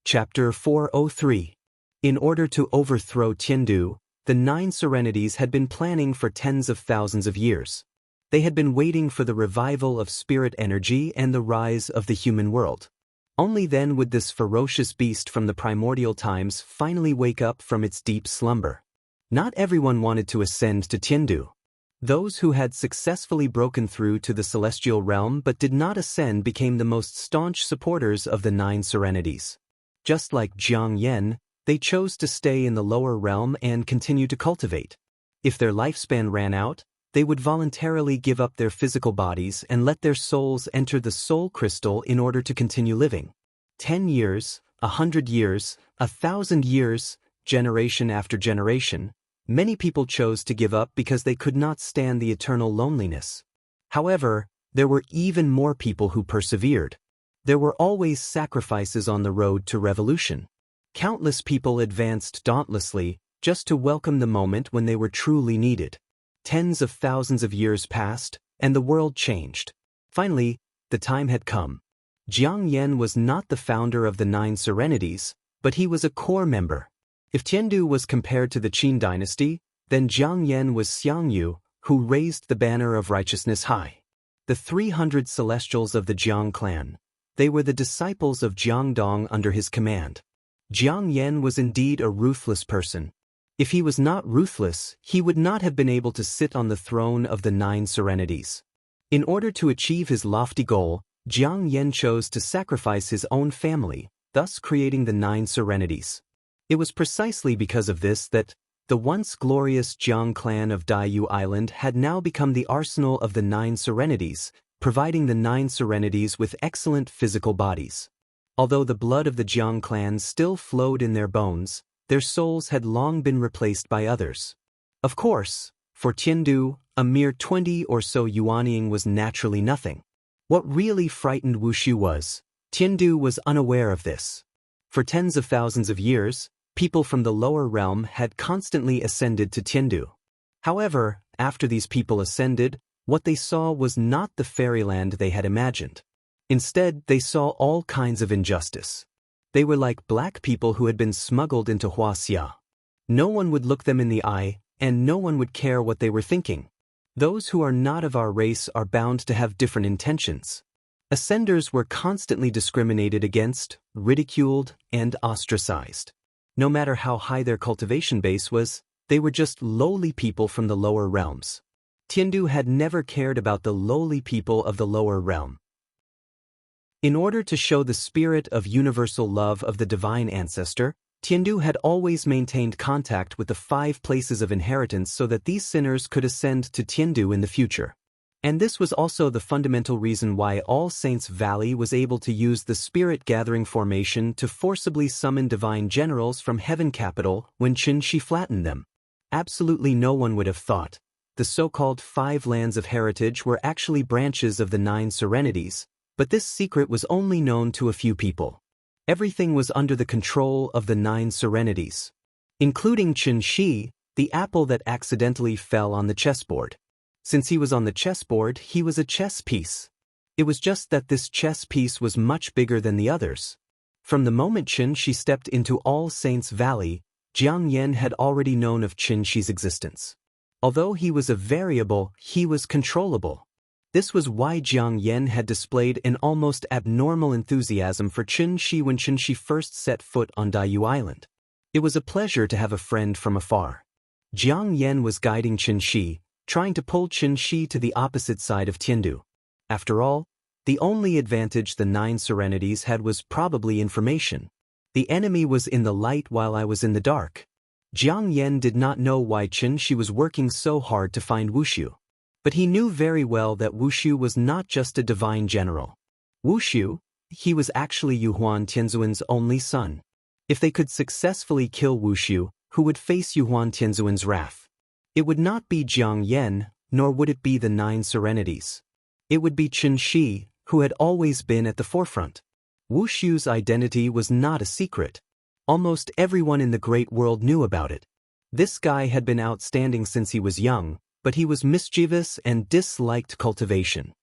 Chapter 403. In order to overthrow Tiandu, the Nine Serenities had been planning for tens of thousands of years. They had been waiting for the revival of spirit energy and the rise of the human world. Only then would this ferocious beast from the primordial times finally wake up from its deep slumber. Not everyone wanted to ascend to Tiandu. Those who had successfully broken through to the celestial realm but did not ascend became the most staunch supporters of the Nine Serenities. Just like Jiang Yan, they chose to stay in the lower realm and continue to cultivate. If their lifespan ran out, they would voluntarily give up their physical bodies and let their souls enter the soul crystal in order to continue living. 10 years, 100 years, 1,000 years, generation after generation, many people chose to give up because they could not stand the eternal loneliness. However, there were even more people who persevered. There were always sacrifices on the road to revolution. Countless people advanced dauntlessly just to welcome the moment when they were truly needed. Tens of thousands of years passed, and the world changed. Finally, the time had come. Jiang Yan was not the founder of the Nine Serenities, but he was a core member. If Tiandu was compared to the Qin dynasty, then Jiang Yan was Xianxia, who raised the banner of righteousness high. The 300 celestials of the Jiang clan. They were the disciples of Jiang Dong under his command. Jiang Yan was indeed a ruthless person. If he was not ruthless, he would not have been able to sit on the throne of the Nine Serenities. In order to achieve his lofty goal, Jiang Yan chose to sacrifice his own family, thus creating the Nine Serenities. It was precisely because of this that the once glorious Jiang clan of Daiyu Island had now become the arsenal of the Nine Serenities, providing the Nine Serenities with excellent physical bodies. Although the blood of the Jiang clan still flowed in their bones, their souls had long been replaced by others. Of course, for Tiandu, a mere 20 or so yuanying was naturally nothing. What really frightened Wuxia was, Tiandu was unaware of this. For tens of thousands of years, people from the lower realm had constantly ascended to Tiandu. However, after these people ascended, what they saw was not the fairyland they had imagined. Instead, they saw all kinds of injustice. They were like black people who had been smuggled into Wuxia. No one would look them in the eye, and no one would care what they were thinking. Those who are not of our race are bound to have different intentions. Ascenders were constantly discriminated against, ridiculed, and ostracized. No matter how high their cultivation base was, they were just lowly people from the lower realms. Tiandu had never cared about the lowly people of the lower realm. In order to show the spirit of universal love of the divine ancestor, Tiandu had always maintained contact with the 5 places of inheritance so that these sinners could ascend to Tiandu in the future. And this was also the fundamental reason why All Saints Valley was able to use the Spirit Gathering formation to forcibly summon divine generals from Heaven Capital when Xianxia flattened them. Absolutely no one would have thought. The so-called 5 lands of heritage were actually branches of the Nine Serenities, but this secret was only known to a few people. Everything was under the control of the Nine Serenities, including Xianxia, the apple that accidentally fell on the chessboard. Since he was on the chessboard, he was a chess piece. It was just that this chess piece was much bigger than the others. From the moment Xianxia stepped into All Saints Valley, Jiang Yan had already known of Xianxia's existence. Although he was a variable, he was controllable. This was why Jiang Yan had displayed an almost abnormal enthusiasm for Xianxia when Xianxia first set foot on Daiyu Island. It was a pleasure to have a friend from afar. Jiang Yan was guiding Xianxia, trying to pull Xianxia to the opposite side of Tiandu. After all, the only advantage the Nine Serenities had was probably information. The enemy was in the light while I was in the dark. Jiang Yan did not know why Xianxia was working so hard to find Wuxia. But he knew very well that Wuxia was not just a divine general. Wuxia, he was actually Yuhuan Tianzuan's only son. If they could successfully kill Wuxia, who would face Yuhuan Tianzuan's wrath? It would not be Jiang Yan, nor would it be the Nine Serenities. It would be Xianxia, who had always been at the forefront. Wuxia's identity was not a secret. Almost everyone in the great world knew about it. This guy had been outstanding since he was young, but he was mischievous and disliked cultivation.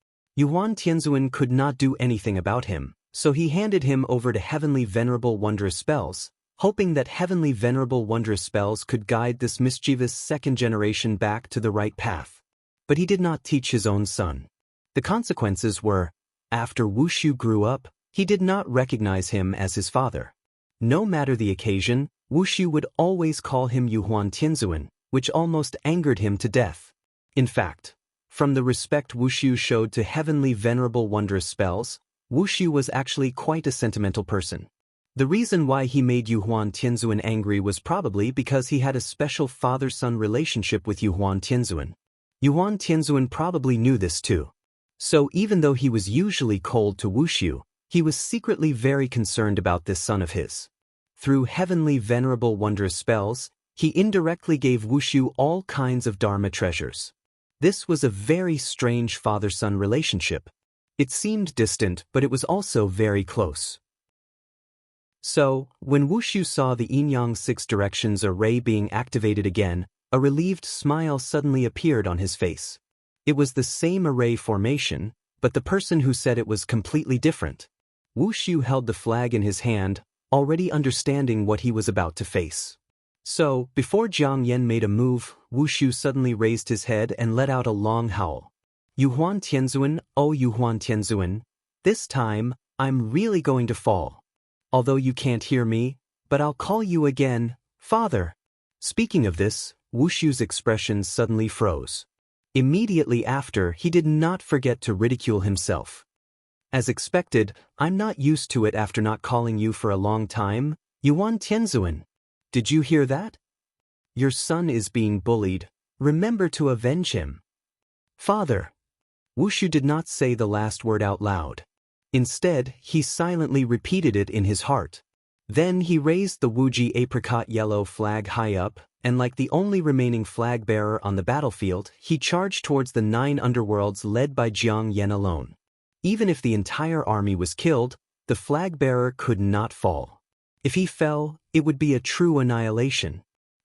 Yuhuan Tianzuan could not do anything about him, So he handed him over to Heavenly Venerable Wondrous Spells, hoping that Heavenly Venerable Wondrous Spells could guide this mischievous second generation back to the right path. But he did not teach his own son. The consequences were, after Wuxia grew up, he did not recognize him as his father. No matter the occasion, Wuxia would always call him Yuhuan Tianzuan, which almost angered him to death. In fact, from the respect Wuxia showed to Heavenly Venerable Wondrous Spells, Wuxia was actually quite a sentimental person. The reason why he made Yuhuan Tianzuan angry was probably because he had a special father-son relationship with Yuhuan Tianzuan. Yuhuan Tianzuan probably knew this too. So even though he was usually cold to Wuxia, he was secretly very concerned about this son of his. Through Heavenly Venerable Wondrous Spells, he indirectly gave Wuxia all kinds of Dharma treasures. This was a very strange father-son relationship. It seemed distant, but it was also very close. So, when Wuxia saw the Yin-Yang Six Directions array being activated again, a relieved smile suddenly appeared on his face. It was the same array formation, but the person who said it was completely different. Wuxia held the flag in his hand, already understanding what he was about to face. So, before Jiang Yan made a move, Wuxia suddenly raised his head and let out a long howl. Yuhuan Tianzuan, oh Yuhuan Tianzuan, this time, I'm really going to fall. Although you can't hear me, but I'll call you again, Father. Speaking of this, Wuxia's expression suddenly froze. Immediately after, he did not forget to ridicule himself. As expected, I'm not used to it after not calling you for a long time, Yuhuan Tianzuan. Did you hear that? Your son is being bullied. Remember to avenge him. Father. Wuxia did not say the last word out loud. Instead, he silently repeated it in his heart. Then he raised the Wuji apricot yellow flag high up, and like the only remaining flag bearer on the battlefield, he charged towards the 9 underworlds led by Jiang Yan alone. Even if the entire army was killed, the flag bearer could not fall. If he fell, it would be a true annihilation.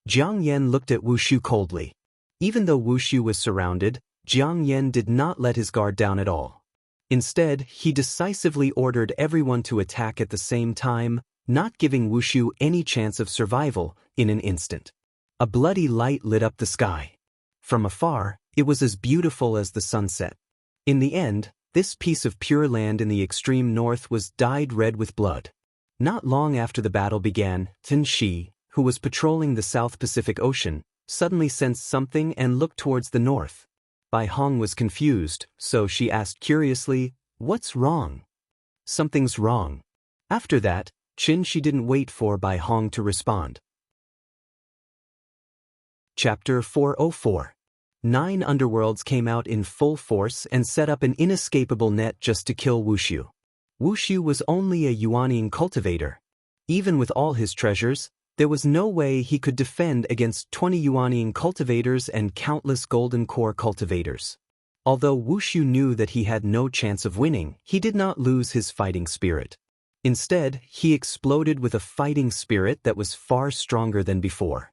Jiang Yan looked at Wuxia coldly. Even though Wuxia was surrounded, Jiang Yan did not let his guard down at all. Instead, he decisively ordered everyone to attack at the same time, not giving Wuxia any chance of survival in an instant. A bloody light lit up the sky. From afar, it was as beautiful as the sunset. In the end, this piece of pure land in the extreme north was dyed red with blood. Not long after the battle began, Tin Shi, who was patrolling the South Pacific Ocean, suddenly sensed something and looked towards the north. Bai Hong was confused, so she asked curiously, "What's wrong?" "Something's wrong." After that, Qin Shi didn't wait for Bai Hong to respond. Chapter 404. 9 underworlds came out in full force and set up an inescapable net just to kill Wuxia. Wuxia was only a Yuanian cultivator. Even with all his treasures, there was no way he could defend against 20 Yuanian cultivators and countless golden core cultivators. Although Wuxia knew that he had no chance of winning, he did not lose his fighting spirit. Instead, he exploded with a fighting spirit that was far stronger than before.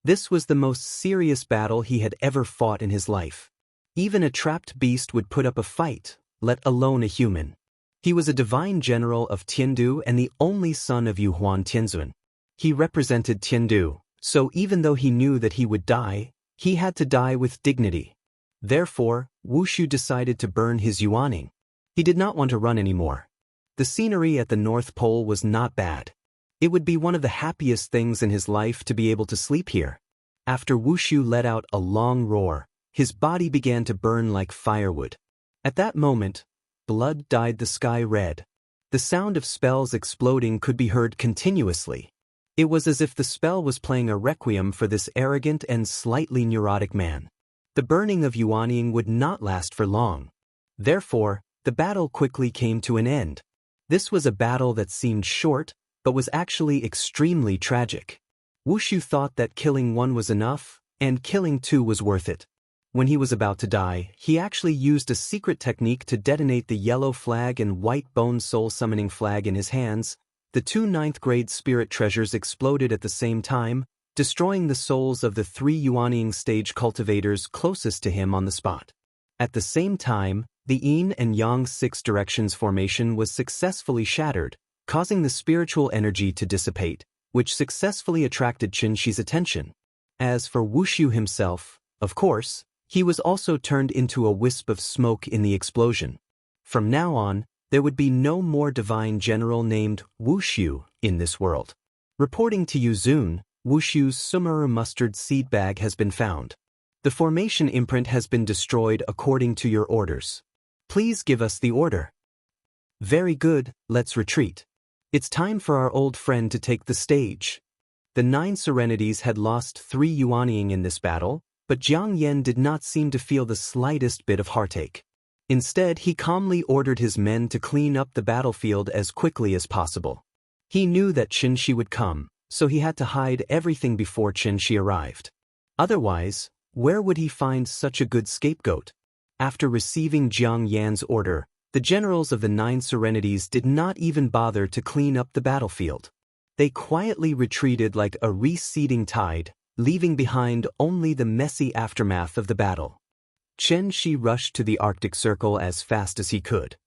This was the most serious battle he had ever fought in his life. Even a trapped beast would put up a fight, let alone a human. He was a divine general of Tiandu and the only son of Yuhuan Tianzuan. He represented Tiandu, so even though he knew that he would die, he had to die with dignity. Therefore, Wuxia decided to burn his Yuaning. He did not want to run anymore. The scenery at the North Pole was not bad. It would be one of the happiest things in his life to be able to sleep here. After Wuxia let out a long roar, his body began to burn like firewood. At that moment, blood dyed the sky red. The sound of spells exploding could be heard continuously. It was as if the spell was playing a requiem for this arrogant and slightly neurotic man. The burning of Yuaniing would not last for long. Therefore, the battle quickly came to an end. This was a battle that seemed short, but was actually extremely tragic. Wuxia thought that killing one was enough, and killing two was worth it. When he was about to die, he actually used a secret technique to detonate the yellow flag and white bone soul summoning flag in his hands. The 2 9th-grade spirit treasures exploded at the same time, destroying the souls of the 3 Yuaniing stage cultivators closest to him on the spot. At the same time, The yin and yang six directions formation was successfully shattered, causing the spiritual energy to dissipate, which successfully attracted Xianxia's attention. As for Wuxia himself, of course, he was also turned into a wisp of smoke in the explosion. From now on, there would be no more divine general named Wuxia in this world. Reporting to Yuzun, Wuxia's Sumeru mustard seed bag has been found. The formation imprint has been destroyed according to your orders. Please give us the order. Very good, let's retreat. It's time for our old friend to take the stage. The 9 Serenities had lost 3 Yuanying in this battle, but Jiang Yan did not seem to feel the slightest bit of heartache. Instead, he calmly ordered his men to clean up the battlefield as quickly as possible. He knew that Xianxia would come, so he had to hide everything before Xianxia arrived. Otherwise, where would he find such a good scapegoat? After receiving Jiang Yan's order, the generals of the 9 Serenities did not even bother to clean up the battlefield. They quietly retreated like a receding tide, leaving behind only the messy aftermath of the battle. Xianxia rushed to the Arctic Circle as fast as he could.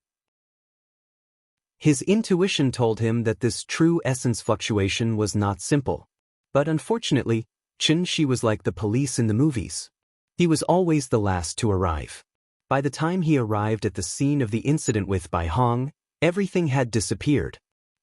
His intuition told him that this true essence fluctuation was not simple. But unfortunately, Xianxia was like the police in the movies. He was always the last to arrive. By the time he arrived at the scene of the incident with Bai Hong, everything had disappeared.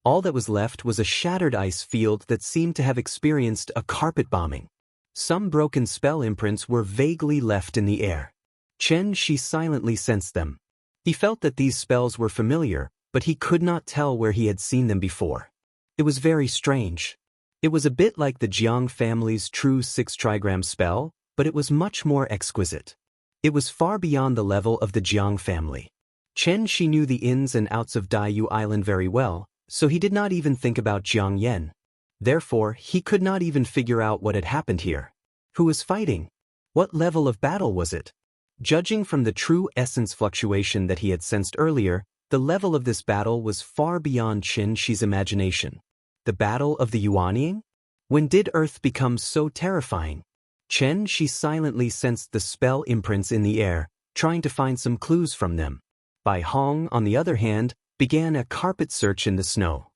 All that was left was a shattered ice field that seemed to have experienced a carpet bombing. Some broken spell imprints were vaguely left in the air. Xianxia silently sensed them. He felt that these spells were familiar, but he could not tell where he had seen them before. It was very strange. It was a bit like the Jiang family's true 6-trigram spell, but it was much more exquisite. It was far beyond the level of the Jiang family. Xianxia knew the ins and outs of Daiyu Island very well, so he did not even think about Jiang Yan. Therefore, he could not even figure out what had happened here. Who was fighting? What level of battle was it? Judging from the true essence fluctuation that he had sensed earlier, the level of this battle was far beyond Xianxia's imagination. The battle of the Yuanying? When did Earth become so terrifying? Xianxia silently sensed the spell imprints in the air, trying to find some clues from them. Bai Hong, on the other hand, began a carpet search in the snow.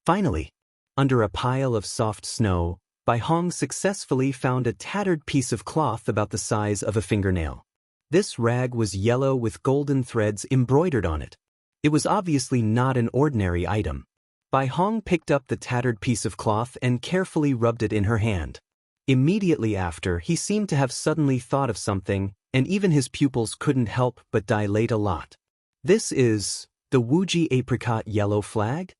Finally, under a pile of soft snow, Bai Hong successfully found a tattered piece of cloth about the size of a fingernail. This rag was yellow with golden threads embroidered on it. It was obviously not an ordinary item. Bai Hong picked up the tattered piece of cloth and carefully rubbed it in her hand. Immediately after, he seemed to have suddenly thought of something, and even his pupils couldn't help but dilate a lot. This is the Wuji apricot yellow flag?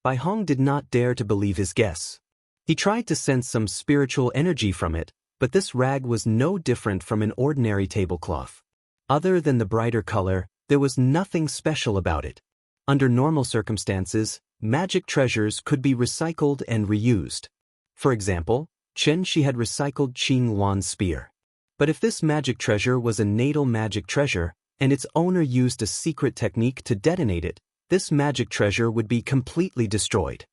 Bai Hong did not dare to believe his guess. He tried to sense some spiritual energy from it, but this rag was no different from an ordinary tablecloth. Other than the brighter color, there was nothing special about it. Under normal circumstances, magic treasures could be recycled and reused. For example, Xianxia had recycled Qing Wan's spear. But if this magic treasure was a natal magic treasure, and its owner used a secret technique to detonate it, this magic treasure would be completely destroyed.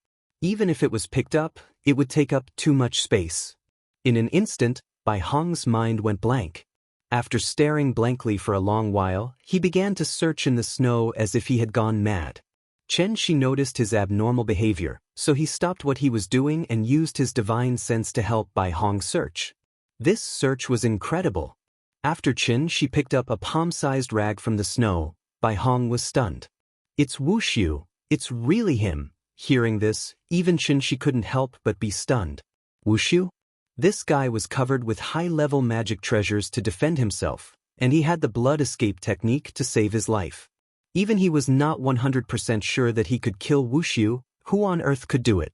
Even if it was picked up, it would take up too much space. In an instant, Bai Hong's mind went blank. After staring blankly for a long while, he began to search in the snow as if he had gone mad. Xianxia noticed his abnormal behavior, so he stopped what he was doing and used his divine sense to help Bai Hong search. This search was incredible. After Xianxia picked up a palm-sized rag from the snow, Bai Hong was stunned. It's Wuxia, it's really him. Hearing this, even Xianxia couldn't help but be stunned. Wuxia? This guy was covered with high-level magic treasures to defend himself, and he had the blood escape technique to save his life. Even he was not 100% sure that he could kill Wuxia. Who on earth could do it?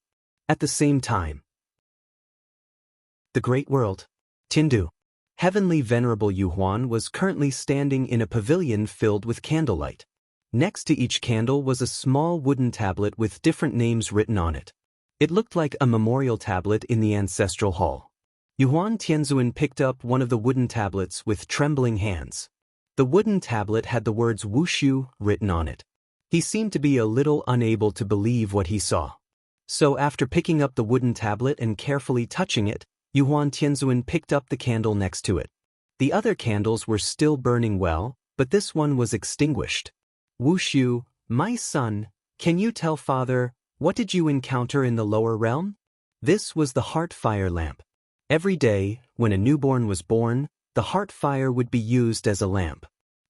At the same time. The Great World. Tindu. Heavenly Venerable Yuhuan was currently standing in a pavilion filled with candlelight. Next to each candle was a small wooden tablet with different names written on it. It looked like a memorial tablet in the ancestral hall. Yuhuan Tianzuan picked up one of the wooden tablets with trembling hands. The wooden tablet had the words Wuxia written on it. He seemed to be a little unable to believe what he saw. So after picking up the wooden tablet and carefully touching it, Yuhuan Tianzuan picked up the candle next to it. The other candles were still burning well, but this one was extinguished. Wuxiu, my son, can you tell father, what did you encounter in the lower realm? This was the heart fire lamp. Every day, when a newborn was born, the heart fire would be used as a lamp.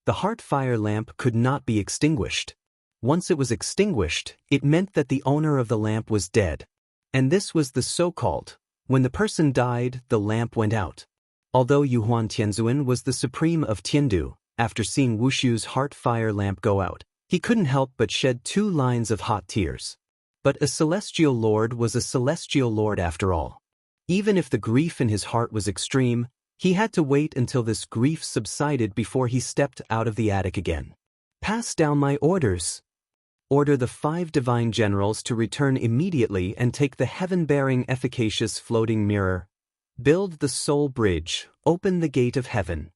The heart fire lamp could not be extinguished. Once it was extinguished, it meant that the owner of the lamp was dead. And this was the so-called, when the person died, the lamp went out. Although Yuhuan Tianzuan was the supreme of Tiandu, after seeing Wuxiu's heart fire lamp go out, he couldn't help but shed 2 lines of hot tears. But a celestial lord was a celestial lord after all. Even if the grief in his heart was extreme, he had to wait until this grief subsided before he stepped out of the attic again. Pass down my orders. Order the 5 divine generals to return immediately and take the heaven-bearing efficacious floating mirror. Build the soul bridge, open the gate of heaven.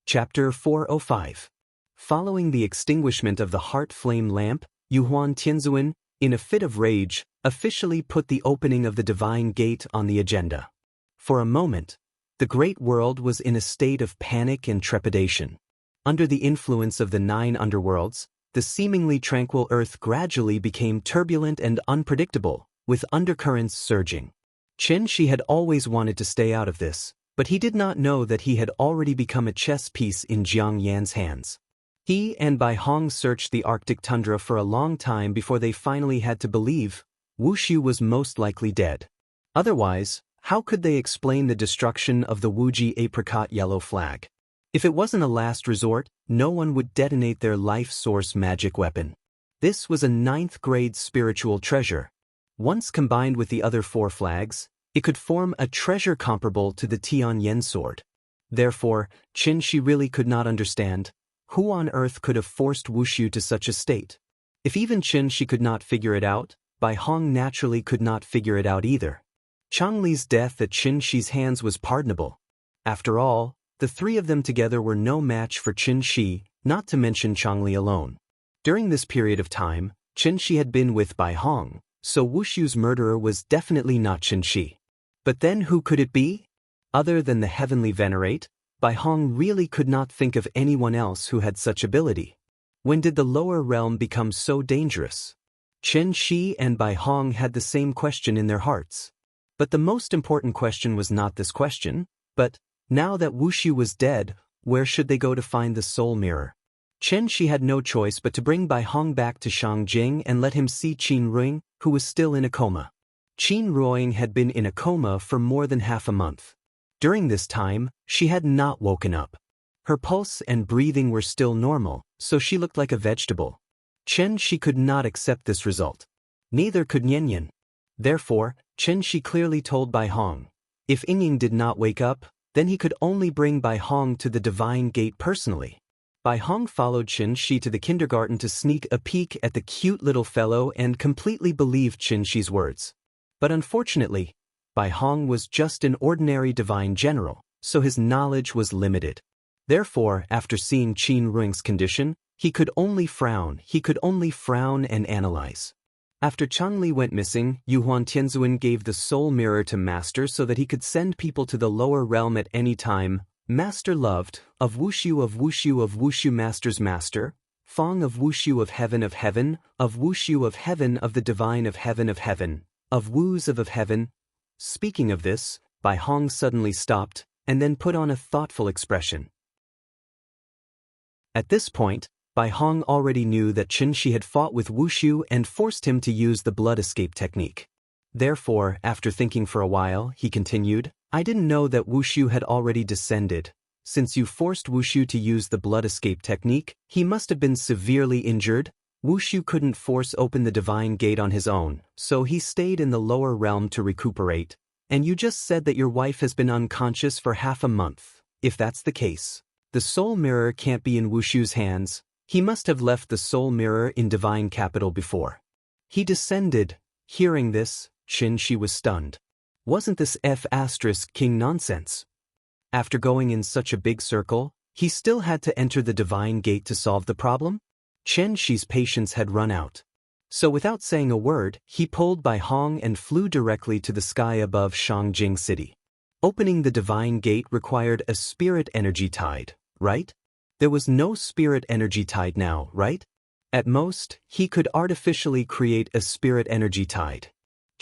Chapter 405. Following the extinguishment of the heart flame lamp, Yuhuan Tianzuan, in a fit of rage, officially put the opening of the divine gate on the agenda. For a moment, the great world was in a state of panic and trepidation. Under the influence of the 9 underworlds, the seemingly tranquil earth gradually became turbulent and unpredictable, with undercurrents surging. Xianxia had always wanted to stay out of this, but he did not know that he had already become a chess piece in Jiang Yan's hands. He and Bai Hong searched the Arctic tundra for a long time before they finally had to believe Wuxiu was most likely dead. Otherwise, how could they explain the destruction of the Wuji apricot yellow flag? If it wasn't a last resort, no one would detonate their life source magic weapon. This was a 9th-grade spiritual treasure. Once combined with the other 4 flags, it could form a treasure comparable to the Tianyan sword. Therefore, Xianxia really could not understand who on earth could have forced Wuxiu to such a state. If even Xianxia could not figure it out, Bai Hong naturally could not figure it out either. Changli's death at Xianxi's hands was pardonable. After all, the 3 of them together were no match for Xianxia, not to mention Changli alone. During this period of time, Xianxia had been with Bai Hong, so Wuxiu's murderer was definitely not Xianxia. But then who could it be? Other than the heavenly venerate, Bai Hong really could not think of anyone else who had such ability. When did the lower realm become so dangerous? Xianxia and Bai Hong had the same question in their hearts. But the most important question was not this question, but, now that Wuxiu was dead, where should they go to find the soul mirror? Xianxia had no choice but to bring Bai Hong back to Shangjing and let him see Qin Ruing, who was still in a coma. Qin Ruing had been in a coma for more than half a month. During this time, she had not woken up. Her pulse and breathing were still normal, so she looked like a vegetable. Xianxia could not accept this result. Neither could Nianyan. Therefore, Xianxia clearly told Bai Hong, if Yingying did not wake up, then he could only bring Bai Hong to the divine gate personally. Bai Hong followed Xianxia to the kindergarten to sneak a peek at the cute little fellow and completely believed Xianxi's words. But unfortunately, Bai Hong was just an ordinary divine general, so his knowledge was limited. Therefore, after seeing Qin Ruing's condition, he could only frown and analyze. After Changli went missing, Yuhuan Tianzuan gave the soul mirror to Master so that he could send people to the lower realm at any time. Master loved, of Wuxiu Master's Master, Fong of Wuxiu of Heaven, of Wuxiu of Heaven, of the Divine of Heaven, of Wus of Heaven. Speaking of this, Bai Hong suddenly stopped, and then put on a thoughtful expression. At this point, Bai Hong already knew that Xianxia had fought with Wuxiu and forced him to use the blood escape technique. Therefore, after thinking for a while, he continued, I didn't know that Wuxiu had already descended. Since you forced Wuxiu to use the blood escape technique, he must have been severely injured. Wuxiu couldn't force open the divine gate on his own, so he stayed in the lower realm to recuperate. And you just said that your wife has been unconscious for half a month. If that's the case, the soul mirror can't be in Wuxiu's hands. He must have left the soul mirror in divine capital before he descended. Hearing this, Xianxia was stunned. Wasn't this King nonsense? After going in such a big circle, he still had to enter the divine gate to solve the problem? Xianxi's patience had run out. So without saying a word, he pulled Bai Hong and flew directly to the sky above Shangjing City. Opening the divine gate required a spirit energy tide, right? There was no spirit energy tide now, right? At most, he could artificially create a spirit energy tide.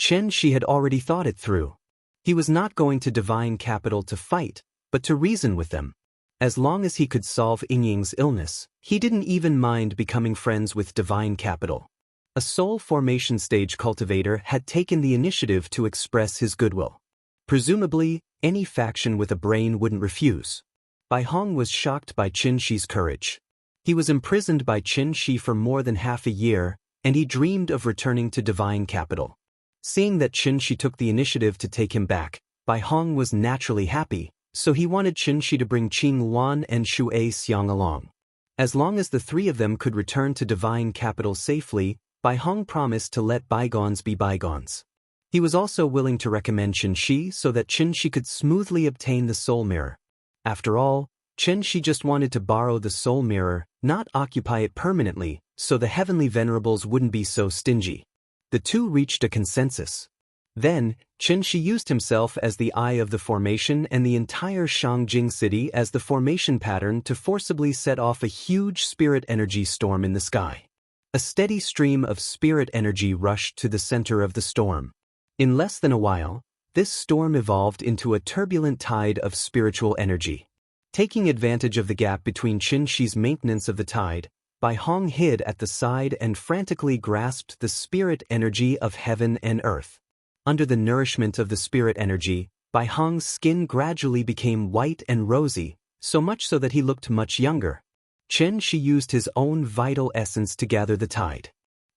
Xianxia had already thought it through. He was not going to divine capital to fight, but to reason with them. As long as he could solve Yingying's illness, he didn't even mind becoming friends with divine capital. A soul formation stage cultivator had taken the initiative to express his goodwill. Presumably, any faction with a brain wouldn't refuse. Bai Hong was shocked by Xianxia's courage. He was imprisoned by Xianxia for more than half a year, and he dreamed of returning to divine capital. Seeing that Xianxia took the initiative to take him back, Bai Hong was naturally happy, so he wanted Xianxia to bring Qing Luan and Shui Xiang along. As long as the three of them could return to divine capital safely, Bai Hong promised to let bygones be bygones. He was also willing to recommend Xianxia so that Xianxia could smoothly obtain the soul mirror. After all, Xianxia just wanted to borrow the soul mirror, not occupy it permanently, so the heavenly venerables wouldn't be so stingy. The two reached a consensus. Then, Xianxia used himself as the eye of the formation and the entire Shangjing city as the formation pattern to forcibly set off a huge spirit energy storm in the sky. A steady stream of spirit energy rushed to the center of the storm. In less than a while, this storm evolved into a turbulent tide of spiritual energy. Taking advantage of the gap between Xianxia's maintenance of the tide, Bai Hong hid at the side and frantically grasped the spirit energy of heaven and earth. Under the nourishment of the spirit energy, Bai Hong's skin gradually became white and rosy, so much so that he looked much younger. Xianxia used his own vital essence to gather the tide.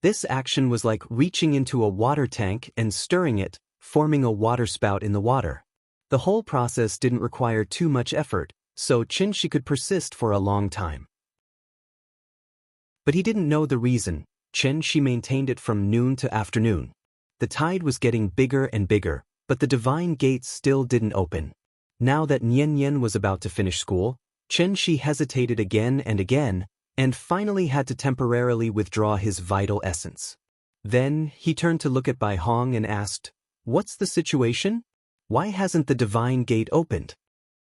This action was like reaching into a water tank and stirring it, forming a waterspout in the water. The whole process didn't require too much effort, so Xianxia could persist for a long time. But he didn't know the reason. Xianxia maintained it from noon to afternoon. The tide was getting bigger and bigger, but the divine gates still didn't open. Now that Nian was about to finish school, Xianxia hesitated again and finally had to temporarily withdraw his vital essence. Then he turned to look at Bai Hong and asked, "What's the situation? Why hasn't the divine gate opened?"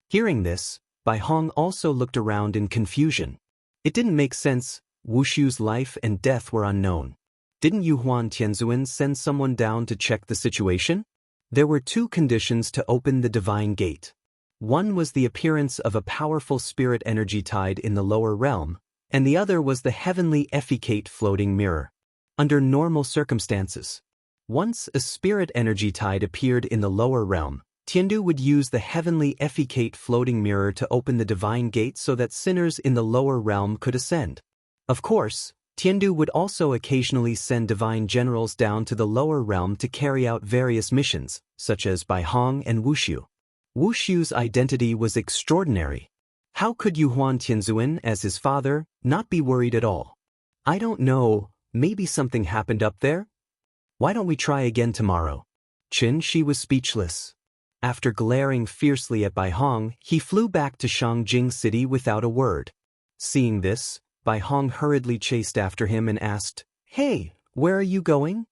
Hearing this, Bai Hong also looked around in confusion. It didn't make sense. Wuxia's life and death were unknown. Didn't Yuhuan Tianzuan send someone down to check the situation? There were two conditions to open the divine gate. One was the appearance of a powerful spirit energy tide in the lower realm, and the other was the heavenly effecate floating mirror. Under normal circumstances, once a spirit energy tide appeared in the lower realm, Tiandu would use the heavenly effecate floating mirror to open the divine gate so that sinners in the lower realm could ascend. Of course, Tiandu would also occasionally send divine generals down to the lower realm to carry out various missions, such as Bai Hong and Wuxia. Wuxia's identity was extraordinary. How could Yuhuan Tianzuan, as his father, not be worried at all? "I don't know, maybe something happened up there? Why don't we try again tomorrow?" Xianxia was speechless. After glaring fiercely at Bai Hong, he flew back to Shangjing City without a word. Seeing this, Bai Hong hurriedly chased after him and asked, "Hey, where are you going?"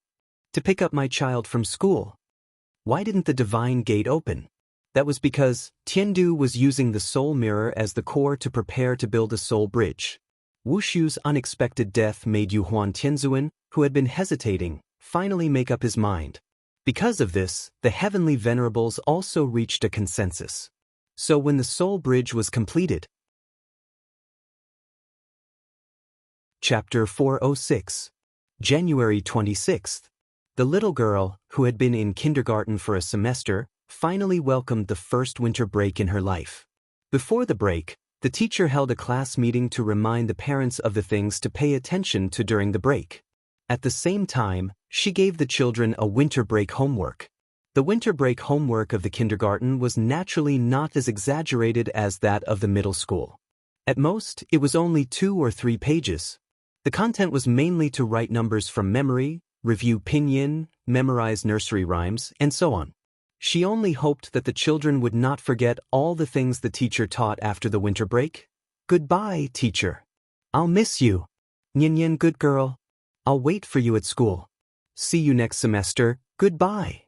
"To pick up my child from school." "Why didn't the divine gate open?" That was because Tiandu was using the soul mirror as the core to prepare to build a soul bridge. Wuxia's unexpected death made Yuhuan Tianzuan, who had been hesitating, finally make up his mind. Because of this, the heavenly venerables also reached a consensus. So when the soul bridge was completed, Chapter 406. January 26th. The little girl, who had been in kindergarten for a semester, finally welcomed the first winter break in her life. Before the break, the teacher held a class meeting to remind the parents of the things to pay attention to during the break. At the same time, she gave the children a winter break homework. The winter break homework of the kindergarten was naturally not as exaggerated as that of the middle school. At most, it was only 2 or 3 pages. The content was mainly to write numbers from memory, review pinyin, memorize nursery rhymes, and so on. She only hoped that the children would not forget all the things the teacher taught after the winter break. "Goodbye, teacher. I'll miss you. Nian, good girl. I'll wait for you at school. See you next semester. Goodbye."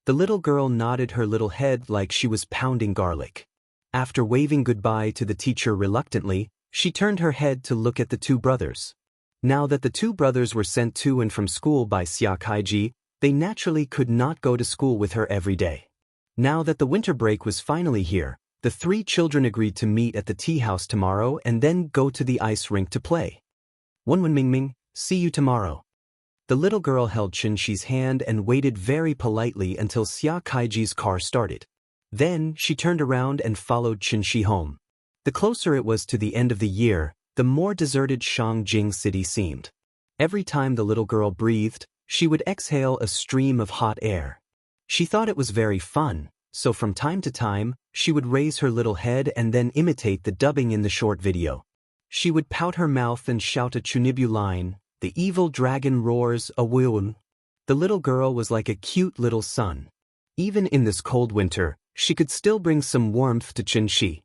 The little girl nodded her little head like she was pounding garlic. After waving goodbye to the teacher reluctantly, she turned her head to look at the two brothers. Now that the two brothers were sent to and from school by Xianxia, they naturally could not go to school with her every day. Now that the winter break was finally here, the three children agreed to meet at the tea house tomorrow and then go to the ice rink to play. Wenwen Mingming, see you tomorrow. The little girl held Xianxia's hand and waited very politely until Xianxia's car started. Then she turned around and followed Xianxia home. The closer it was to the end of the year, the more deserted Shangjing City seemed. Every time the little girl breathed, she would exhale a stream of hot air. She thought it was very fun, so from time to time, she would raise her little head and then imitate the dubbing in the short video. She would pout her mouth and shout a Chunibu line, "The evil dragon roars a woon." The little girl was like a cute little sun. Even in this cold winter, she could still bring some warmth to Xianxia.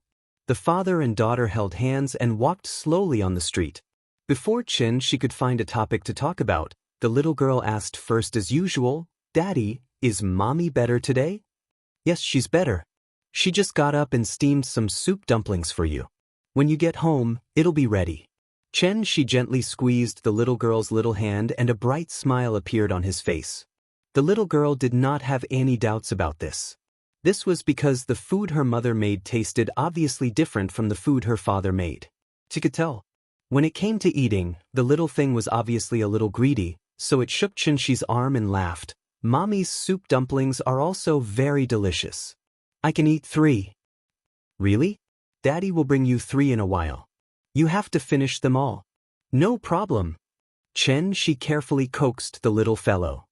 The father and daughter held hands and walked slowly on the street. Before Xianxia could find a topic to talk about, the little girl asked first as usual, "Daddy, is Mommy better today?" "Yes, she's better. She just got up and steamed some soup dumplings for you. When you get home, it'll be ready." Xianxia gently squeezed the little girl's little hand and a bright smile appeared on his face. The little girl did not have any doubts about this. This was because the food her mother made tasted obviously different from the food her father made. She could tell. When it came to eating, the little thing was obviously a little greedy, so it shook Xianxia's arm and laughed. "Mommy's soup dumplings are also very delicious. I can eat 3. "Really? Daddy will bring you 3 in a while. You have to finish them all." "No problem." Xianxia carefully coaxed the little fellow.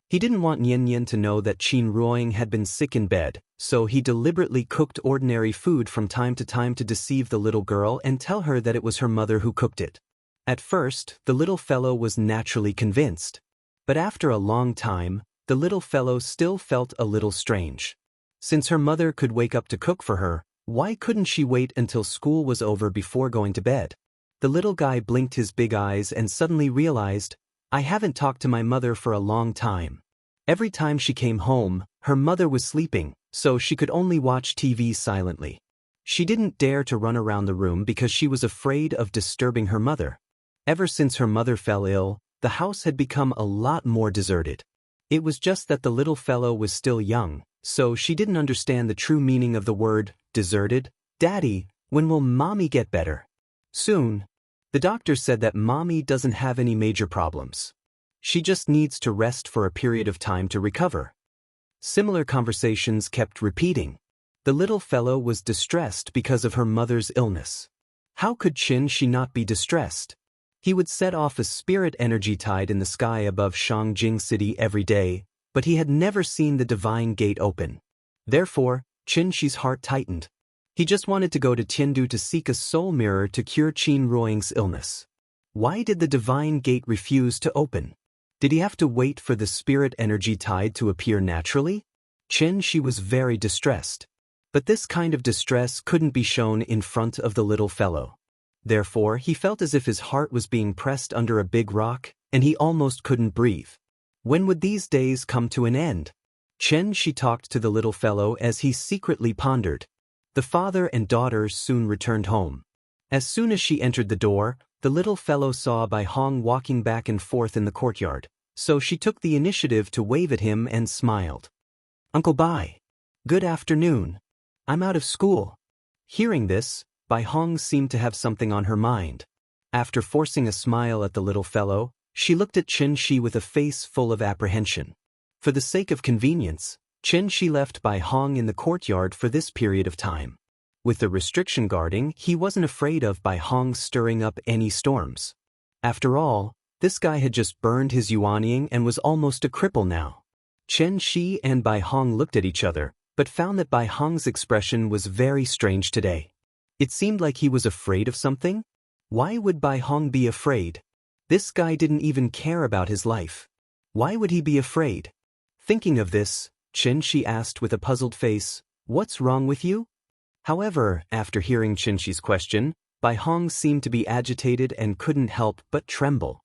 He didn't want Nian to know that Qin Ruoying had been sick in bed, so he deliberately cooked ordinary food from time to time to deceive the little girl and tell her that it was her mother who cooked it. At first, the little fellow was naturally convinced. But after a long time, the little fellow still felt a little strange. Since her mother could wake up to cook for her, why couldn't she wait until school was over before going to bed? The little guy blinked his big eyes and suddenly realized, "I haven't talked to my mother for a long time." Every time she came home, her mother was sleeping, so she could only watch TV silently. She didn't dare to run around the room because she was afraid of disturbing her mother. Ever since her mother fell ill, the house had become a lot more deserted. It was just that the little fellow was still young, so she didn't understand the true meaning of the word, deserted. "Daddy, when will Mommy get better?" "Soon. The doctor said that Mommy doesn't have any major problems. She just needs to rest for a period of time to recover." Similar conversations kept repeating. The little fellow was distressed because of her mother's illness. How could Xianxia not be distressed? He would set off a spirit energy tide in the sky above Shangjing City every day, but he had never seen the divine gate open. Therefore, Xianxia's heart tightened. He just wanted to go to Tiandu to seek a soul mirror to cure Qin Ruoying's illness. Why did the divine gate refuse to open? Did he have to wait for the spirit energy tide to appear naturally? Xianxia was very distressed. But this kind of distress couldn't be shown in front of the little fellow. Therefore, he felt as if his heart was being pressed under a big rock, and he almost couldn't breathe. When would these days come to an end? Xianxia talked to the little fellow as he secretly pondered. The father and daughter soon returned home. As soon as she entered the door, the little fellow saw Bai Hong walking back and forth in the courtyard, so she took the initiative to wave at him and smiled. "Uncle Bai. Good afternoon. I'm out of school." Hearing this, Bai Hong seemed to have something on her mind. After forcing a smile at the little fellow, she looked at Xianxia with a face full of apprehension. For the sake of convenience, Xianxia left Bai Hong in the courtyard for this period of time. With the restriction guarding, he wasn't afraid of Bai Hong stirring up any storms. After all, this guy had just burned his Yuanying and was almost a cripple now. Xianxia and Bai Hong looked at each other, but found that Bai Hong's expression was very strange today. It seemed like he was afraid of something. Why would Bai Hong be afraid? This guy didn't even care about his life. Why would he be afraid? Thinking of this, Xianxia asked with a puzzled face, "What's wrong with you?" However, after hearing Xianxia's question, Bai Hong seemed to be agitated and couldn't help but tremble.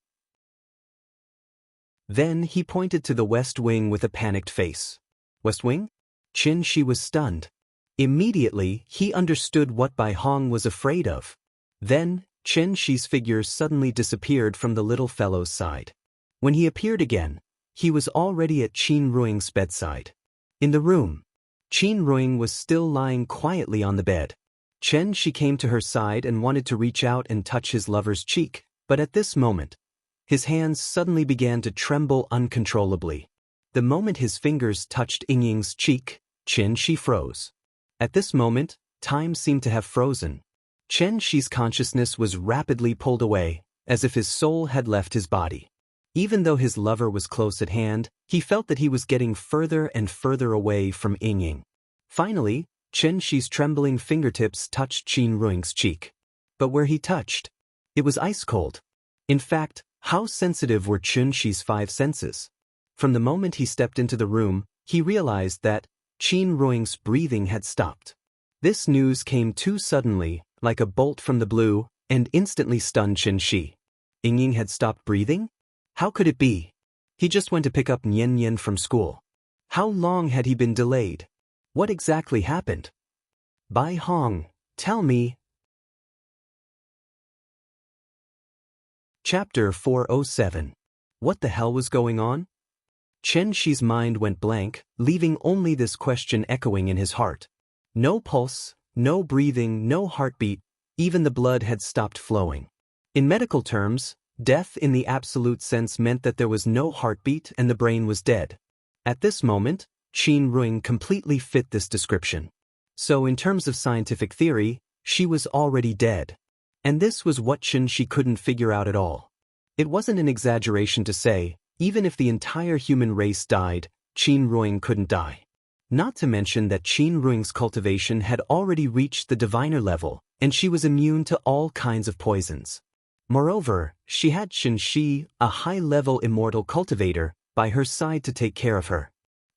Then he pointed to the west wing with a panicked face. West wing? Xianxia was stunned. Immediately, he understood what Bai Hong was afraid of. Then, Xianxia's figure suddenly disappeared from the little fellow's side. When he appeared again, he was already at Qin Ruing's bedside. In the room, Qin Ruing was still lying quietly on the bed. Xianxia came to her side and wanted to reach out and touch his lover's cheek, but at this moment, his hands suddenly began to tremble uncontrollably. The moment his fingers touched Yingying's cheek, Xianxia froze. At this moment, time seemed to have frozen. Xianxia's consciousness was rapidly pulled away, as if his soul had left his body. Even though his lover was close at hand, he felt that he was getting further and further away from Yingying. Finally, Xianxia's trembling fingertips touched Qin Ruing's cheek. But where he touched, it was ice cold. In fact, how sensitive were Xianxia's 5 senses? From the moment he stepped into the room, he realized that Qin Ruing's breathing had stopped. This news came too suddenly, like a bolt from the blue, and instantly stunned Xianxia. Yingying had stopped breathing? How could it be? He just went to pick up Nian from school. How long had he been delayed? What exactly happened? Bai Hong, tell me. Chapter 407. What the hell was going on? Xianxia's mind went blank, leaving only this question echoing in his heart. No pulse, no breathing, no heartbeat, even the blood had stopped flowing. In medical terms, death in the absolute sense meant that there was no heartbeat and the brain was dead. At this moment, Qin Ruing completely fit this description. So in terms of scientific theory, she was already dead. And this was what Xianxia couldn't figure out at all. It wasn't an exaggeration to say, even if the entire human race died, Qin Ruing couldn't die. Not to mention that Qin Ruing's cultivation had already reached the diviner level, and she was immune to all kinds of poisons. Moreover, she had Xianxia, a high-level immortal cultivator, by her side to take care of her.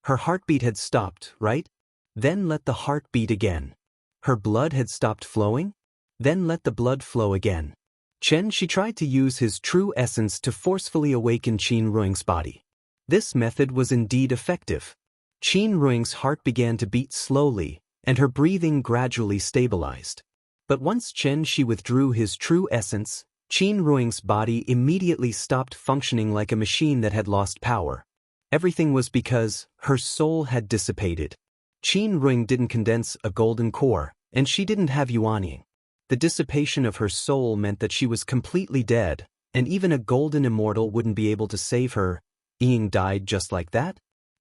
Her heartbeat had stopped, right? Then let the heart beat again. Her blood had stopped flowing? Then let the blood flow again. Xianxia tried to use his true essence to forcefully awaken Qin Ruing's body. This method was indeed effective. Qin Ruing's heart began to beat slowly, and her breathing gradually stabilized. But once Xianxia withdrew his true essence, Qin Ruing's body immediately stopped functioning like a machine that had lost power. Everything was because her soul had dissipated. Qin Ruing didn't condense a golden core, and she didn't have Yuanying. The dissipation of her soul meant that she was completely dead, and even a golden immortal wouldn't be able to save her. Ying died just like that?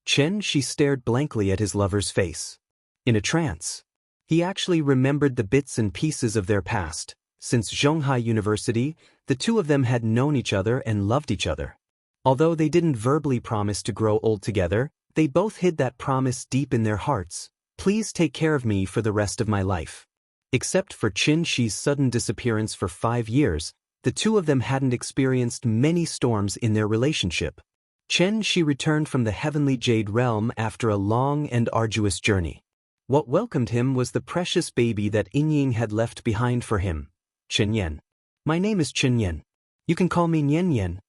Xianxia stared blankly at his lover's face. In a trance. He actually remembered the bits and pieces of their past. Since Zhonghai University, the two of them had known each other and loved each other. Although they didn't verbally promise to grow old together, they both hid that promise deep in their hearts. Please take care of me for the rest of my life. Except for Xianxia's sudden disappearance for 5 years, the two of them hadn't experienced many storms in their relationship. Xianxia returned from the heavenly jade realm after a long and arduous journey. What welcomed him was the precious baby that Yingying had left behind for him. Qianyan. My name is Qianyan. You can call me Nian.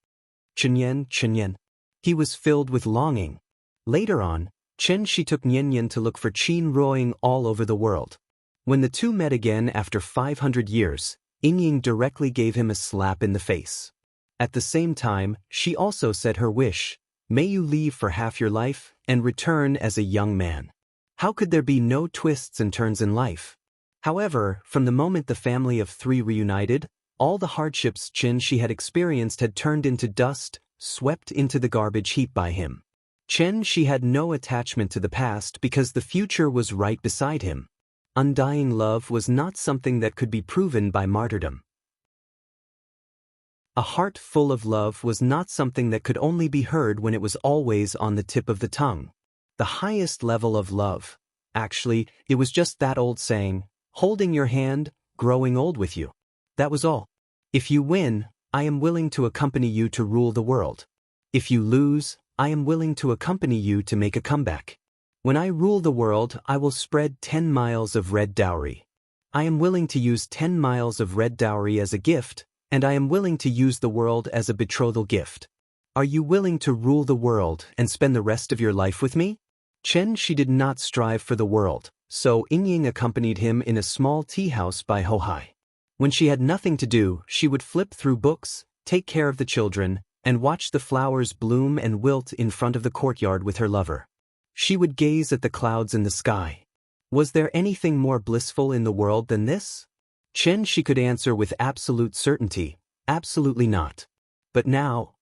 Qianyan. He was filled with longing. Later on, Xianxia took Nian to look for Qin Ruing all over the world. When the two met again after 500 years, Yingying directly gave him a slap in the face. At the same time, she also said her wish, may you leave for half your life and return as a young man. How could there be no twists and turns in life? However, from the moment the family of 3 reunited, all the hardships Xianxia had experienced had turned into dust, swept into the garbage heap by him. Xianxia had no attachment to the past because the future was right beside him. Undying love was not something that could be proven by martyrdom. A heart full of love was not something that could only be heard when it was always on the tip of the tongue. The highest level of love. Actually, it was just that old saying, holding your hand, growing old with you. That was all. If you win, I am willing to accompany you to rule the world. If you lose, I am willing to accompany you to make a comeback. When I rule the world, I will spread 10 miles of red dowry. I am willing to use 10 miles of red dowry as a gift, and I am willing to use the world as a betrothal gift. Are you willing to rule the world and spend the rest of your life with me? Xianxia did not strive for the world, so Ying accompanied him in a small tea house by Hohai. When she had nothing to do, she would flip through books, take care of the children, and watch the flowers bloom and wilt in front of the courtyard with her lover. She would gaze at the clouds in the sky. Was there anything more blissful in the world than this? Xianxia could answer with absolute certainty, absolutely not. But now,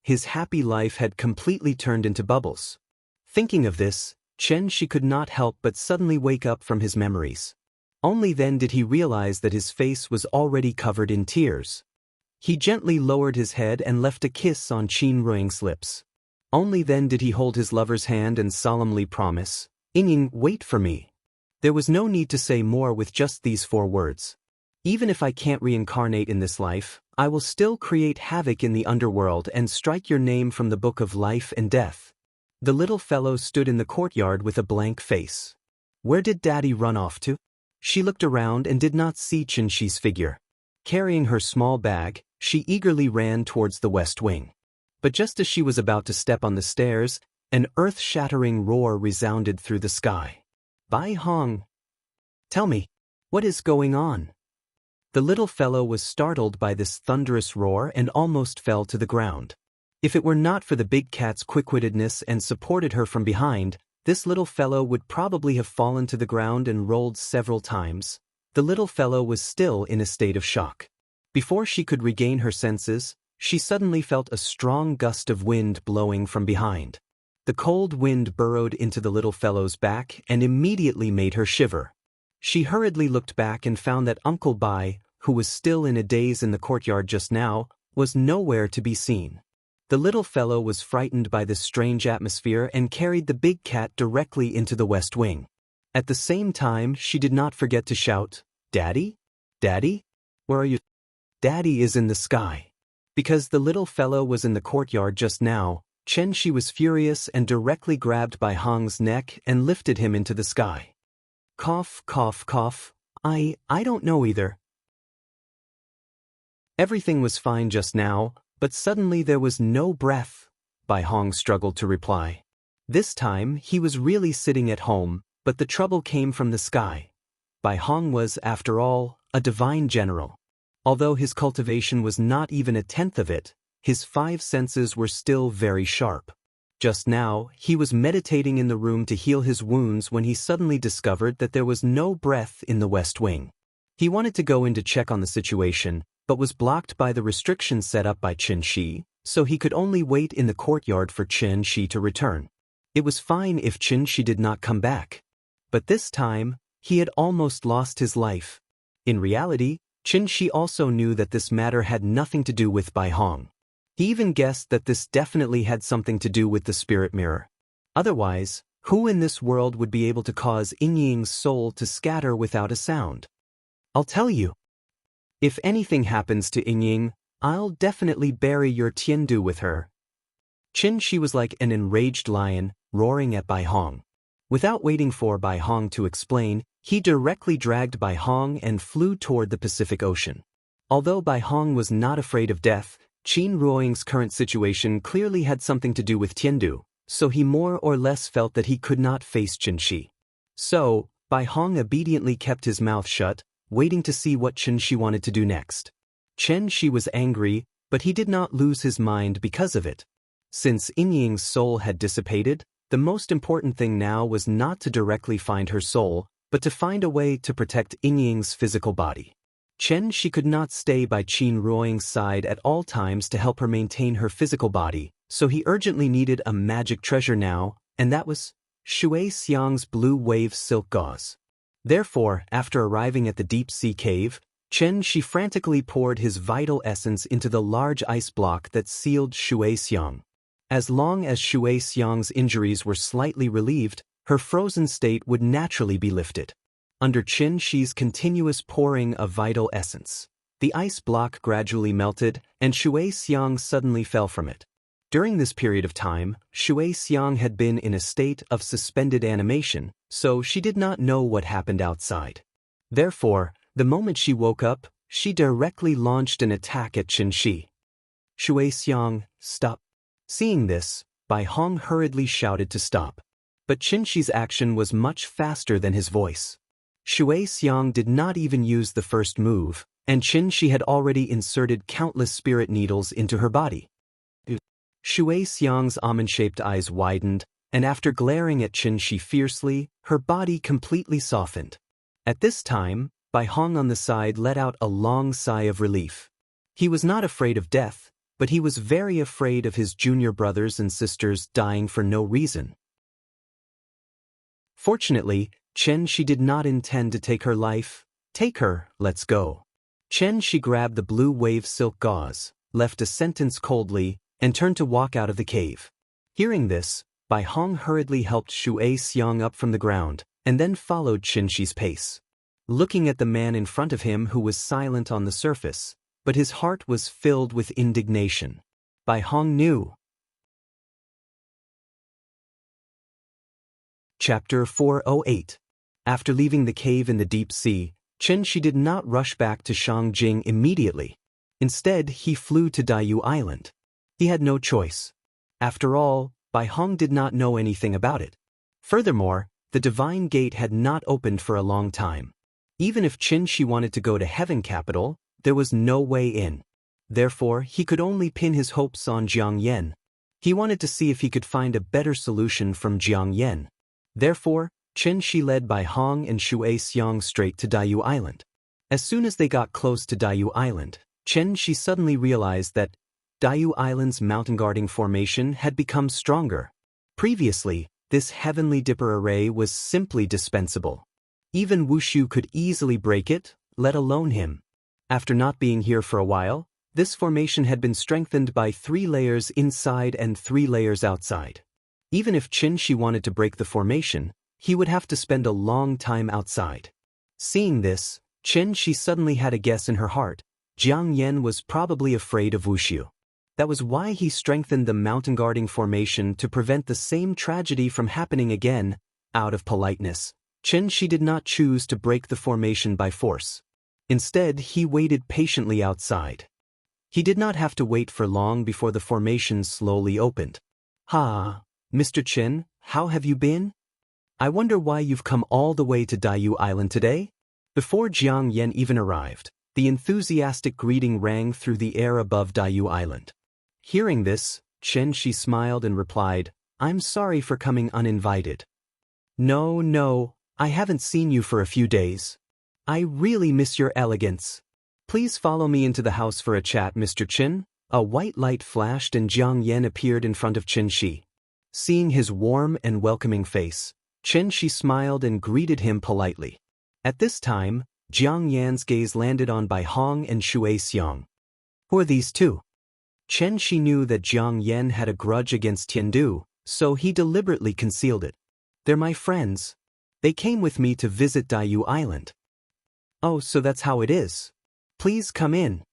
his happy life had completely turned into bubbles. Thinking of this, Xianxia could not help but suddenly wake up from his memories. Only then did he realize that his face was already covered in tears. He gently lowered his head and left a kiss on Qin Ruing's lips. Only then did he hold his lover's hand and solemnly promise, "Ying, wait for me." There was no need to say more with just these 4 words. Even if I can't reincarnate in this life, I will still create havoc in the underworld and strike your name from the book of life and death. The little fellow stood in the courtyard with a blank face. Where did Daddy run off to? She looked around and did not see Xianxia's figure. Carrying her small bag, she eagerly ran towards the west wing. But just as she was about to step on the stairs, an earth-shattering roar resounded through the sky. Bai Hong! Tell me, what is going on? The little fellow was startled by this thunderous roar and almost fell to the ground. If it were not for the big cat's quick-wittedness and supported her from behind, this little fellow would probably have fallen to the ground and rolled several times. The little fellow was still in a state of shock. Before she could regain her senses, she suddenly felt a strong gust of wind blowing from behind. The cold wind burrowed into the little fellow's back and immediately made her shiver. She hurriedly looked back and found that Uncle Bai, who was still in a daze in the courtyard just now, was nowhere to be seen. The little fellow was frightened by this strange atmosphere and carried the big cat directly into the west wing. At the same time, she did not forget to shout, "Daddy? Daddy? Where are you?" Daddy is in the sky. Because the little fellow was in the courtyard just now, Xianxia was furious and directly grabbed Bai Hong's neck and lifted him into the sky. Cough, cough, cough. I don't know either. Everything was fine just now, but suddenly there was no breath, Bai Hong struggled to reply. This time, he was really sitting at home, but the trouble came from the sky. Bai Hong was, after all, a divine general. Although his cultivation was not even a tenth of it, his 5 senses were still very sharp. Just now, he was meditating in the room to heal his wounds when he suddenly discovered that there was no breath in the west wing. He wanted to go in to check on the situation, but was blocked by the restrictions set up by Xianxia, so he could only wait in the courtyard for Xianxia to return. It was fine if Xianxia did not come back. But this time, he had almost lost his life. In reality, Xianxia also knew that this matter had nothing to do with Bai Hong. He even guessed that this definitely had something to do with the spirit mirror. Otherwise, who in this world would be able to cause Ying's soul to scatter without a sound? I'll tell you. If anything happens to Ying, I'll definitely bury your Tiandu with her. Xianxia was like an enraged lion, roaring at Bai Hong. Without waiting for Bai Hong to explain, he directly dragged Bai Hong and flew toward the Pacific Ocean. Although Bai Hong was not afraid of death, Qin Ruing's current situation clearly had something to do with Tiandu, so he more or less felt that he could not face Xianxia. So, Bai Hong obediently kept his mouth shut, waiting to see what Xianxia wanted to do next. Xianxia was angry, but he did not lose his mind because of it. Since Ying's soul had dissipated, the most important thing now was not to directly find her soul, but to find a way to protect Ying's physical body. Xianxia could not stay by Qin Ruing's side at all times to help her maintain her physical body, so he urgently needed a magic treasure now, and that was Xianxia's blue wave silk gauze. Therefore, after arriving at the deep-sea cave, Xianxia frantically poured his vital essence into the large ice block that sealed Xiang. As long as Xiang's injuries were slightly relieved, her frozen state would naturally be lifted. Under Xianxia's continuous pouring of vital essence, the ice block gradually melted, and Xiang suddenly fell from it. During this period of time, Xiang had been in a state of suspended animation, so she did not know what happened outside. Therefore, the moment she woke up, she directly launched an attack at Xianxia. Xiang, stop. Seeing this, Bai Hong hurriedly shouted to stop. But Qianxi's action was much faster than his voice. Xianxia did not even use the first move, and Qianxi had already inserted countless spirit needles into her body. Xianxia's almond-shaped eyes widened, and after glaring at Qianxi fiercely, her body completely softened. At this time, Bai Hong on the side let out a long sigh of relief. He was not afraid of death, but he was very afraid of his junior brothers and sisters dying for no reason. Fortunately, Qianxi did not intend to take her life. Take her, let's go. Qianxi grabbed the blue wave silk gauze, left a sentence coldly, and turned to walk out of the cave. Hearing this, Bai Hong hurriedly helped Xianxia up from the ground, and then followed Qianxi's pace. Looking at the man in front of him who was silent on the surface, but his heart was filled with indignation. Bai Hong knew. Chapter 408. After leaving the cave in the deep sea, Qianxi did not rush back to Shangjing immediately. Instead, he flew to Daiyu Island. He had no choice. After all, Bai Hong did not know anything about it. Furthermore, the divine gate had not opened for a long time. Even if Qianxi wanted to go to Heaven Capital, there was no way in. Therefore, he could only pin his hopes on Jiang Yan. He wanted to see if he could find a better solution from Jiang Yan. Therefore, Qianxi led Bai Hong and Xianxia straight to Daiyu Island. As soon as they got close to Daiyu Island, Qianxi suddenly realized that Daiyu Island's mountain guarding formation had become stronger. Previously, this heavenly dipper array was simply dispensable. Even Wuxia could easily break it, let alone him. After not being here for a while, this formation had been strengthened by 3 layers inside and 3 layers outside. Even if Qianxi wanted to break the formation, he would have to spend a long time outside. Seeing this, Qianxi suddenly had a guess in her heart. Jiang Yan was probably afraid of Wuxia. That was why he strengthened the mountain guarding formation to prevent the same tragedy from happening again. Out of politeness, Qianxi did not choose to break the formation by force. Instead, he waited patiently outside. He did not have to wait for long before the formation slowly opened. "Ha, Mr. Chen, how have you been? I wonder why you've come all the way to Daiyu Island today?" Before Jiang Yan even arrived, the enthusiastic greeting rang through the air above Daiyu Island. Hearing this, Qianxi smiled and replied, "I'm sorry for coming uninvited." No, I haven't seen you for a few days. I really miss your elegance. Please follow me into the house for a chat, Mr. Chen." A white light flashed and Jiang Yan appeared in front of Qianxi. Seeing his warm and welcoming face, Qianxi smiled and greeted him politely. At this time, Jiang Yan's gaze landed on Bai Hong and Xianxia. Who are these two? Qianxi knew that Jiang Yan had a grudge against Tiandu, so he deliberately concealed it. "They're my friends. They came with me to visit Daiyu Island." "Oh, so that's how it is. Please come in."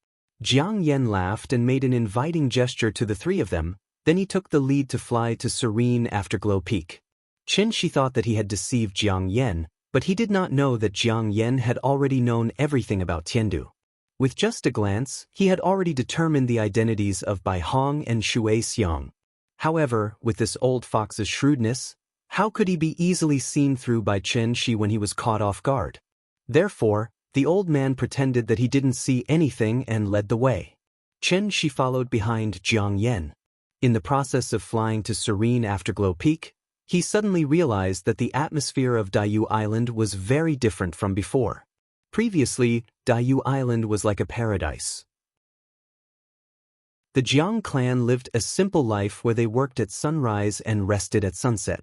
Jiang Yan laughed and made an inviting gesture to the 3 of them, then he took the lead to fly to Serene Afterglow Peak. Qianxi thought that he had deceived Jiang Yan, but he did not know that Jiang Yan had already known everything about Tiandu. With just a glance, he had already determined the identities of Bai Hong and Xianxia. However, with this old fox's shrewdness, how could he be easily seen through by Qianxi when he was caught off guard? Therefore, the old man pretended that he didn't see anything and led the way. Qianxi followed behind Jiang Yan. In the process of flying to Serene Afterglow Peak, he suddenly realized that the atmosphere of Daiyu Island was very different from before. Previously, Daiyu Island was like a paradise. The Jiang clan lived a simple life where they worked at sunrise and rested at sunset.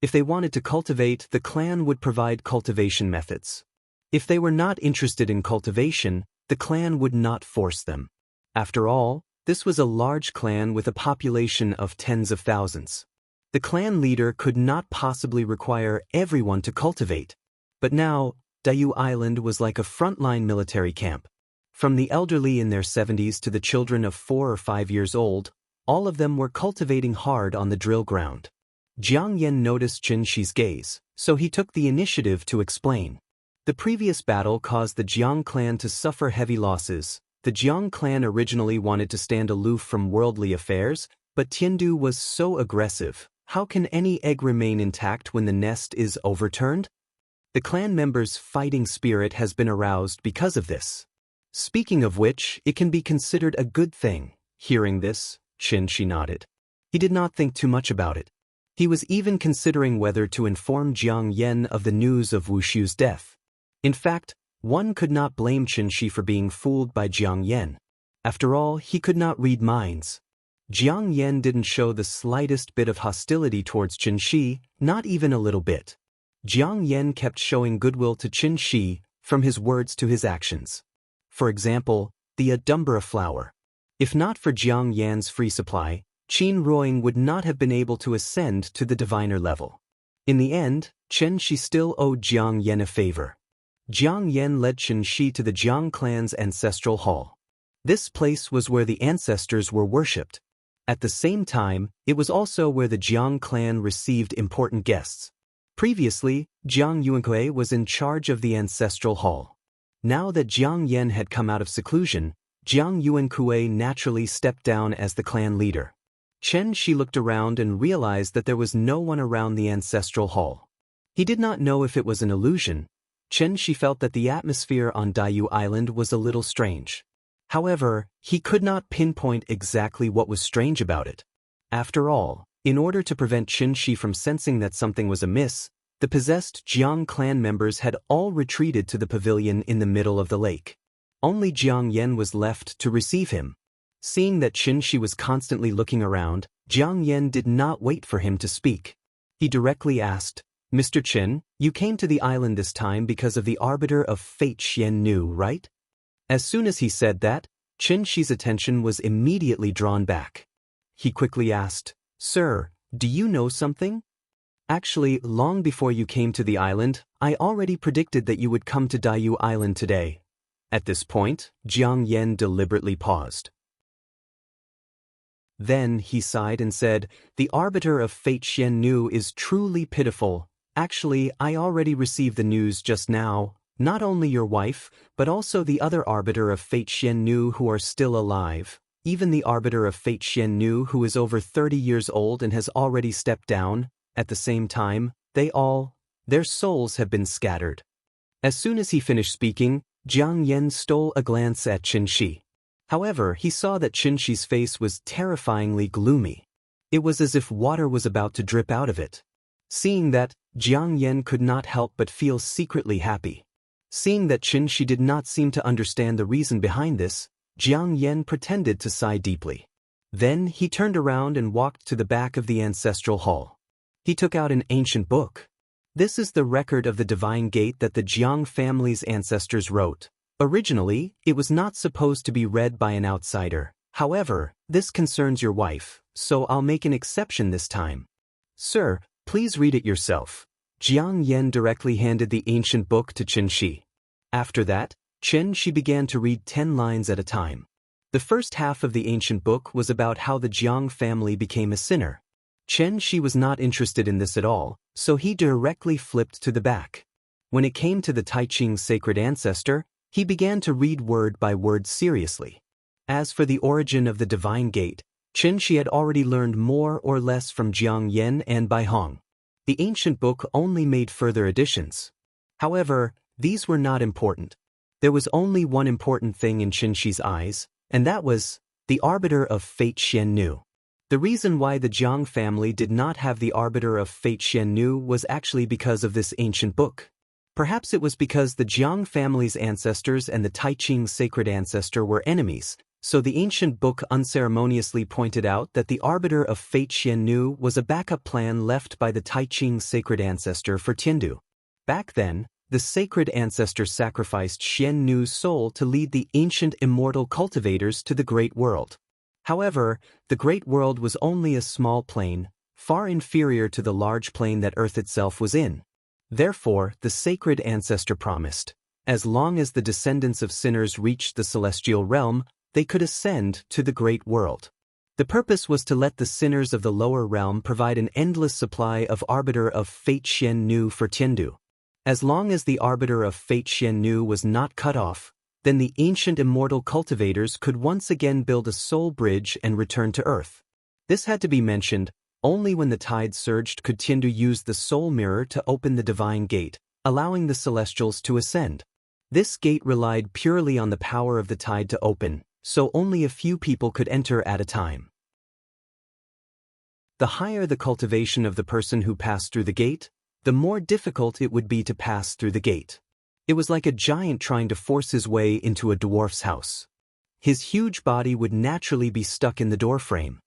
If they wanted to cultivate, the clan would provide cultivation methods. If they were not interested in cultivation, the clan would not force them. After all, this was a large clan with a population of tens of thousands. The clan leader could not possibly require everyone to cultivate. But now, Daiyu Island was like a frontline military camp. From the elderly in their 70s to the children of 4 or 5 years old, all of them were cultivating hard on the drill ground. Jiang Yan noticed Qianxi's gaze, so he took the initiative to explain. The previous battle caused the Jiang clan to suffer heavy losses. The Jiang clan originally wanted to stand aloof from worldly affairs, But Tiandu was so aggressive. How can any egg remain intact when the nest is overturned? The clan member's fighting spirit has been aroused because of this. Speaking of which, it can be considered a good thing. Hearing this, Xianxia nodded. He did not think too much about it. He was even considering whether to inform Jiang Yan of the news of Wuxia's death. In fact, one could not blame Xianxia for being fooled by Jiang Yan. After all, he could not read minds. Jiang Yan didn't show the slightest bit of hostility towards Xianxia, not even a little bit. Jiang Yan kept showing goodwill to Xianxia, from his words to his actions. For example, the Adumbra flower. If not for Jiang Yan's free supply, Qin Ruoying would not have been able to ascend to the diviner level. In the end, Xianxia still owed Jiang Yan a favor. Jiang Yan led Xianxia to the Jiang clan's ancestral hall. This place was where the ancestors were worshipped. At the same time, it was also where the Jiang clan received important guests. Previously, Jiang Yuankui was in charge of the ancestral hall. Now that Jiang Yan had come out of seclusion, Jiang Yuankui naturally stepped down as the clan leader. Xianxia looked around and realized that there was no one around the ancestral hall. He did not know if it was an illusion. Xianxia felt that the atmosphere on Daiyu Island was a little strange. However, he could not pinpoint exactly what was strange about it. After all, in order to prevent Xianxia from sensing that something was amiss, the possessed Jiang clan members had all retreated to the pavilion in the middle of the lake. Only Jiang Yan was left to receive him. Seeing that Xianxia was constantly looking around, Jiang Yan did not wait for him to speak. He directly asked, "Mr. Qin, you came to the island this time because of the Arbiter of Fate Xiannu, right?" As soon as he said that, Xianxia's attention was immediately drawn back. He quickly asked, "Sir, do you know something?" "Actually, long before you came to the island, I already predicted that you would come to Daiyu Island today." At this point, Jiang Yan deliberately paused. Then he sighed and said, "The Arbiter of Fate Xiannu is truly pitiful. Actually, I already received the news just now. Not only your wife, but also the other Arbiter of Fate Xiannu who are still alive. Even the Arbiter of Fate Xiannu who is over 30 years old and has already stepped down. At the same time, their souls have been scattered." As soon as he finished speaking, Jiang Yan stole a glance at Xianxia. However, he saw that Xianxia's face was terrifyingly gloomy. It was as if water was about to drip out of it. Seeing that, Jiang Yan could not help but feel secretly happy. Seeing that Xianxia did not seem to understand the reason behind this, Jiang Yan pretended to sigh deeply. Then he turned around and walked to the back of the ancestral hall. He took out an ancient book. This is the record of the divine gate that the Jiang family's ancestors wrote. Originally, it was not supposed to be read by an outsider. However, this concerns your wife, so I'll make an exception this time. Sir, please read it yourself. Jiang Yan directly handed the ancient book to Xianxia. After that, Xianxia began to read 10 lines at a time. The first half of the ancient book was about how the Jiang family became a sinner. Xianxia was not interested in this at all, so he directly flipped to the back. When it came to the Taiqing's sacred ancestor, he began to read word by word seriously. As for the origin of the divine gate, Xianxia had already learned more or less from Jiang Yan and Bai Hong. The ancient book only made further additions. However, these were not important. There was only one important thing in Xianxia's eyes, and that was the Arbiter of Fate Xiannu. The reason why the Jiang family did not have the Arbiter of Fate Xiannu was actually because of this ancient book. Perhaps it was because the Jiang family's ancestors and the Taiqing's sacred ancestor were enemies, so the ancient book unceremoniously pointed out that the Arbiter of Fate Xiannu was a backup plan left by the Taiqing's sacred ancestor for Tiandu. Back then, the sacred ancestor sacrificed Xiannu's soul to lead the ancient immortal cultivators to the Great World. However, the Great World was only a small plane, far inferior to the large plane that Earth itself was in. Therefore, the sacred ancestor promised, as long as the descendants of sinners reached the celestial realm, they could ascend to the Great World. The purpose was to let the sinners of the lower realm provide an endless supply of Arbiter of Fate Xiannu for Tiandu. As long as the Arbiter of Fate Xiannu was not cut off, then the ancient immortal cultivators could once again build a soul bridge and return to Earth. This had to be mentioned. Only when the tide surged could Tiandu use the soul mirror to open the divine gate, allowing the celestials to ascend. This gate relied purely on the power of the tide to open, so only a few people could enter at a time. The higher the cultivation of the person who passed through the gate, the more difficult it would be to pass through the gate. It was like a giant trying to force his way into a dwarf's house. His huge body would naturally be stuck in the doorframe.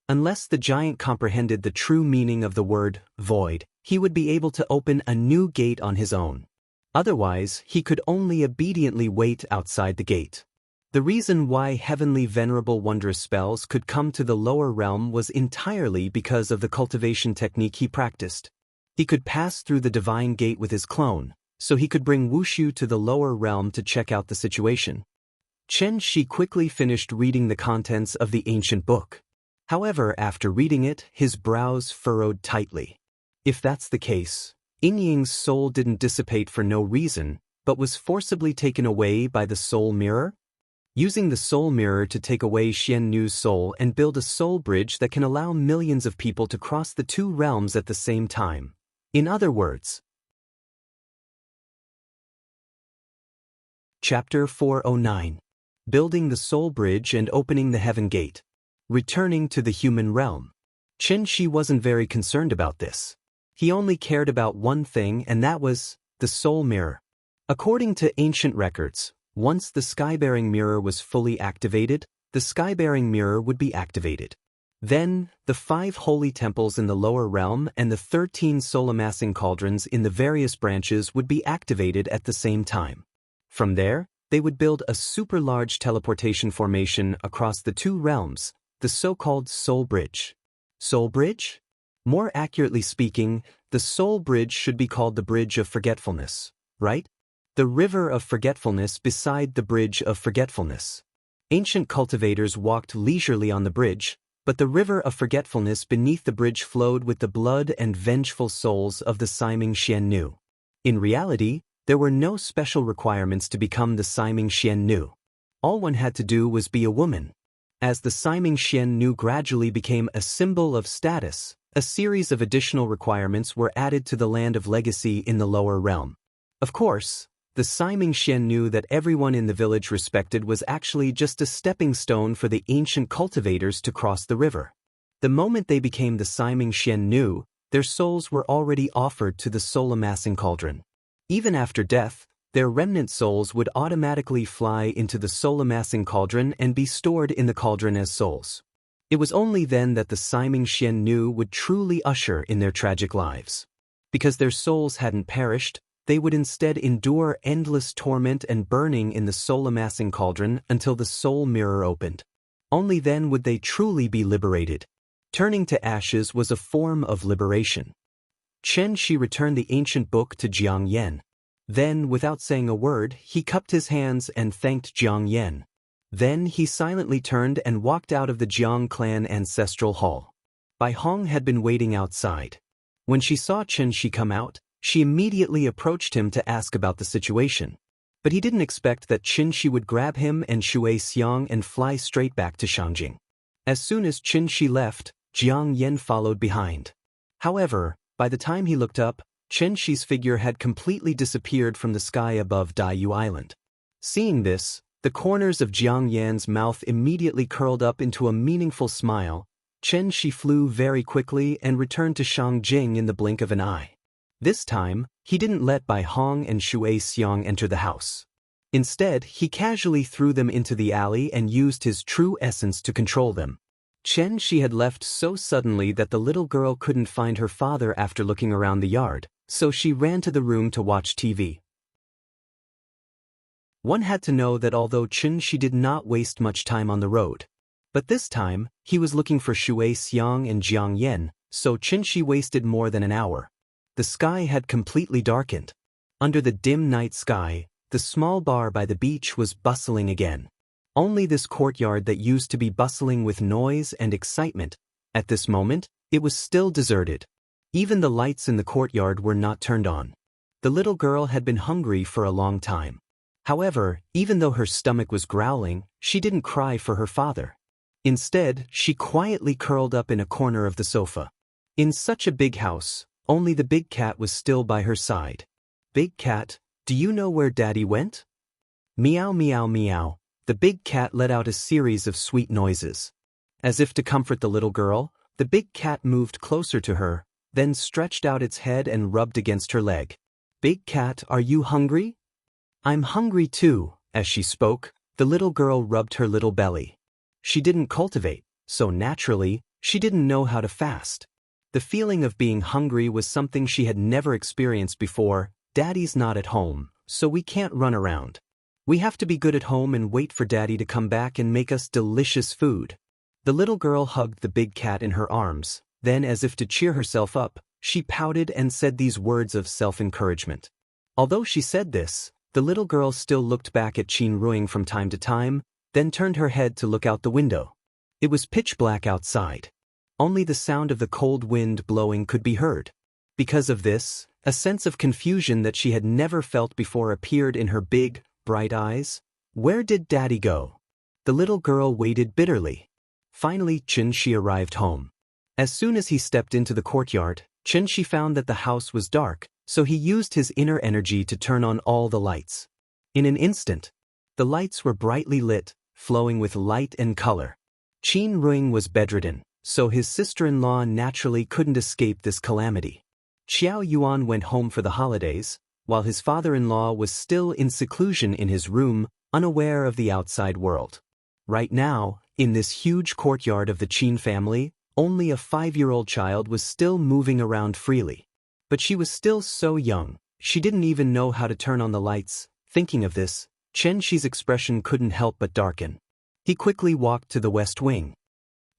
Unless the giant comprehended the true meaning of the word void, he would be able to open a new gate on his own. Otherwise, he could only obediently wait outside the gate. The reason why heavenly venerable wondrous spells could come to the lower realm was entirely because of the cultivation technique he practiced. He could pass through the divine gate with his clone, so he could bring Wuxia to the lower realm to check out the situation. Xianxia quickly finished reading the contents of the ancient book. However, after reading it, his brows furrowed tightly. If that's the case, Yingying's soul didn't dissipate for no reason, but was forcibly taken away by the soul mirror? Using the soul mirror to take away Xianxu's soul and build a soul bridge that can allow millions of people to cross the two realms at the same time. In other words, Chapter 409. Building the Soul Bridge and Opening the Heaven Gate. Returning to the human realm. Xianxia wasn't very concerned about this. He only cared about one thing, and that was the soul mirror. According to ancient records, once the skybearing mirror was fully activated, the skybearing mirror would be activated. Then, the 5 holy temples in the lower realm and the 13 soul-amassing cauldrons in the various branches would be activated at the same time. From there, they would build a super-large teleportation formation across the two realms, the so-called Soul Bridge. Soul Bridge? More accurately speaking, the Soul Bridge should be called the Bridge of Forgetfulness, right? The River of Forgetfulness beside the Bridge of Forgetfulness. Ancient cultivators walked leisurely on the bridge, but the River of Forgetfulness beneath the bridge flowed with the blood and vengeful souls of the Siming Xianxia. In reality, there were no special requirements to become the Siming Xianxia. All one had to do was be a woman. As the Siming Xianxia gradually became a symbol of status, a series of additional requirements were added to the land of legacy in the lower realm. Of course, the Siming Xianxia that everyone in the village respected was actually just a stepping stone for the ancient cultivators to cross the river. The moment they became the Siming Xianxia, their souls were already offered to the soul-amassing cauldron. Even after death, their remnant souls would automatically fly into the soul-amassing cauldron and be stored in the cauldron as souls. It was only then that the Siming Xianxia would truly usher in their tragic lives. Because their souls hadn't perished, they would instead endure endless torment and burning in the soul-amassing cauldron until the soul mirror opened. Only then would they truly be liberated. Turning to ashes was a form of liberation. Xianxia returned the ancient book to Jiang Yan. Then, without saying a word, he cupped his hands and thanked Jiang Yan. Then he silently turned and walked out of the Jiang clan ancestral hall. Bai Hong had been waiting outside. When she saw Xianxia come out, she immediately approached him to ask about the situation. But he didn't expect that Xianxia would grab him and Shui Xiang and fly straight back to Shangjing. As soon as Xianxia left, Jiang Yan followed behind. However, by the time he looked up, Xianxia's figure had completely disappeared from the sky above Daiyu Island. Seeing this, the corners of Jiang Yan's mouth immediately curled up into a meaningful smile. Xianxia flew very quickly and returned to Shangjing in the blink of an eye. This time, he didn't let Bai Hong and Shui Xiang enter the house. Instead, he casually threw them into the alley and used his true essence to control them. Xianxia had left so suddenly that the little girl couldn't find her father after looking around the yard, so she ran to the room to watch TV. One had to know that although Xianxia did not waste much time on the road, but this time, he was looking for Shui Xiang and Jiang Yan, so Xianxia wasted more than an hour. The sky had completely darkened. Under the dim night sky, the small bar by the beach was bustling again. Only this courtyard that used to be bustling with noise and excitement, at this moment, it was still deserted. Even the lights in the courtyard were not turned on. The little girl had been hungry for a long time. However, even though her stomach was growling, she didn't cry for her father. Instead, she quietly curled up in a corner of the sofa. In such a big house, only the big cat was still by her side. "Big cat, do you know where Daddy went?" Meow meow meow. The big cat let out a series of sweet noises. As if to comfort the little girl, the big cat moved closer to her, then stretched out its head and rubbed against her leg. "Big cat, are you hungry?" "I'm hungry too." As she spoke, the little girl rubbed her little belly. She didn't cultivate, so naturally, she didn't know how to fast. The feeling of being hungry was something she had never experienced before. "Daddy's not at home, so we can't run around. We have to be good at home and wait for Daddy to come back and make us delicious food." The little girl hugged the big cat in her arms, then as if to cheer herself up, she pouted and said these words of self-encouragement. Although she said this, the little girl still looked back at Qin Ruing from time to time, then turned her head to look out the window. It was pitch black outside. Only the sound of the cold wind blowing could be heard. Because of this, a sense of confusion that she had never felt before appeared in her big, bright eyes. Where did Daddy go? The little girl waited bitterly. Finally, Xianxia arrived home. As soon as he stepped into the courtyard, Xianxia found that the house was dark, so he used his inner energy to turn on all the lights. In an instant, the lights were brightly lit, flowing with light and color. Qin Ruing was bedridden, so his sister-in-law naturally couldn't escape this calamity. Xiao Yuan went home for the holidays, while his father-in-law was still in seclusion in his room, unaware of the outside world. Right now, in this huge courtyard of the Qin family, only a 5-year-old child was still moving around freely. But she was still so young, she didn't even know how to turn on the lights. Thinking of this, Xianxi's expression couldn't help but darken. He quickly walked to the west wing.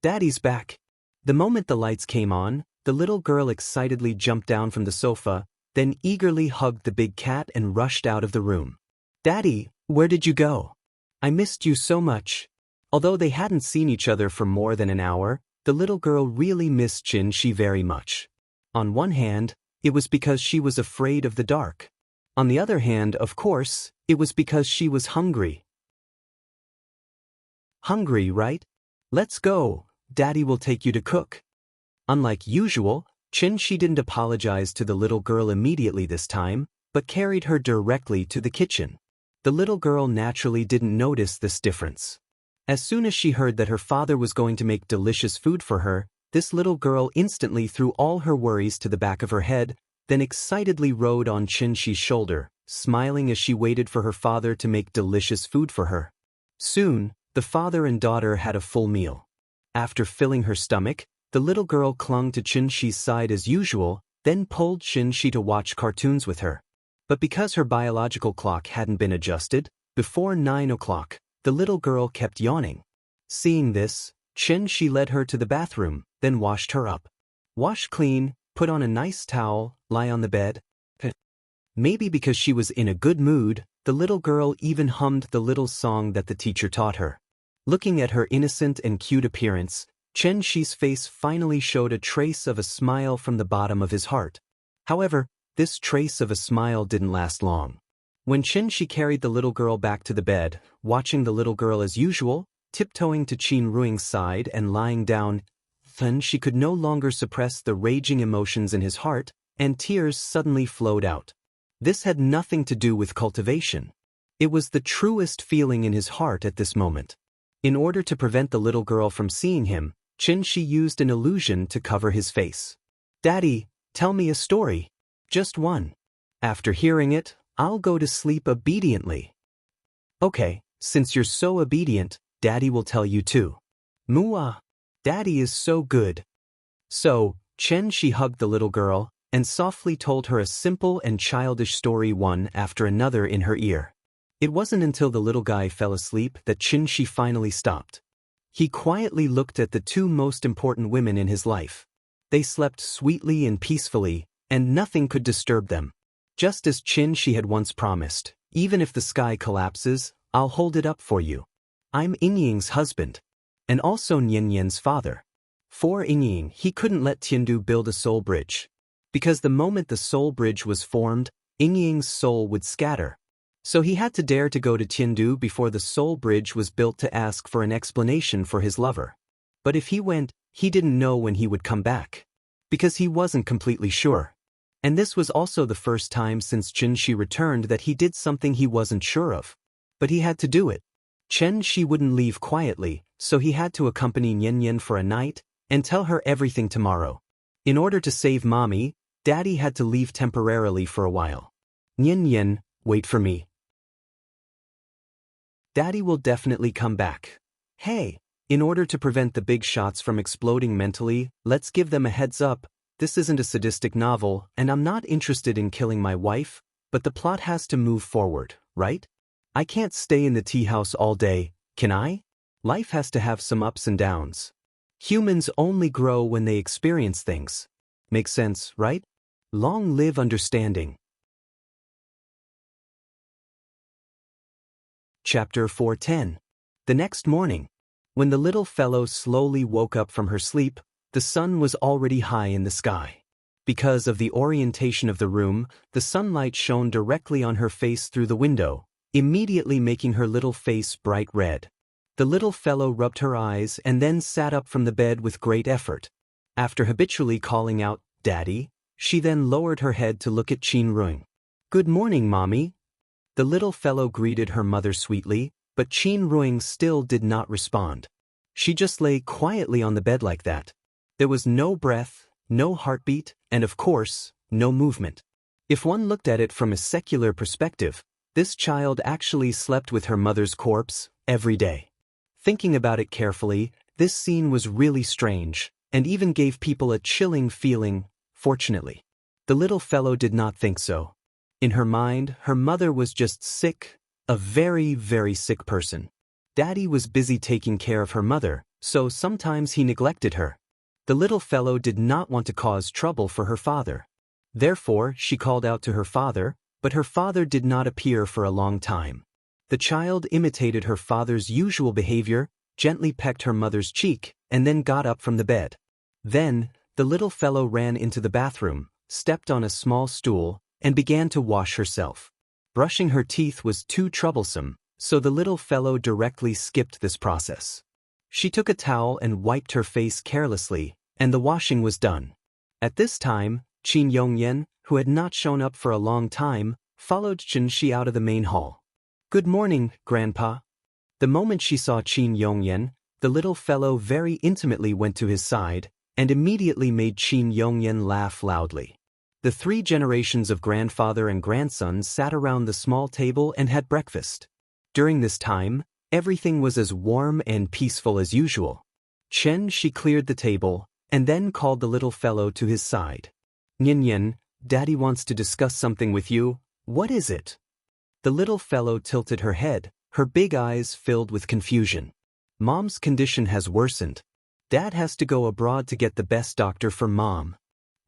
"Daddy's back." The moment the lights came on, the little girl excitedly jumped down from the sofa, then eagerly hugged the big cat and rushed out of the room. "Daddy, where did you go? I missed you so much." Although they hadn't seen each other for more than an hour, the little girl really missed Xianxia very much. On one hand, it was because she was afraid of the dark. On the other hand, of course, it was because she was hungry. "Hungry, right? Let's go. Daddy will take you to cook." Unlike usual, Xianxia didn't apologize to the little girl immediately this time, but carried her directly to the kitchen. The little girl naturally didn't notice this difference. As soon as she heard that her father was going to make delicious food for her, this little girl instantly threw all her worries to the back of her head, then excitedly rode on Xianxi's shoulder, smiling as she waited for her father to make delicious food for her. Soon, the father and daughter had a full meal. After filling her stomach, the little girl clung to Xianxi's side as usual, then pulled Xianxia to watch cartoons with her. But because her biological clock hadn't been adjusted, before 9 o'clock, the little girl kept yawning. Seeing this, Xianxia led her to the bathroom, then washed her up. Wash clean, put on a nice towel, lie on the bed. Maybe because she was in a good mood, the little girl even hummed the little song that the teacher taught her. Looking at her innocent and cute appearance, Xianxi's face finally showed a trace of a smile from the bottom of his heart. However, this trace of a smile didn't last long. When Xianxia carried the little girl back to the bed, watching the little girl as usual, tiptoeing to Qin Ruing's side and lying down, then she could no longer suppress the raging emotions in his heart, and tears suddenly flowed out. This had nothing to do with cultivation. It was the truest feeling in his heart at this moment. In order to prevent the little girl from seeing him, Xianxia used an illusion to cover his face. "Daddy, tell me a story. Just one. After hearing it, I'll go to sleep obediently." "Okay, since you're so obedient, Daddy will tell you too." "Mua. Daddy is so good." So, Xianxia hugged the little girl, and softly told her a simple and childish story one after another in her ear. It wasn't until the little guy fell asleep that Xianxia finally stopped. He quietly looked at the two most important women in his life. They slept sweetly and peacefully, and nothing could disturb them. Just as Xianxia had once promised, "Even if the sky collapses, I'll hold it up for you. I'm Yingying's husband, and also Nianyan's father." For Yingying, he couldn't let Tiandu build a soul bridge, because the moment the soul bridge was formed, Yingying's soul would scatter. So he had to dare to go to Tiandu before the Soul Bridge was built to ask for an explanation for his lover. But if he went, he didn't know when he would come back. Because he wasn't completely sure. And this was also the first time since Xianxia returned that he did something he wasn't sure of. But he had to do it. Xianxia wouldn't leave quietly, so he had to accompany Nian for a night and tell her everything tomorrow. In order to save Mommy, Daddy had to leave temporarily for a while. Nian, wait for me. Daddy will definitely come back. Hey, in order to prevent the big shots from exploding mentally, let's give them a heads up. This isn't a sadistic novel, and I'm not interested in killing my wife, but the plot has to move forward, right? I can't stay in the tea house all day, can I? Life has to have some ups and downs. Humans only grow when they experience things. Makes sense, right? Long live understanding. Chapter 410. The next morning, when the little fellow slowly woke up from her sleep, the sun was already high in the sky. Because of the orientation of the room, the sunlight shone directly on her face through the window, immediately making her little face bright red. The little fellow rubbed her eyes and then sat up from the bed with great effort. After habitually calling out, "Daddy," she then lowered her head to look at Qin Ruing. "Good morning, Mommy." The little fellow greeted her mother sweetly, but Qin Ruing still did not respond. She just lay quietly on the bed like that. There was no breath, no heartbeat, and of course, no movement. If one looked at it from a secular perspective, this child actually slept with her mother's corpse every day. Thinking about it carefully, this scene was really strange, and even gave people a chilling feeling. Fortunately, the little fellow did not think so. In her mind, her mother was just sick, a very, very sick person. Daddy was busy taking care of her mother, so sometimes he neglected her. The little fellow did not want to cause trouble for her father. Therefore, she called out to her father, but her father did not appear for a long time. The child imitated her father's usual behavior, gently pecked her mother's cheek, and then got up from the bed. Then, the little fellow ran into the bathroom, stepped on a small stool, and began to wash herself. Brushing her teeth was too troublesome, so the little fellow directly skipped this process. She took a towel and wiped her face carelessly, and the washing was done. At this time, Qin Yongyan, who had not shown up for a long time, followed Xianxia out of the main hall. "Good morning, Grandpa." The moment she saw Qin Yongyan, the little fellow very intimately went to his side, and immediately made Qin Yongyan laugh loudly. The 3 generations of grandfather and grandson sat around the small table and had breakfast. During this time, everything was as warm and peaceful as usual. She cleared the table, and then called the little fellow to his side. "Nian, Daddy wants to discuss something with you. What is it?" The little fellow tilted her head, her big eyes filled with confusion. "Mom's condition has worsened. Dad has to go abroad to get the best doctor for Mom.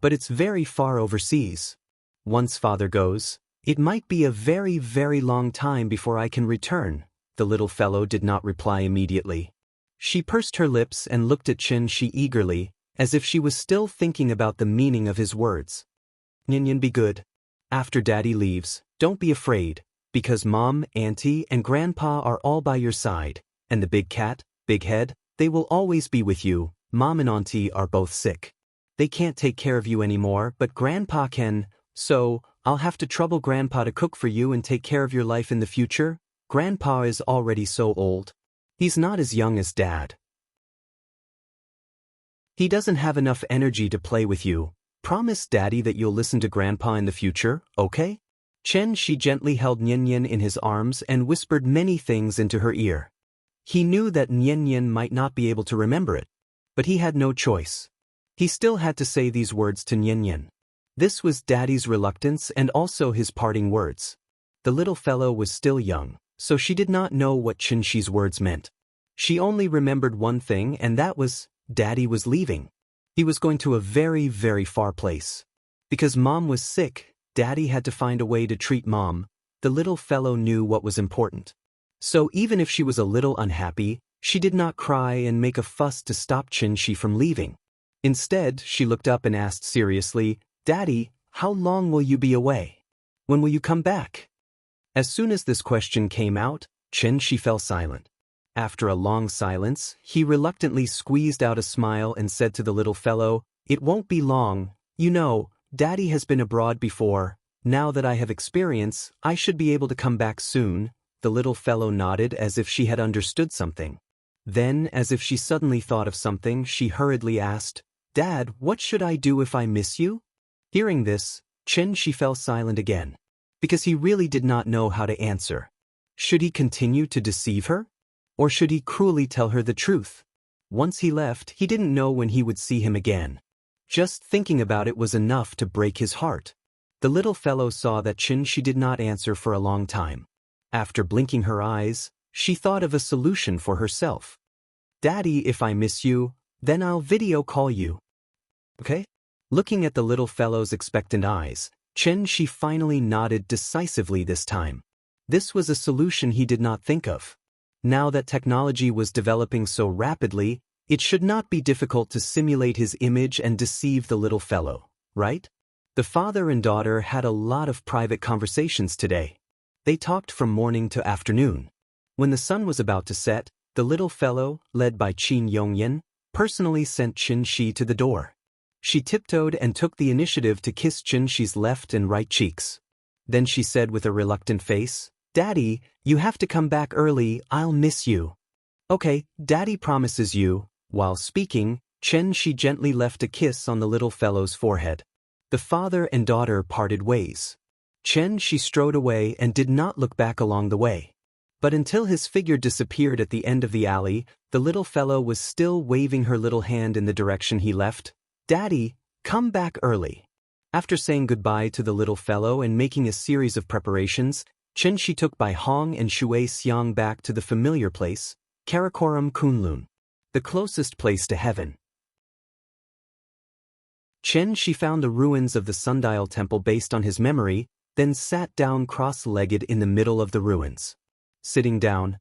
But it's very far overseas. Once Father goes, it might be a very, very long time before I can return." The little fellow did not reply immediately. She pursed her lips and looked at Xianxia eagerly, as if she was still thinking about the meaning of his words. "Nian, be good. After Daddy leaves, don't be afraid, because Mom, Auntie, and Grandpa are all by your side, and the big cat, Big Head, they will always be with you. Mom and Auntie are both sick. They can't take care of you anymore, but Grandpa can, so I'll have to trouble Grandpa to cook for you and take care of your life in the future. Grandpa is already so old. He's not as young as Dad. He doesn't have enough energy to play with you. Promise Daddy that you'll listen to Grandpa in the future, okay?" She gently held Nian in his arms and whispered many things into her ear. He knew that Nian might not be able to remember it, but he had no choice. He still had to say these words to Nian. This was Daddy's reluctance and also his parting words. The little fellow was still young, so she did not know what Xianxia's words meant. She only remembered one thing, and that was, Daddy was leaving. He was going to a very, very far place. Because Mom was sick, Daddy had to find a way to treat Mom. The little fellow knew what was important. So even if she was a little unhappy, she did not cry and make a fuss to stop Xianxia from leaving. Instead, she looked up and asked seriously, "Daddy, how long will you be away? When will you come back?" As soon as this question came out, Xianxia fell silent. After a long silence, he reluctantly squeezed out a smile and said to the little fellow, "It won't be long. You know, Daddy has been abroad before. Now that I have experience, I should be able to come back soon." The little fellow nodded as if she had understood something. Then, as if she suddenly thought of something, she hurriedly asked, "Dad, what should I do if I miss you?" Hearing this, Xianxia fell silent again, because he really did not know how to answer. Should he continue to deceive her? Or should he cruelly tell her the truth? Once he left, he didn't know when he would see him again. Just thinking about it was enough to break his heart. The little fellow saw that Xianxia did not answer for a long time. After blinking her eyes, she thought of a solution for herself. "Daddy, if I miss you, then I'll video call you. Okay?" Looking at the little fellow's expectant eyes, Xianxia finally nodded decisively this time. This was a solution he did not think of. Now that technology was developing so rapidly, it should not be difficult to simulate his image and deceive the little fellow, right? The father and daughter had a lot of private conversations today. They talked from morning to afternoon. When the sun was about to set, the little fellow, led by Qin Yongyan, personally sent Xianxia to the door. She tiptoed and took the initiative to kiss Xianxia's left and right cheeks. Then she said with a reluctant face, "Daddy, you have to come back early, I'll miss you." "Okay, Daddy promises you." While speaking, Xianxia gently left a kiss on the little fellow's forehead. The father and daughter parted ways. Xianxia strode away and did not look back along the way. But until his figure disappeared at the end of the alley, the little fellow was still waving her little hand in the direction he left. "Daddy, come back early." After saying goodbye to the little fellow and making a series of preparations, Xianxia took Bai Hong and Shui Xiang back to the familiar place, Karakoram Kunlun, the closest place to heaven. Xianxia found the ruins of the sundial temple based on his memory, then sat down cross-legged in the middle of the ruins. Sitting down,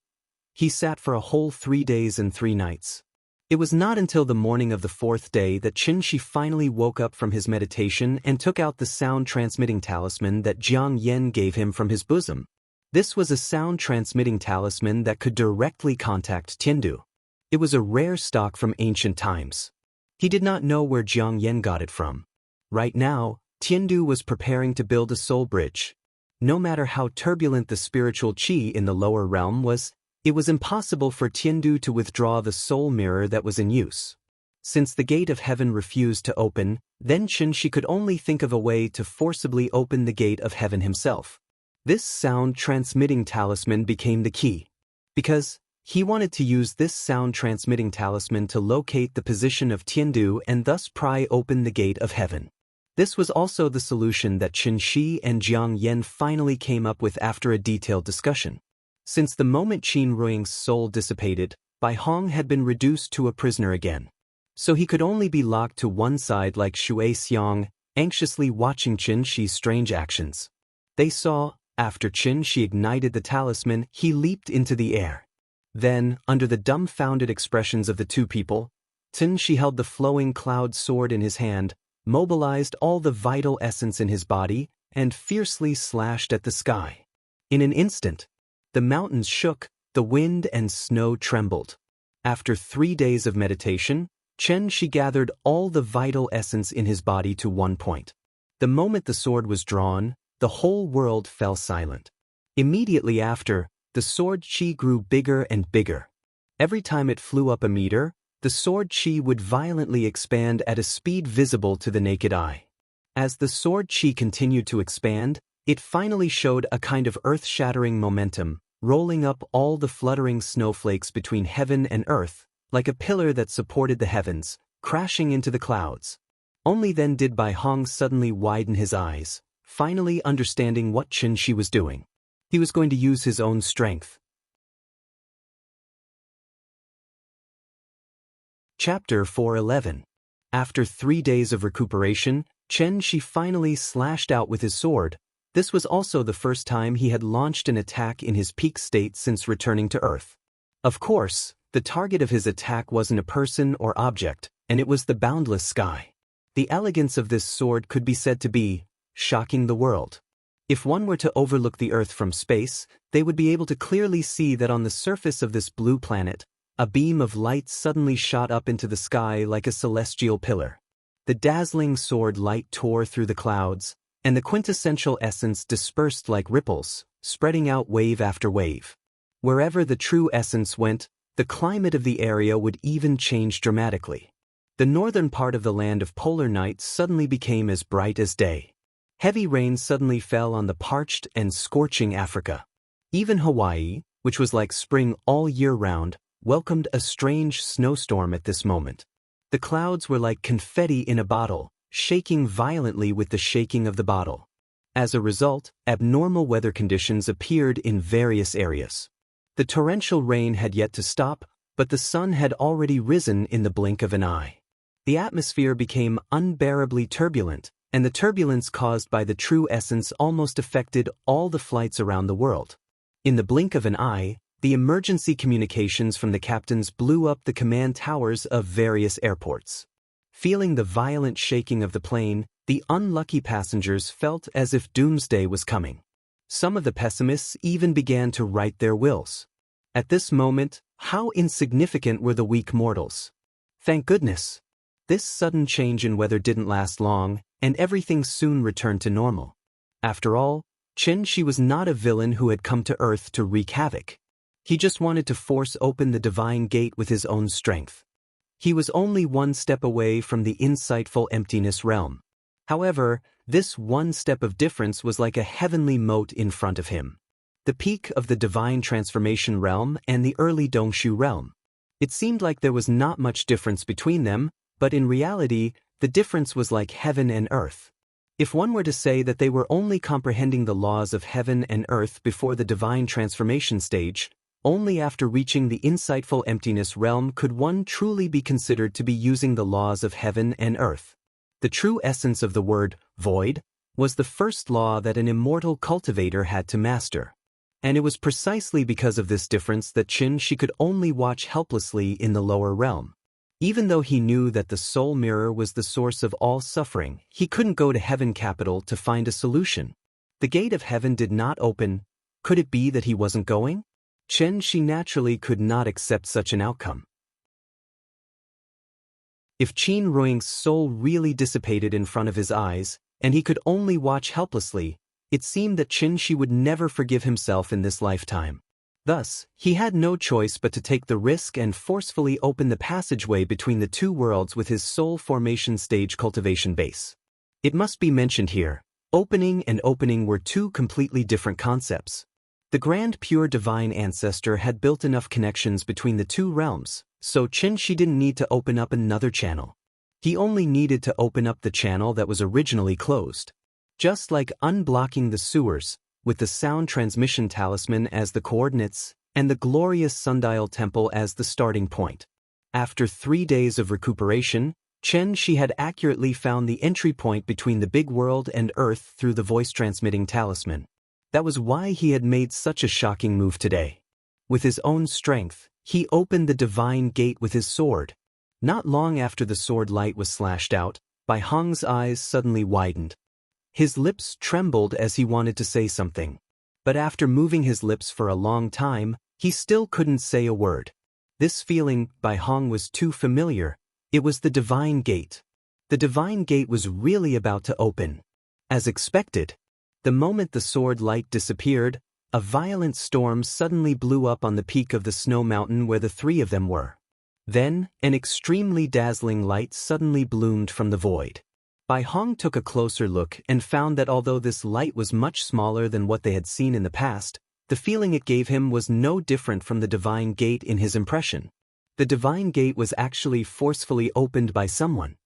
he sat for a whole 3 days and 3 nights. It was not until the morning of the 4th day that Xianxia finally woke up from his meditation and took out the sound-transmitting talisman that Jiang Yan gave him from his bosom. This was a sound-transmitting talisman that could directly contact Tiandu. It was a rare stock from ancient times. He did not know where Jiang Yan got it from. Right now, Tiandu was preparing to build a soul bridge. No matter how turbulent the spiritual qi in the lower realm was, it was impossible for Tiandu to withdraw the soul mirror that was in use. Since the gate of heaven refused to open, then Xianxia could only think of a way to forcibly open the gate of heaven himself. This sound-transmitting talisman became the key. Because he wanted to use this sound-transmitting talisman to locate the position of Tiandu and thus pry open the gate of heaven. This was also the solution that Xianxia and Jiang Yan finally came up with after a detailed discussion. Since the moment Qin Ruiying's soul dissipated, Bai Hong had been reduced to a prisoner again. So he could only be locked to one side like Shui Xiang, anxiously watching Xianxia's strange actions. They saw, after Xianxia ignited the talisman, he leaped into the air. Then, under the dumbfounded expressions of the two people, Xianxia held the flowing cloud sword in his hand, mobilized all the vital essence in his body, and fiercely slashed at the sky. In an instant, the mountains shook, the wind and snow trembled. After 3 days of meditation, Xianxia gathered all the vital essence in his body to one point. The moment the sword was drawn, the whole world fell silent. Immediately after, the sword qi grew bigger and bigger. Every time it flew up a meter, the sword qi would violently expand at a speed visible to the naked eye. As the sword qi continued to expand, it finally showed a kind of earth-shattering momentum, rolling up all the fluttering snowflakes between heaven and earth, like a pillar that supported the heavens, crashing into the clouds. Only then did Bai Hong suddenly widen his eyes, finally understanding what Xianxia was doing. He was going to use his own strength. Chapter 411. After 3 days of recuperation, Xianxia finally slashed out with his sword. This was also the first time he had launched an attack in his peak state since returning to Earth. Of course, the target of his attack wasn't a person or object, and it was the boundless sky. The elegance of this sword could be said to be shocking the world. If one were to overlook the Earth from space, they would be able to clearly see that on the surface of this blue planet, a beam of light suddenly shot up into the sky like a celestial pillar. The dazzling sword light tore through the clouds, and the quintessential essence dispersed like ripples, spreading out wave after wave. Wherever the true essence went, the climate of the area would even change dramatically. The northern part of the land of polar night suddenly became as bright as day. Heavy rain suddenly fell on the parched and scorching Africa. Even Hawaii, which was like spring all year round, welcomed a strange snowstorm at this moment. The clouds were like confetti in a bottle, shaking violently with the shaking of the bottle. As a result, abnormal weather conditions appeared in various areas. The torrential rain had yet to stop, but the sun had already risen in the blink of an eye. The atmosphere became unbearably turbulent, and the turbulence caused by the true essence almost affected all the flights around the world. In the blink of an eye, the emergency communications from the captains blew up the command towers of various airports. Feeling the violent shaking of the plane, the unlucky passengers felt as if doomsday was coming. Some of the pessimists even began to write their wills. At this moment, how insignificant were the weak mortals. Thank goodness. This sudden change in weather didn't last long, and everything soon returned to normal. After all, Xianxia was not a villain who had come to Earth to wreak havoc. He just wanted to force open the divine gate with his own strength. He was only one step away from the insightful emptiness realm. However, this one step of difference was like a heavenly moat in front of him. The peak of the divine transformation realm and the early Dongshu realm. It seemed like there was not much difference between them, but in reality, the difference was like heaven and earth. If one were to say that they were only comprehending the laws of heaven and earth before the divine transformation stage, only after reaching the insightful emptiness realm could one truly be considered to be using the laws of heaven and earth. The true essence of the word, void, was the first law that an immortal cultivator had to master. And it was precisely because of this difference that Xianxia could only watch helplessly in the lower realm. Even though he knew that the soul mirror was the source of all suffering, he couldn't go to heaven capital to find a solution. The gate of heaven did not open. Could it be that he wasn't going? Xianxia naturally could not accept such an outcome. If Qin Ruing's soul really dissipated in front of his eyes, and he could only watch helplessly, it seemed that Xianxia would never forgive himself in this lifetime. Thus, he had no choice but to take the risk and forcefully open the passageway between the two worlds with his soul formation stage cultivation base. It must be mentioned here, opening and opening were two completely different concepts. The grand pure divine ancestor had built enough connections between the two realms, so Xianxia didn't need to open up another channel. He only needed to open up the channel that was originally closed. Just like unblocking the sewers, with the sound transmission talisman as the coordinates, and the glorious sundial temple as the starting point. After 3 days of recuperation, Xianxia had accurately found the entry point between the big world and Earth through the voice-transmitting talisman. That was why he had made such a shocking move today. With his own strength, he opened the divine gate with his sword. Not long after the sword light was slashed out, Bai Hong's eyes suddenly widened. His lips trembled as he wanted to say something. But after moving his lips for a long time, he still couldn't say a word. This feeling, Bai Hong, was too familiar. It was the divine gate. The divine gate was really about to open. As expected, the moment the sword light disappeared, a violent storm suddenly blew up on the peak of the snow mountain where the three of them were. Then, an extremely dazzling light suddenly bloomed from the void. Bai Hong took a closer look and found that although this light was much smaller than what they had seen in the past, the feeling it gave him was no different from the divine gate in his impression. The divine gate was actually forcefully opened by someone.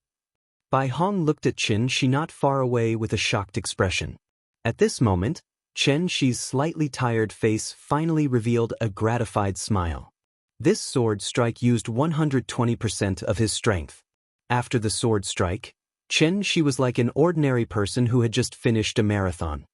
Bai Hong looked at Xianxia not far away with a shocked expression. At this moment, Xianxia's slightly tired face finally revealed a gratified smile. This sword strike used 120% of his strength. After the sword strike, Xianxia was like an ordinary person who had just finished a marathon.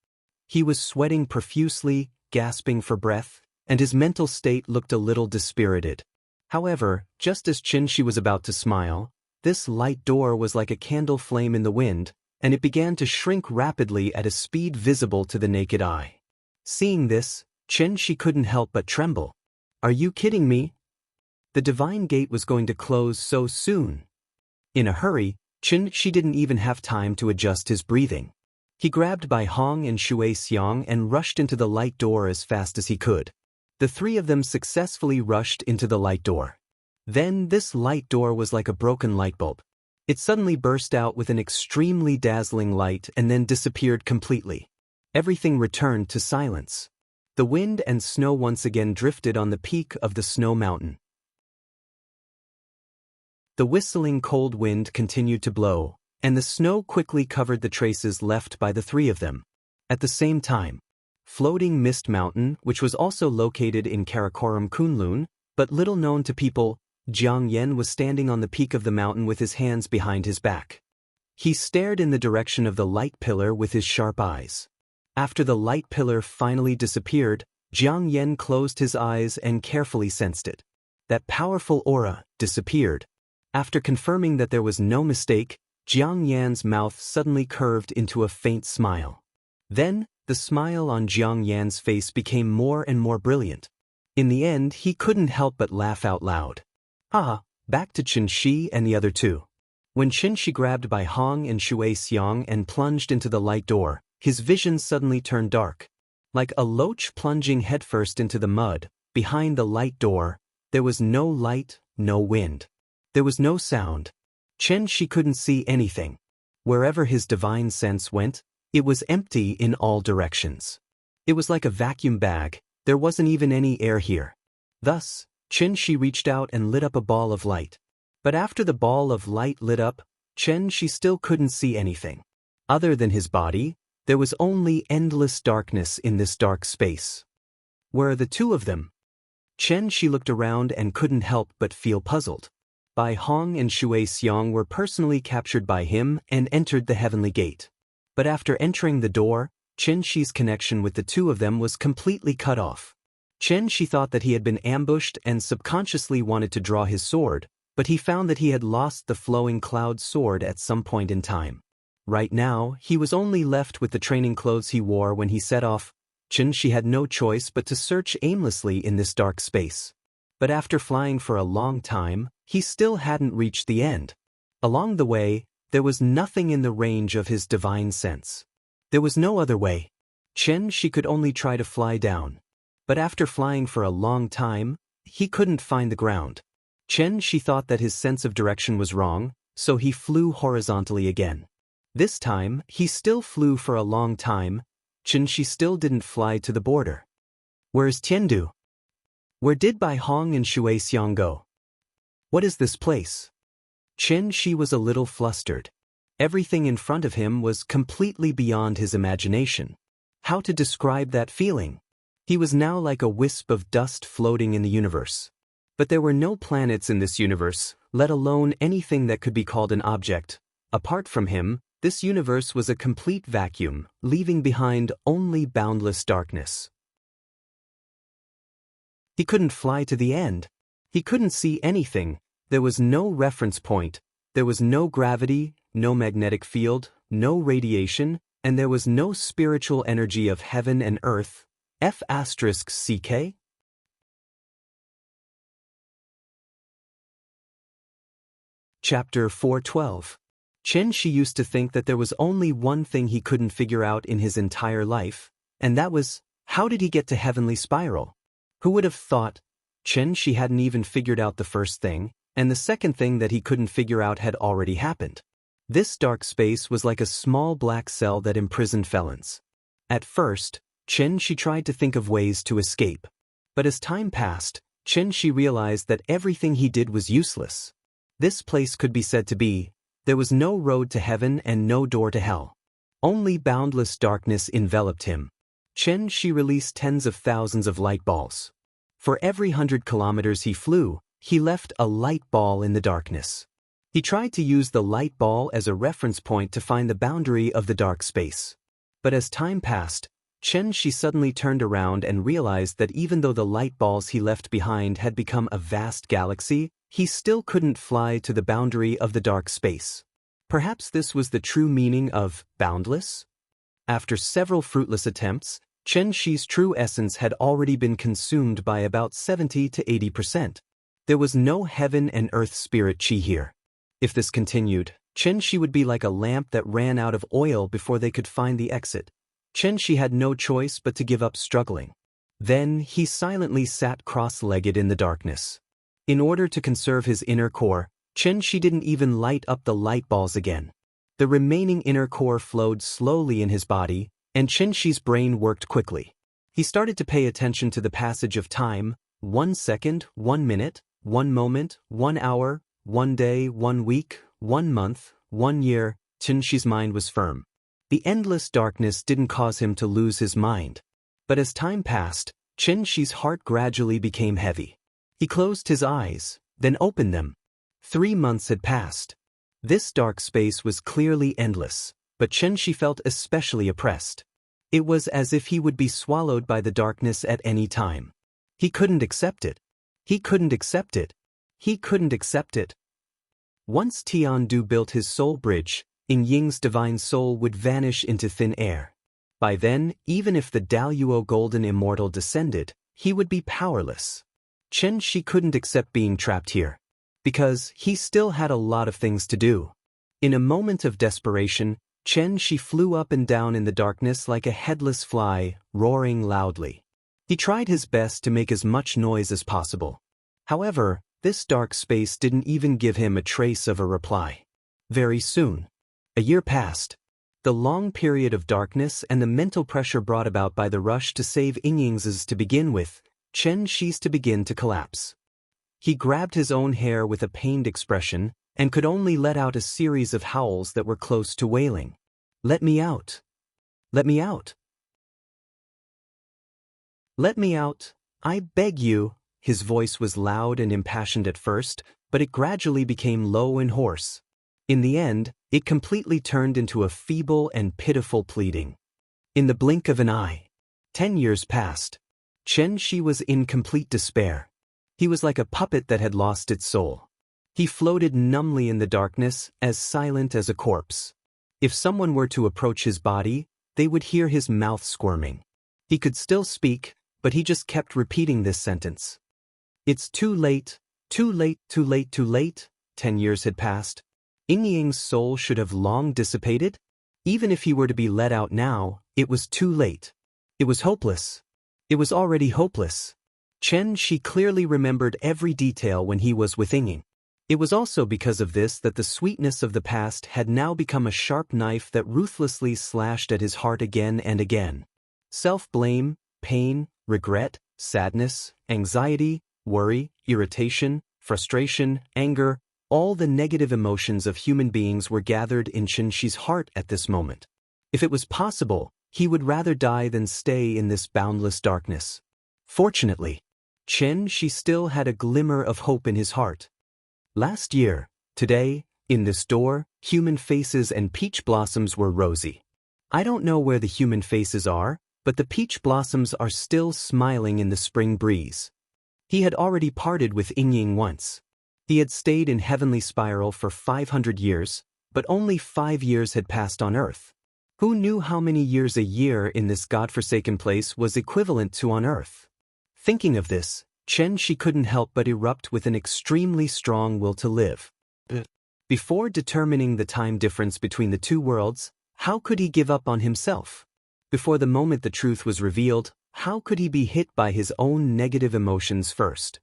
He was sweating profusely, gasping for breath, and his mental state looked a little dispirited. However, just as Xianxia was about to smile, this light door was like a candle flame in the wind, and it began to shrink rapidly at a speed visible to the naked eye. Seeing this, Xianxia couldn't help but tremble. "Are you kidding me? The divine gate was going to close so soon." In a hurry, Xianxia didn't even have time to adjust his breathing. He grabbed Bai Hong and Shui Xiang and rushed into the light door as fast as he could. The three of them successfully rushed into the light door. Then this light door was like a broken light bulb. It suddenly burst out with an extremely dazzling light and then disappeared completely. Everything returned to silence. The wind and snow once again drifted on the peak of the snow mountain. The whistling cold wind continued to blow, and the snow quickly covered the traces left by the three of them. At the same time, Floating Mist Mountain, which was also located in Karakoram Kunlun, but little known to people, Jiang Yan was standing on the peak of the mountain with his hands behind his back. He stared in the direction of the light pillar with his sharp eyes. After the light pillar finally disappeared, Jiang Yan closed his eyes and carefully sensed it. That powerful aura disappeared. After confirming that there was no mistake, Jiang Yan's mouth suddenly curved into a faint smile. Then, the smile on Jiang Yan's face became more and more brilliant. In the end, he couldn't help but laugh out loud. Back to Xianxia and the other two. When Xianxia grabbed Bai Hong and Shui Xiang and plunged into the light door, his vision suddenly turned dark. Like a loach plunging headfirst into the mud, behind the light door, there was no light, no wind. There was no sound. Xianxia couldn't see anything. Wherever his divine sense went, it was empty in all directions. It was like a vacuum bag, there wasn't even any air here. Thus, Xianxia reached out and lit up a ball of light. But after the ball of light lit up, Xianxia still couldn't see anything. Other than his body, there was only endless darkness in this dark space. Where are the two of them? Xianxia looked around and couldn't help but feel puzzled. Bai Hong and Shui Xiang were personally captured by him and entered the heavenly gate. But after entering the door, Xianxia's connection with the two of them was completely cut off. Xianxia thought that he had been ambushed and subconsciously wanted to draw his sword, but he found that he had lost the flowing cloud sword at some point in time. Right now, he was only left with the training clothes he wore when he set off. Xianxia had no choice but to search aimlessly in this dark space. But after flying for a long time, he still hadn't reached the end. Along the way, there was nothing in the range of his divine sense. There was no other way. Xianxia could only try to fly down. But after flying for a long time, he couldn't find the ground. Xianxia thought that his sense of direction was wrong, so he flew horizontally again. This time, he still flew for a long time. Xianxia still didn't fly to the border. Where's Tiandu? Where did Bai Hong and Shui Xiang go? What is this place? Xianxia was a little flustered. Everything in front of him was completely beyond his imagination. How to describe that feeling? He was now like a wisp of dust floating in the universe. But there were no planets in this universe, let alone anything that could be called an object. Apart from him, this universe was a complete vacuum, leaving behind only boundless darkness. He couldn't fly to the end. He couldn't see anything. There was no reference point. There was no gravity, no magnetic field, no radiation, and there was no spiritual energy of heaven and earth. F***CK? Chapter 412. Xianxia used to think that there was only one thing he couldn't figure out in his entire life, and that was, how did he get to Heavenly Spiral? Who would have thought? Xianxia hadn't even figured out the first thing, and the second thing that he couldn't figure out had already happened. This dark space was like a small black cell that imprisoned felons. At first, Xianxia tried to think of ways to escape. But as time passed, Xianxia realized that everything he did was useless. This place could be said to be, there was no road to heaven and no door to hell. Only boundless darkness enveloped him. Xianxia released tens of thousands of light balls. For every 100 kilometers he flew, he left a light ball in the darkness. He tried to use the light ball as a reference point to find the boundary of the dark space. But as time passed, Xianxia suddenly turned around and realized that even though the light balls he left behind had become a vast galaxy, he still couldn't fly to the boundary of the dark space. Perhaps this was the true meaning of boundless? After several fruitless attempts, Xianxia's true essence had already been consumed by about 70 to 80%. There was no heaven and earth spirit qi here. If this continued, Xianxia would be like a lamp that ran out of oil before they could find the exit. Xianxia had no choice but to give up struggling. Then he silently sat cross-legged in the darkness. In order to conserve his inner core, Xianxia didn't even light up the light balls again. The remaining inner core flowed slowly in his body, and Xianxia's brain worked quickly. He started to pay attention to the passage of time: 1 second, 1 minute, 1 moment, 1 hour, 1 day, 1 week, 1 month, 1 year. Xianxia's mind was firm. The endless darkness didn't cause him to lose his mind. But as time passed, Xianxia's heart gradually became heavy. He closed his eyes, then opened them. 3 months had passed. This dark space was clearly endless, but Xianxia felt especially oppressed. It was as if he would be swallowed by the darkness at any time. He couldn't accept it. He couldn't accept it. He couldn't accept it. Once Tiandu built his soul bridge, Ying's divine soul would vanish into thin air. By then, even if the Daluo Golden Immortal descended, he would be powerless. Xianxia couldn't accept being trapped here, because he still had a lot of things to do. In a moment of desperation, Xianxia flew up and down in the darkness like a headless fly, roaring loudly. He tried his best to make as much noise as possible. However, this dark space didn't even give him a trace of a reply. Very soon, a year passed. The long period of darkness and the mental pressure brought about by the rush to save Ying's to begin with, Xianxia's to begin to collapse. He grabbed his own hair with a pained expression and could only let out a series of howls that were close to wailing. "Let me out! Let me out! Let me out! I beg you!" His voice was loud and impassioned at first, but it gradually became low and hoarse. In the end, it completely turned into a feeble and pitiful pleading. In the blink of an eye, 10 years passed. Xianxia was in complete despair. He was like a puppet that had lost its soul. He floated numbly in the darkness, as silent as a corpse. If someone were to approach his body, they would hear his mouth squirming. He could still speak, but he just kept repeating this sentence. "It's too late, too late, too late, too late." 10 years had passed. Ying's soul should have long dissipated. Even if he were to be let out now, it was too late. It was hopeless. It was already hopeless. Xianxia clearly remembered every detail when he was with Ying. It was also because of this that the sweetness of the past had now become a sharp knife that ruthlessly slashed at his heart again and again. Self-blame, pain, regret, sadness, anxiety, worry, irritation, frustration, anger, all the negative emotions of human beings were gathered in Xianxia's heart at this moment. If it was possible, he would rather die than stay in this boundless darkness. Fortunately, Xianxia still had a glimmer of hope in his heart. Last year, today, in this door, human faces and peach blossoms were rosy. I don't know where the human faces are, but the peach blossoms are still smiling in the spring breeze. He had already parted with Ying once. He had stayed in Heavenly Spiral for 500 years, but only 5 years had passed on Earth. Who knew how many years a year in this godforsaken place was equivalent to on Earth? Thinking of this, Xianxia couldn't help but erupt with an extremely strong will to live. Before determining the time difference between the two worlds, how could he give up on himself? Before the moment the truth was revealed, how could he be hit by his own negative emotions first?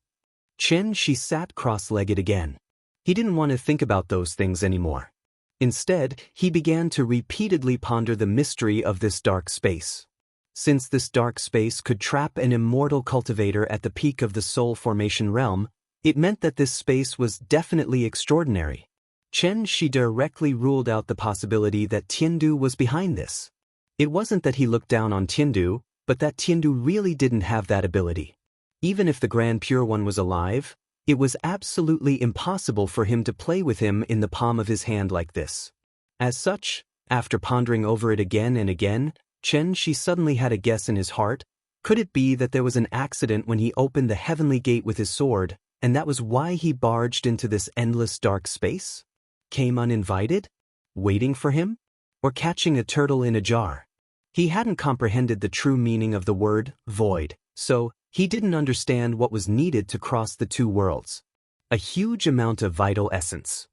Xianxia sat cross-legged again. He didn't want to think about those things anymore. Instead, he began to repeatedly ponder the mystery of this dark space. Since this dark space could trap an immortal cultivator at the peak of the soul formation realm, it meant that this space was definitely extraordinary. Xianxia directly ruled out the possibility that Tiandu was behind this. It wasn't that he looked down on Tiandu, but that Tiandu really didn't have that ability. Even if the Grand Pure One was alive, it was absolutely impossible for him to play with him in the palm of his hand like this. As such, after pondering over it again and again, Xianxia suddenly had a guess in his heart. Could it be that there was an accident when he opened the heavenly gate with his sword, and that was why he barged into this endless dark space? Came uninvited? Waiting for him? Or catching a turtle in a jar? He hadn't comprehended the true meaning of the word void, so he didn't understand what was needed to cross the two worlds. A huge amount of vital essence.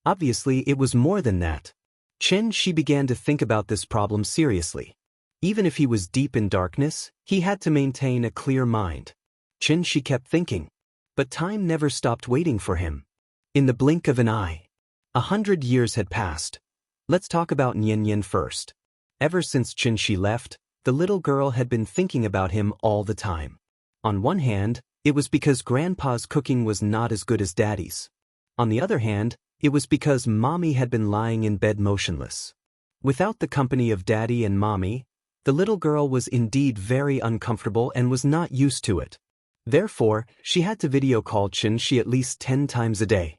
Obviously, it was more than that. Xianxia began to think about this problem seriously. Even if he was deep in darkness, he had to maintain a clear mind. Xianxia kept thinking. But time never stopped waiting for him. In the blink of an eye. 100 years had passed. Let's talk about Nian first. Ever since Xianxia left, the little girl had been thinking about him all the time. On one hand, it was because Grandpa's cooking was not as good as Daddy's. On the other hand, it was because Mommy had been lying in bed motionless. Without the company of Daddy and Mommy, the little girl was indeed very uncomfortable and was not used to it. Therefore, she had to video call Xianxia at least 10 times a day.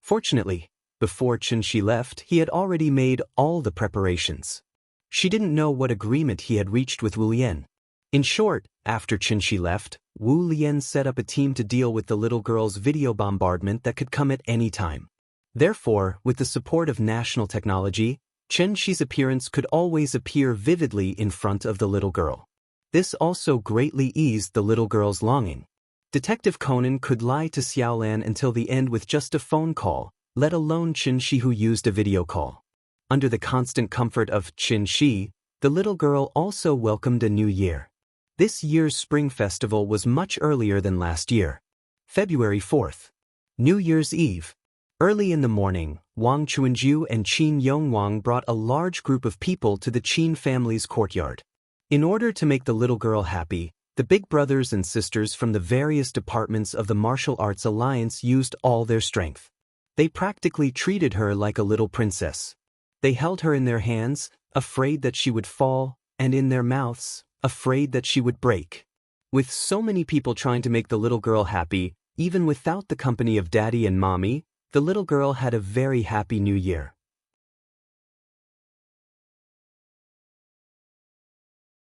Fortunately, before Xianxia left, he had already made all the preparations. She didn't know what agreement he had reached with Wu Lian. In short, after Xianxia left, Wu Lian set up a team to deal with the little girl's video bombardment that could come at any time. Therefore, with the support of national technology, Xianxia's appearance could always appear vividly in front of the little girl. This also greatly eased the little girl's longing. Detective Conan could lie to Xiaolan until the end with just a phone call, let alone Xianxia who used a video call. Under the constant comfort of Xianxia, the little girl also welcomed a new year. This year's Spring Festival was much earlier than last year. February 4th. New Year's Eve. Early in the morning, Wang Chuanju and Qin Yongwang brought a large group of people to the Qin family's courtyard. In order to make the little girl happy, the big brothers and sisters from the various departments of the Martial Arts Alliance used all their strength. They practically treated her like a little princess. They held her in their hands, afraid that she would fall, and in their mouths, afraid that she would break. With so many people trying to make the little girl happy, even without the company of Daddy and Mommy, the little girl had a very happy new year.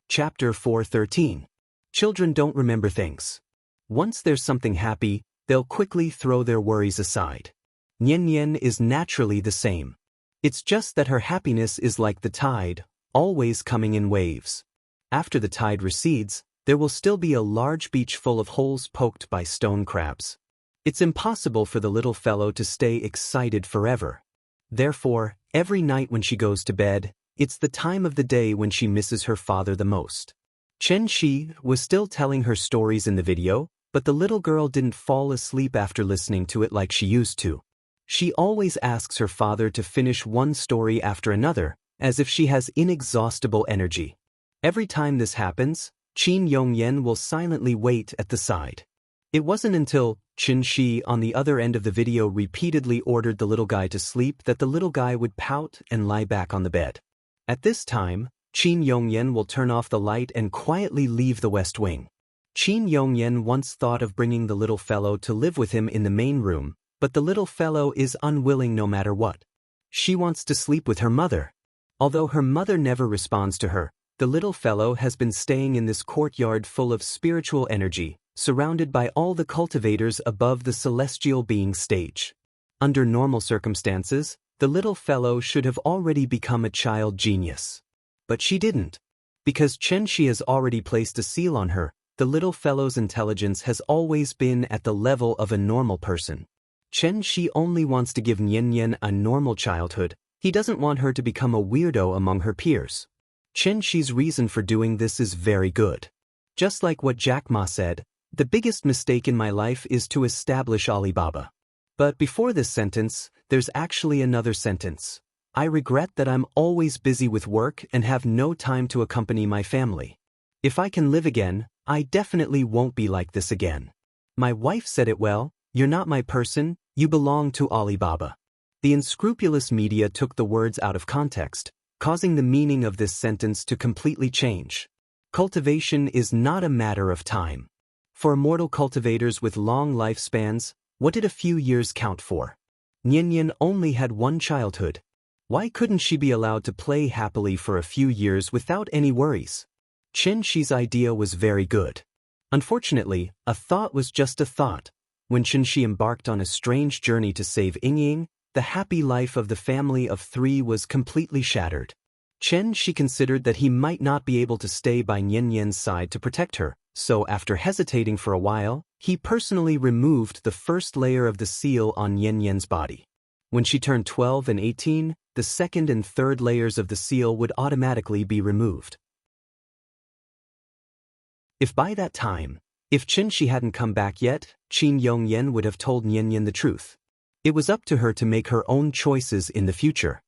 Chapter 4:13. Children don't remember things. Once there's something happy, they'll quickly throw their worries aside. Nian is naturally the same. It's just that her happiness is like the tide, always coming in waves. After the tide recedes, there will still be a large beach full of holes poked by stone crabs. It's impossible for the little fellow to stay excited forever. Therefore, every night when she goes to bed, it's the time of the day when she misses her father the most. Xianxia was still telling her stories in the video, but the little girl didn't fall asleep after listening to it like she used to. She always asks her father to finish one story after another, as if she has inexhaustible energy. Every time this happens, Qin Yongyan will silently wait at the side. It wasn't until Xianxia on the other end of the video repeatedly ordered the little guy to sleep that the little guy would pout and lie back on the bed. At this time, Qin Yongyan will turn off the light and quietly leave the west wing. Qin Yongyan once thought of bringing the little fellow to live with him in the main room, but the little fellow is unwilling no matter what. She wants to sleep with her mother. Although her mother never responds to her, the little fellow has been staying in this courtyard full of spiritual energy, surrounded by all the cultivators above the celestial being stage. Under normal circumstances, the little fellow should have already become a child genius. But she didn't. Because Xianxia has already placed a seal on her, the little fellow's intelligence has always been at the level of a normal person. Xianxia only wants to give Nian a normal childhood. He doesn't want her to become a weirdo among her peers. Xianxia's reason for doing this is very good. Just like what Jack Ma said, the biggest mistake in my life is to establish Alibaba. But before this sentence, there's actually another sentence. I regret that I'm always busy with work and have no time to accompany my family. If I can live again, I definitely won't be like this again. My wife said it well, you're not my person, you belong to Alibaba. The unscrupulous media took the words out of context, causing the meaning of this sentence to completely change. Cultivation is not a matter of time. For immortal cultivators with long lifespans, what did a few years count for? Nian only had one childhood. Why couldn't she be allowed to play happily for a few years without any worries? Xianxia's idea was very good. Unfortunately, a thought was just a thought. When Xianxia embarked on a strange journey to save Yingying, the happy life of the family of 3 was completely shattered. Xianxia considered that he might not be able to stay by Nian Yan's side to protect her, so after hesitating for a while, he personally removed the first layer of the seal on Nian Yan's body. When she turned 12 and 18, the second and third layers of the seal would automatically be removed. If by that time, if Xianxia hadn't come back yet, Qin Yongyan would have told Nian Yan the truth. It was up to her to make her own choices in the future.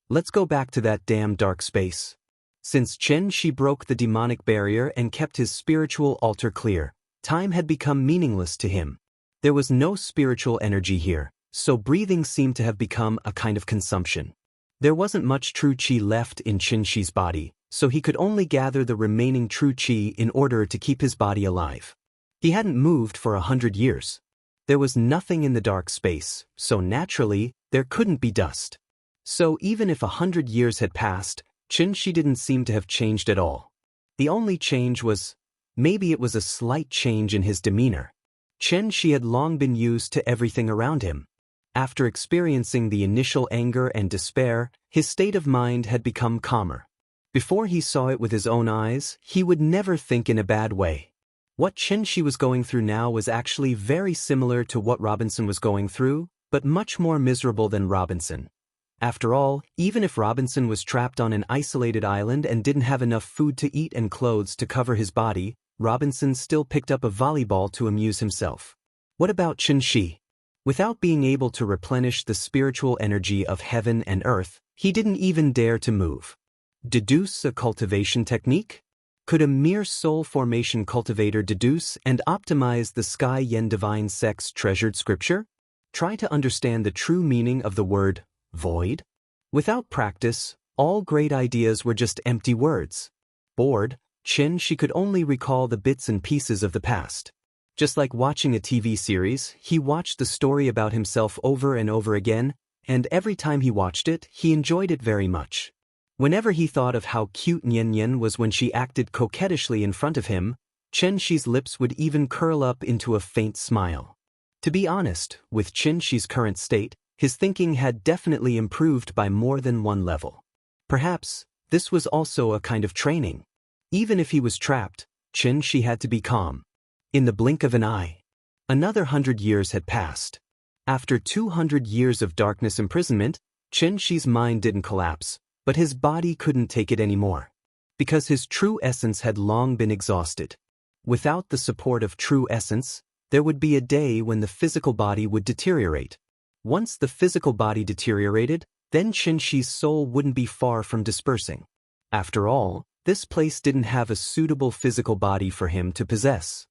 Let's go back to that damn dark space. Since Xianxia broke the demonic barrier and kept his spiritual altar clear, time had become meaningless to him. There was no spiritual energy here, so breathing seemed to have become a kind of consumption. There wasn't much true qi left in Xianxia's body, so he could only gather the remaining true qi in order to keep his body alive. He hadn't moved for 100 years. There was nothing in the dark space, so naturally, there couldn't be dust. So even if 100 years had passed, Xianxia didn't seem to have changed at all. The only change was, maybe it was a slight change in his demeanor. Xianxia had long been used to everything around him. After experiencing the initial anger and despair, his state of mind had become calmer. Before he saw it with his own eyes, he would never think in a bad way. What Xianxia was going through now was actually very similar to what Robinson was going through, but much more miserable than Robinson. After all, even if Robinson was trapped on an isolated island and didn't have enough food to eat and clothes to cover his body, Robinson still picked up a volleyball to amuse himself. What about Xianxia? Without being able to replenish the spiritual energy of heaven and earth, he didn't even dare to move. Deduce a cultivation technique? Could a mere soul formation cultivator deduce and optimize the Sky Yen Divine Sect's treasured scripture? Try to understand the true meaning of the word void. Without practice, all great ideas were just empty words. Bored, Xianxia could only recall the bits and pieces of the past. Just like watching a TV series, he watched the story about himself over and over again, and every time he watched it, he enjoyed it very much. Whenever he thought of how cute Nian Yan was when she acted coquettishly in front of him, Xianxia's lips would even curl up into a faint smile. To be honest, with Xianxia's current state, his thinking had definitely improved by more than one level. Perhaps, this was also a kind of training. Even if he was trapped, Xianxia had to be calm. In the blink of an eye, another 100 years had passed. After 200 years of darkness imprisonment, Xianxia's mind didn't collapse, but his body couldn't take it anymore. Because his true essence had long been exhausted. Without the support of true essence, there would be a day when the physical body would deteriorate. Once the physical body deteriorated, then Xianxia's soul wouldn't be far from dispersing. After all, this place didn't have a suitable physical body for him to possess.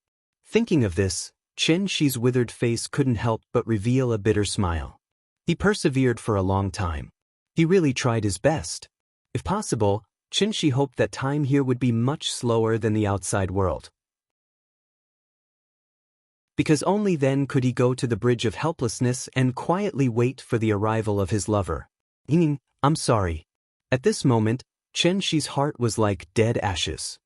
Thinking of this, Xianxia's withered face couldn't help but reveal a bitter smile. He persevered for a long time. He really tried his best. If possible, Xianxia hoped that time here would be much slower than the outside world. Because only then could he go to the bridge of helplessness and quietly wait for the arrival of his lover. I'm sorry. At this moment, Xianxia's heart was like dead ashes.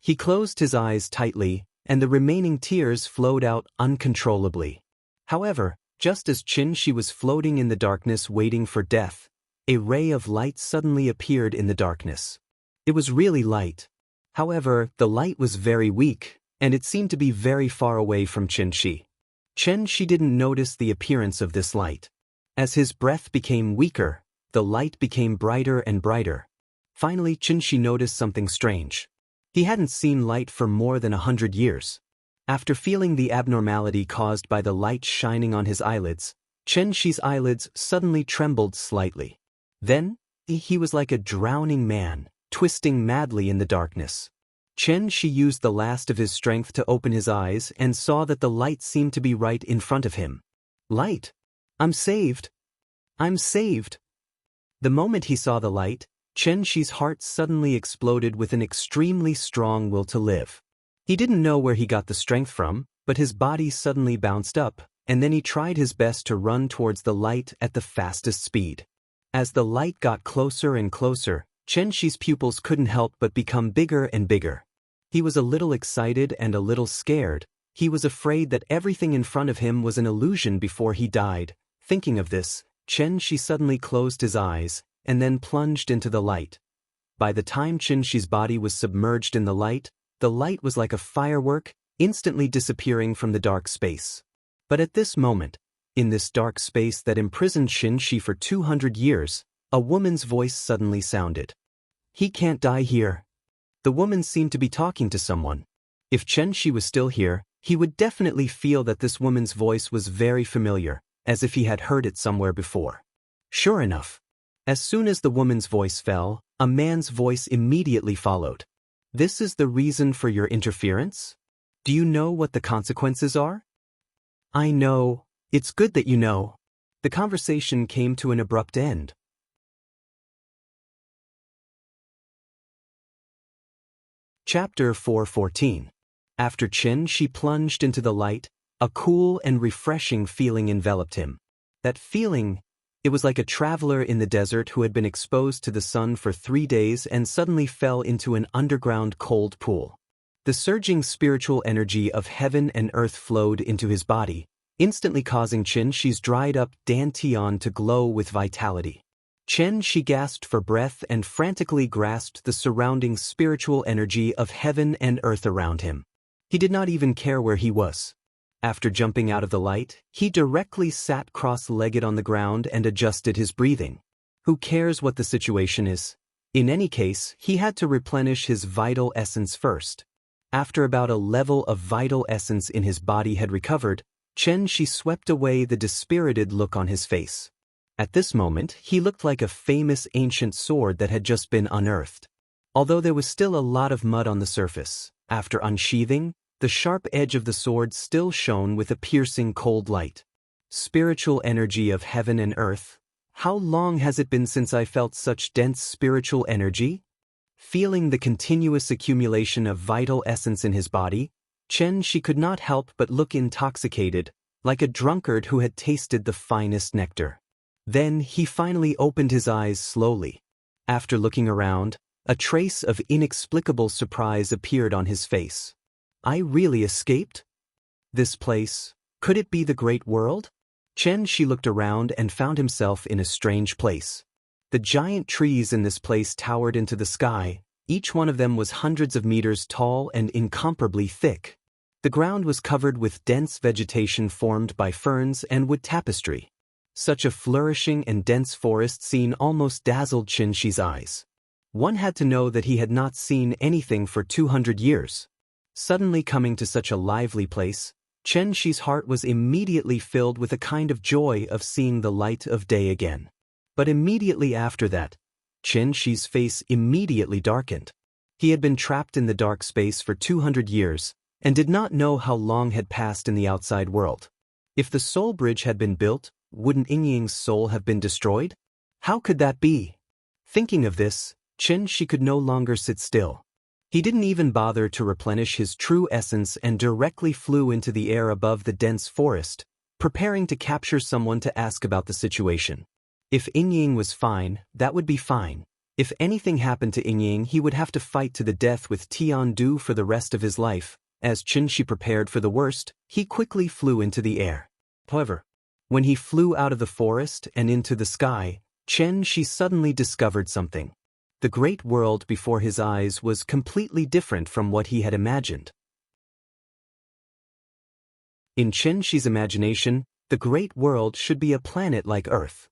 He closed his eyes tightly, and the remaining tears flowed out uncontrollably. However, just as Xianxia was floating in the darkness waiting for death, a ray of light suddenly appeared in the darkness. It was really light. However, the light was very weak, and it seemed to be very far away from Xianxia. Xianxia didn't notice the appearance of this light. As his breath became weaker, the light became brighter and brighter. Finally, Xianxia noticed something strange. He hadn't seen light for more than 100 years. After feeling the abnormality caused by the light shining on his eyelids, Xianxia's eyelids suddenly trembled slightly. Then, he was like a drowning man, twisting madly in the darkness. Xianxia used the last of his strength to open his eyes and saw that the light seemed to be right in front of him. Light! I'm saved! I'm saved! The moment he saw the light, Xianxia's heart suddenly exploded with an extremely strong will to live. He didn't know where he got the strength from, but his body suddenly bounced up, and then he tried his best to run towards the light at the fastest speed. As the light got closer and closer, Xianxia's pupils couldn't help but become bigger and bigger. He was a little excited and a little scared. He was afraid that everything in front of him was an illusion before he died. Thinking of this, Xianxia suddenly closed his eyes, and then plunged into the light. By the time Xianxia's body was submerged in the light was like a firework, instantly disappearing from the dark space. But at this moment, in this dark space that imprisoned Xianxia for 200 years, a woman's voice suddenly sounded. "He can't die here." The woman seemed to be talking to someone. If Xianxia was still here, he would definitely feel that this woman's voice was very familiar, as if he had heard it somewhere before. Sure enough, as soon as the woman's voice fell, a man's voice immediately followed. "This is the reason for your interference? Do you know what the consequences are?" "I know. It's good that you know." The conversation came to an abrupt end. Chapter 4:14. After Xianxia plunged into the light, a cool and refreshing feeling enveloped him. That feeling, it was like a traveler in the desert who had been exposed to the sun for 3 days and suddenly fell into an underground cold pool. The surging spiritual energy of heaven and earth flowed into his body, instantly causing Xianxia's dried-up dantian to glow with vitality. Xianxia gasped for breath and frantically grasped the surrounding spiritual energy of heaven and earth around him. He did not even care where he was. After jumping out of the light, he directly sat cross-legged on the ground and adjusted his breathing. Who cares what the situation is? In any case, he had to replenish his vital essence first. After about a level of vital essence in his body had recovered, Xianxia swept away the dispirited look on his face. At this moment, he looked like a famous ancient sword that had just been unearthed. Although there was still a lot of mud on the surface, after unsheathing, the sharp edge of the sword still shone with a piercing cold light. Spiritual energy of heaven and earth. How long has it been since I felt such dense spiritual energy? Feeling the continuous accumulation of vital essence in his body, Xianxia could not help but look intoxicated, like a drunkard who had tasted the finest nectar. Then he finally opened his eyes slowly. After looking around, a trace of inexplicable surprise appeared on his face. I really escaped? This place, could it be the great world? Xianxia looked around and found himself in a strange place. The giant trees in this place towered into the sky, each one of them was hundreds of meters tall and incomparably thick. The ground was covered with dense vegetation formed by ferns and wood tapestry. Such a flourishing and dense forest scene almost dazzled Xianxia's eyes. One had to know that he had not seen anything for 200 years. Suddenly coming to such a lively place, Xianxia's heart was immediately filled with a kind of joy of seeing the light of day again. But immediately after that, Xianxia's face immediately darkened. He had been trapped in the dark space for 200 years, and did not know how long had passed in the outside world. If the soul bridge had been built, wouldn't Yingying's soul have been destroyed? How could that be? Thinking of this, Xianxia could no longer sit still. He didn't even bother to replenish his true essence and directly flew into the air above the dense forest, preparing to capture someone to ask about the situation. If Yingying was fine, that would be fine. If anything happened to Yingying, he would have to fight to the death with Tiandu for the rest of his life. As Xianxia prepared for the worst, he quickly flew into the air. However, when he flew out of the forest and into the sky, Xianxia suddenly discovered something. The great world before his eyes was completely different from what he had imagined. In Xianxia's imagination, the great world should be a planet like Earth.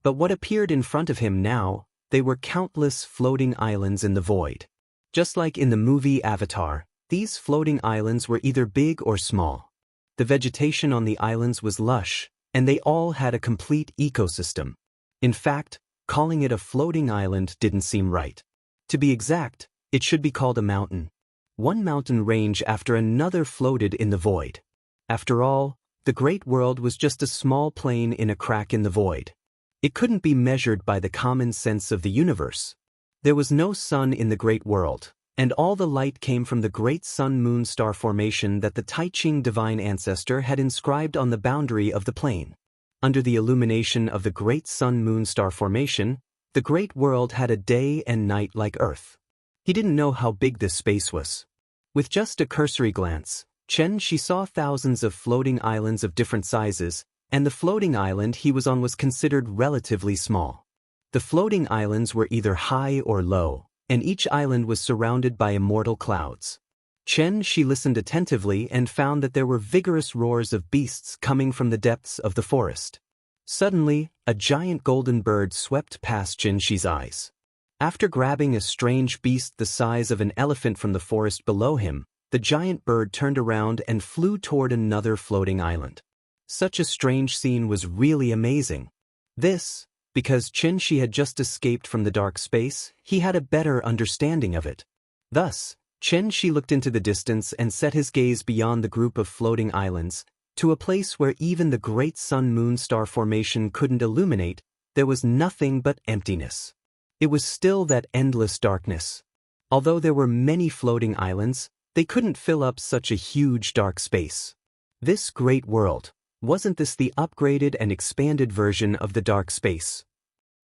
But what appeared in front of him now, they were countless floating islands in the void. Just like in the movie Avatar, these floating islands were either big or small. The vegetation on the islands was lush, and they all had a complete ecosystem. In fact, calling it a floating island didn't seem right. To be exact, it should be called a mountain. One mountain range after another floated in the void. After all, the great world was just a small plane in a crack in the void. It couldn't be measured by the common sense of the universe. There was no sun in the great world, and all the light came from the great sun-moon star formation that the Taiching divine ancestor had inscribed on the boundary of the plane. Under the illumination of the great sun-moon star formation, the great world had a day and night like Earth. He didn't know how big this space was. With just a cursory glance, Xianxia saw thousands of floating islands of different sizes, and the floating island he was on was considered relatively small. The floating islands were either high or low, and each island was surrounded by immortal clouds. Xianxia listened attentively and found that there were vigorous roars of beasts coming from the depths of the forest. Suddenly, a giant golden bird swept past Xianxia's eyes. After grabbing a strange beast the size of an elephant from the forest below him, the giant bird turned around and flew toward another floating island. Such a strange scene was really amazing. Because Xianxia had just escaped from the dark space, he had a better understanding of it. Thus, Xianxia looked into the distance and set his gaze beyond the group of floating islands, to a place where even the great sun-moon star formation couldn't illuminate. There was nothing but emptiness. It was still that endless darkness. Although there were many floating islands, they couldn't fill up such a huge dark space. This great world, wasn't this the upgraded and expanded version of the dark space?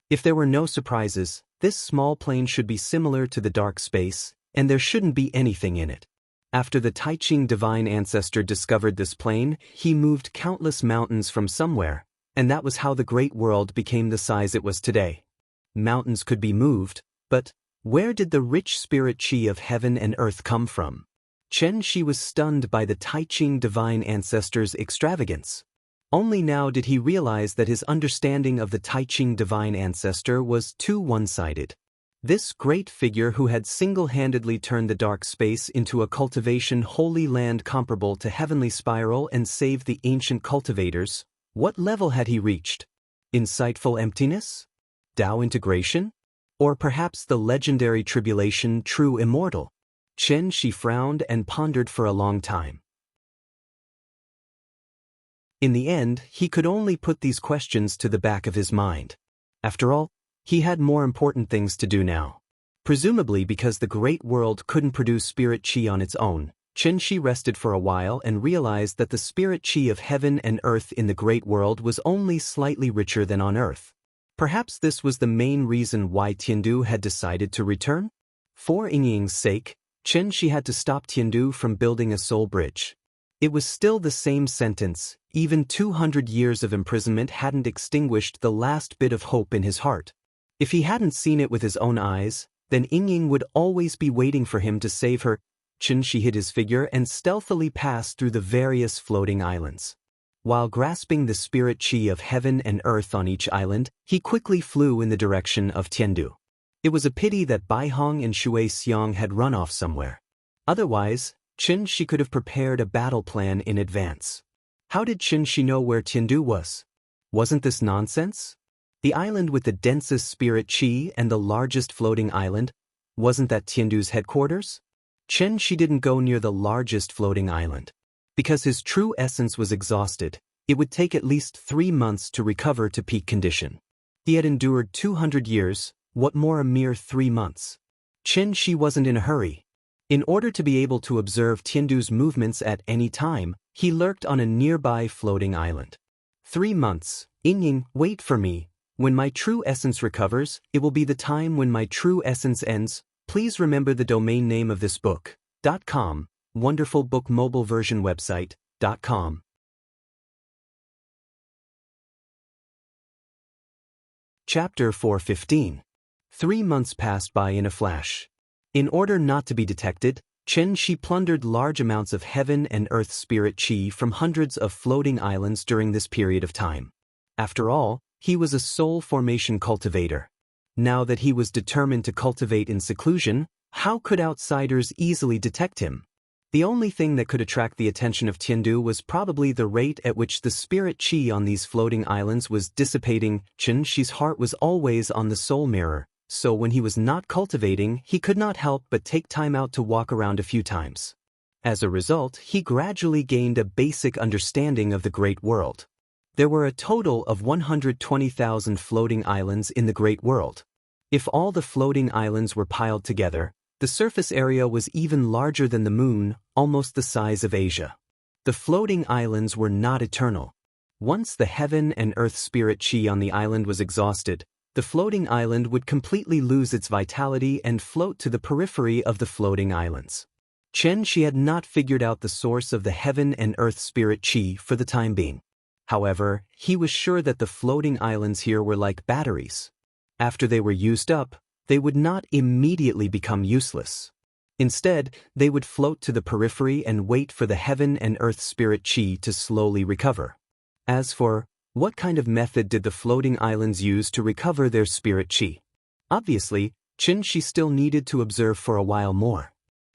If there were no surprises, this small plane should be similar to the dark space, and there shouldn't be anything in it. After the Taiching divine ancestor discovered this plane, he moved countless mountains from somewhere, and that was how the great world became the size it was today. Mountains could be moved, but where did the rich spirit qi of heaven and earth come from? Xianxia was stunned by the Taiching divine ancestor's extravagance. Only now did he realize that his understanding of the Taiching divine ancestor was too one-sided. This great figure who had single-handedly turned the dark space into a cultivation holy land comparable to heavenly spiral and saved the ancient cultivators, what level had he reached? Insightful emptiness? Tao integration? Or perhaps the legendary tribulation true immortal? Xianxia frowned and pondered for a long time. In the end, he could only put these questions to the back of his mind. After all, he had more important things to do now. Presumably because the great world couldn't produce spirit qi on its own, Xianxia rested for a while and realized that the spirit qi of heaven and earth in the great world was only slightly richer than on earth. Perhaps this was the main reason why Tiandu had decided to return? For Yingying's sake, Xianxia had to stop Tiandu from building a soul bridge. It was still the same sentence. Even 200 years of imprisonment hadn't extinguished the last bit of hope in his heart. If he hadn't seen it with his own eyes, then Yingying would always be waiting for him to save her. Xianxia hid his figure and stealthily passed through the various floating islands. While grasping the spirit qi of heaven and earth on each island, he quickly flew in the direction of Tiandu. It was a pity that Baihong and Shui Xiang had run off somewhere. Otherwise, Xianxia could have prepared a battle plan in advance. How did Xianxia know where Tiandu was? Wasn't this nonsense? The island with the densest spirit qi and the largest floating island, wasn't that Tiandu's headquarters? Xianxia didn't go near the largest floating island. Because his true essence was exhausted, it would take at least 3 months to recover to peak condition. He had endured 200 years, what more a mere 3 months? Xianxia wasn't in a hurry. In order to be able to observe Tiandu's movements at any time, he lurked on a nearby floating island. 3 months. Yingying, wait for me. When my true essence recovers, it will be the time when my true essence ends. Please remember the domain name of this book. .com, wonderful book mobile version website. .com. Chapter 415. 3 months passed by in a flash. In order not to be detected, Xianxia plundered large amounts of heaven and earth spirit qi from hundreds of floating islands during this period of time. After all, he was a soul formation cultivator. Now that he was determined to cultivate in seclusion, how could outsiders easily detect him? The only thing that could attract the attention of Tiandu was probably the rate at which the spirit qi on these floating islands was dissipating. Xianxia's heart was always on the soul mirror, so when he was not cultivating, he could not help but take time out to walk around a few times. As a result, he gradually gained a basic understanding of the great world. There were a total of 120,000 floating islands in the great world. If all the floating islands were piled together, the surface area was even larger than the moon, almost the size of Asia. The floating islands were not eternal. Once the heaven and earth spirit qi on the island was exhausted, the floating island would completely lose its vitality and float to the periphery of the floating islands. Xianxia had not figured out the source of the heaven and earth spirit qi for the time being. However, he was sure that the floating islands here were like batteries. After they were used up, they would not immediately become useless. Instead, they would float to the periphery and wait for the heaven and earth spirit chi to slowly recover. As for what kind of method did the floating islands use to recover their spirit chi? Obviously, Xianxia still needed to observe for a while more.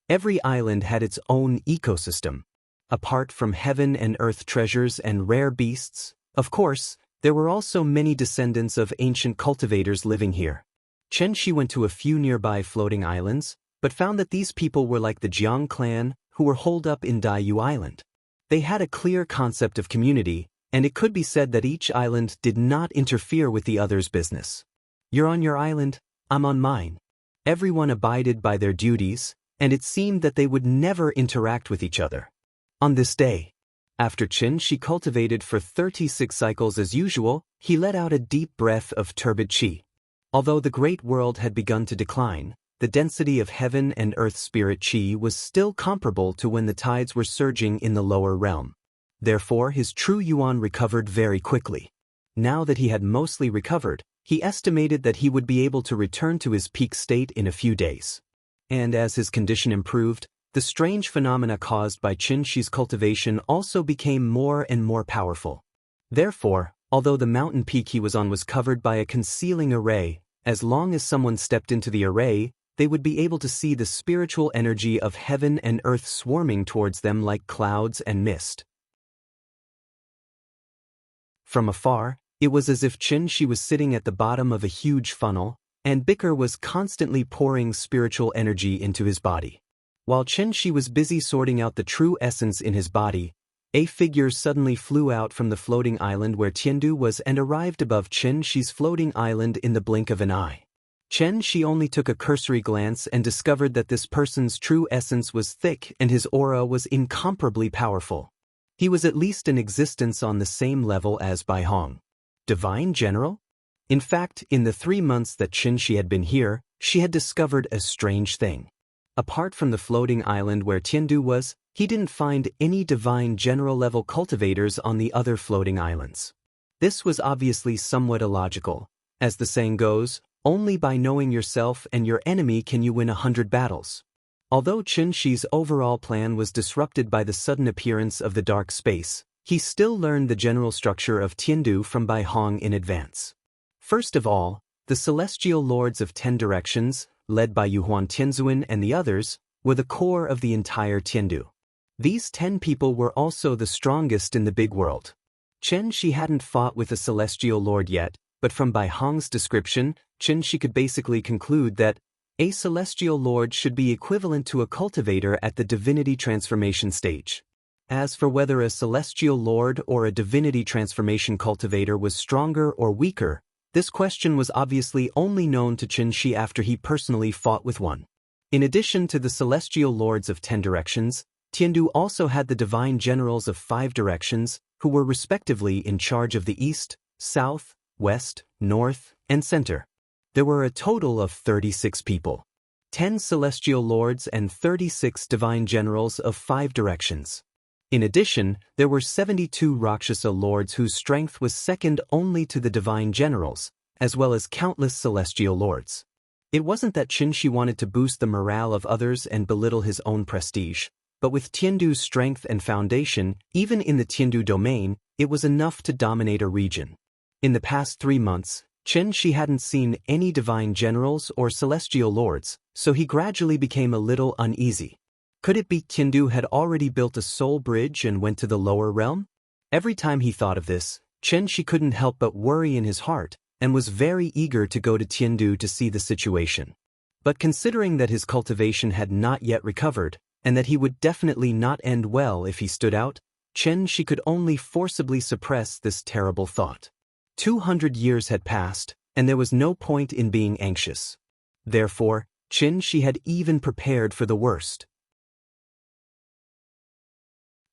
Every island had its own ecosystem. Apart from heaven and earth treasures and rare beasts, of course, there were also many descendants of ancient cultivators living here. Xianxia went to a few nearby floating islands, but found that these people were like the Jiang clan, who were holed up in Daiyu Island. They had a clear concept of community, and it could be said that each island did not interfere with the other's business. You're on your island, I'm on mine. Everyone abided by their duties, and it seemed that they would never interact with each other. On this day, after Xianxia cultivated for 36 cycles as usual, he let out a deep breath of turbid qi. Although the great world had begun to decline, the density of heaven and earth spirit qi was still comparable to when the tides were surging in the lower realm. Therefore, his true yuan recovered very quickly. Now that he had mostly recovered, he estimated that he would be able to return to his peak state in a few days. And as his condition improved, the strange phenomena caused by Xianxia's cultivation also became more and more powerful. Therefore, although the mountain peak he was on was covered by a concealing array, as long as someone stepped into the array, they would be able to see the spiritual energy of heaven and earth swarming towards them like clouds and mist. From afar, it was as if Xianxia was sitting at the bottom of a huge funnel, and Bicker was constantly pouring spiritual energy into his body. While Xianxia was busy sorting out the true essence in his body, a figure suddenly flew out from the floating island where Tiandu was and arrived above Xianxia's floating island in the blink of an eye. Xianxia only took a cursory glance and discovered that this person's true essence was thick and his aura was incomparably powerful. He was at least in existence on the same level as Bai Hong. Divine General? In fact, in the 3 months that Xianxia had been here, she had discovered a strange thing. Apart from the floating island where Tiandu was, he didn't find any divine general-level cultivators on the other floating islands. This was obviously somewhat illogical. As the saying goes, only by knowing yourself and your enemy can you win 100 battles. Although Xianxia's overall plan was disrupted by the sudden appearance of the dark space, he still learned the general structure of Tiandu from Bai Hong in advance. First of all, the celestial lords of 10 directions, led by Yuhuan Tianzuan and the others, were the core of the entire Tiandu. These 10 people were also the strongest in the big world. Xianxia hadn't fought with a celestial lord yet, but from Bai Hong's description, Xianxia could basically conclude that a celestial lord should be equivalent to a cultivator at the divinity transformation stage. As for whether a celestial lord or a divinity transformation cultivator was stronger or weaker, this question was obviously only known to Xianxia after he personally fought with one. In addition to the celestial lords of 10 directions, Tiandu also had the divine generals of 5 directions, who were respectively in charge of the east, south, west, north, and center. There were a total of 36 people. 10 celestial lords and 36 divine generals of 5 directions. In addition, there were 72 Rakshasa lords whose strength was second only to the divine generals, as well as countless celestial lords. It wasn't that Xianxia wanted to boost the morale of others and belittle his own prestige, but with Tiandu's strength and foundation, even in the Tiandu domain, it was enough to dominate a region. In the past 3 months, Xianxia hadn't seen any divine generals or celestial lords, so he gradually became a little uneasy. Could it be Tiandu had already built a soul bridge and went to the lower realm? Every time he thought of this, Xianxia couldn't help but worry in his heart, and was very eager to go to Tiandu to see the situation. But considering that his cultivation had not yet recovered, and that he would definitely not end well if he stood out, Xianxia could only forcibly suppress this terrible thought. 200 years had passed, and there was no point in being anxious. Therefore, Xianxia had even prepared for the worst.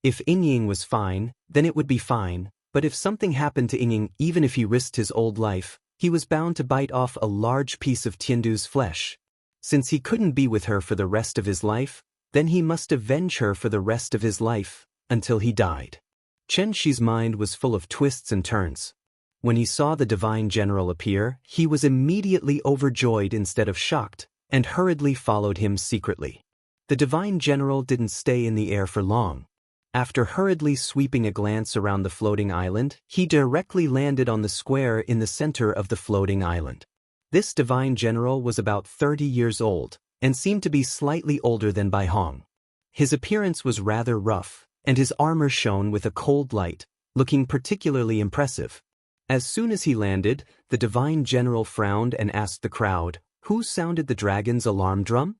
If Yingying was fine, then it would be fine, but if something happened to Yingying, even if he risked his old life, he was bound to bite off a large piece of Tiandu's flesh. Since he couldn't be with her for the rest of his life, then he must avenge her for the rest of his life, until he died. Xianxi's mind was full of twists and turns. When he saw the divine general appear, he was immediately overjoyed instead of shocked, and hurriedly followed him secretly. The divine general didn't stay in the air for long. After hurriedly sweeping a glance around the floating island, he directly landed on the square in the center of the floating island. This divine general was about 30 years old, and seemed to be slightly older than Bai Hong. His appearance was rather rough, and his armor shone with a cold light, looking particularly impressive. As soon as he landed, the divine general frowned and asked the crowd, "Who sounded the dragon's alarm drum?"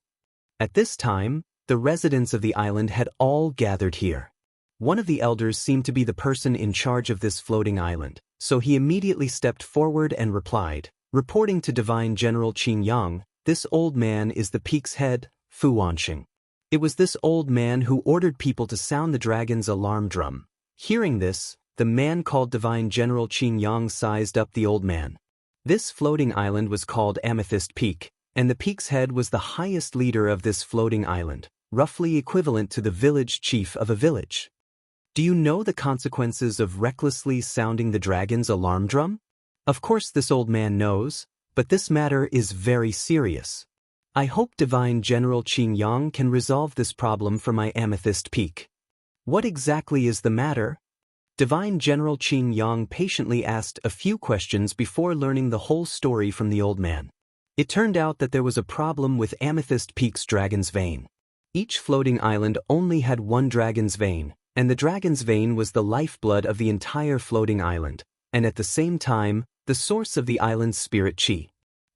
At this time, the residents of the island had all gathered here. One of the elders seemed to be the person in charge of this floating island, so he immediately stepped forward and replied, reporting to Divine General Xianxia, "This old man is the peak's head, Fu Wanxing." It was this old man who ordered people to sound the dragon's alarm drum. Hearing this, the man called Divine General Xianxia sized up the old man. This floating island was called Amethyst Peak, and the peak's head was the highest leader of this floating island, roughly equivalent to the village chief of a village. Do you know the consequences of recklessly sounding the dragon's alarm drum? Of course this old man knows, but this matter is very serious. I hope Divine General Xianxia can resolve this problem for my Amethyst Peak. What exactly is the matter? Divine General Xianxia patiently asked a few questions before learning the whole story from the old man. It turned out that there was a problem with Amethyst Peak's dragon's vein. Each floating island only had one dragon's vein, and the dragon's vein was the lifeblood of the entire floating island, and at the same time, the source of the island's spirit chi.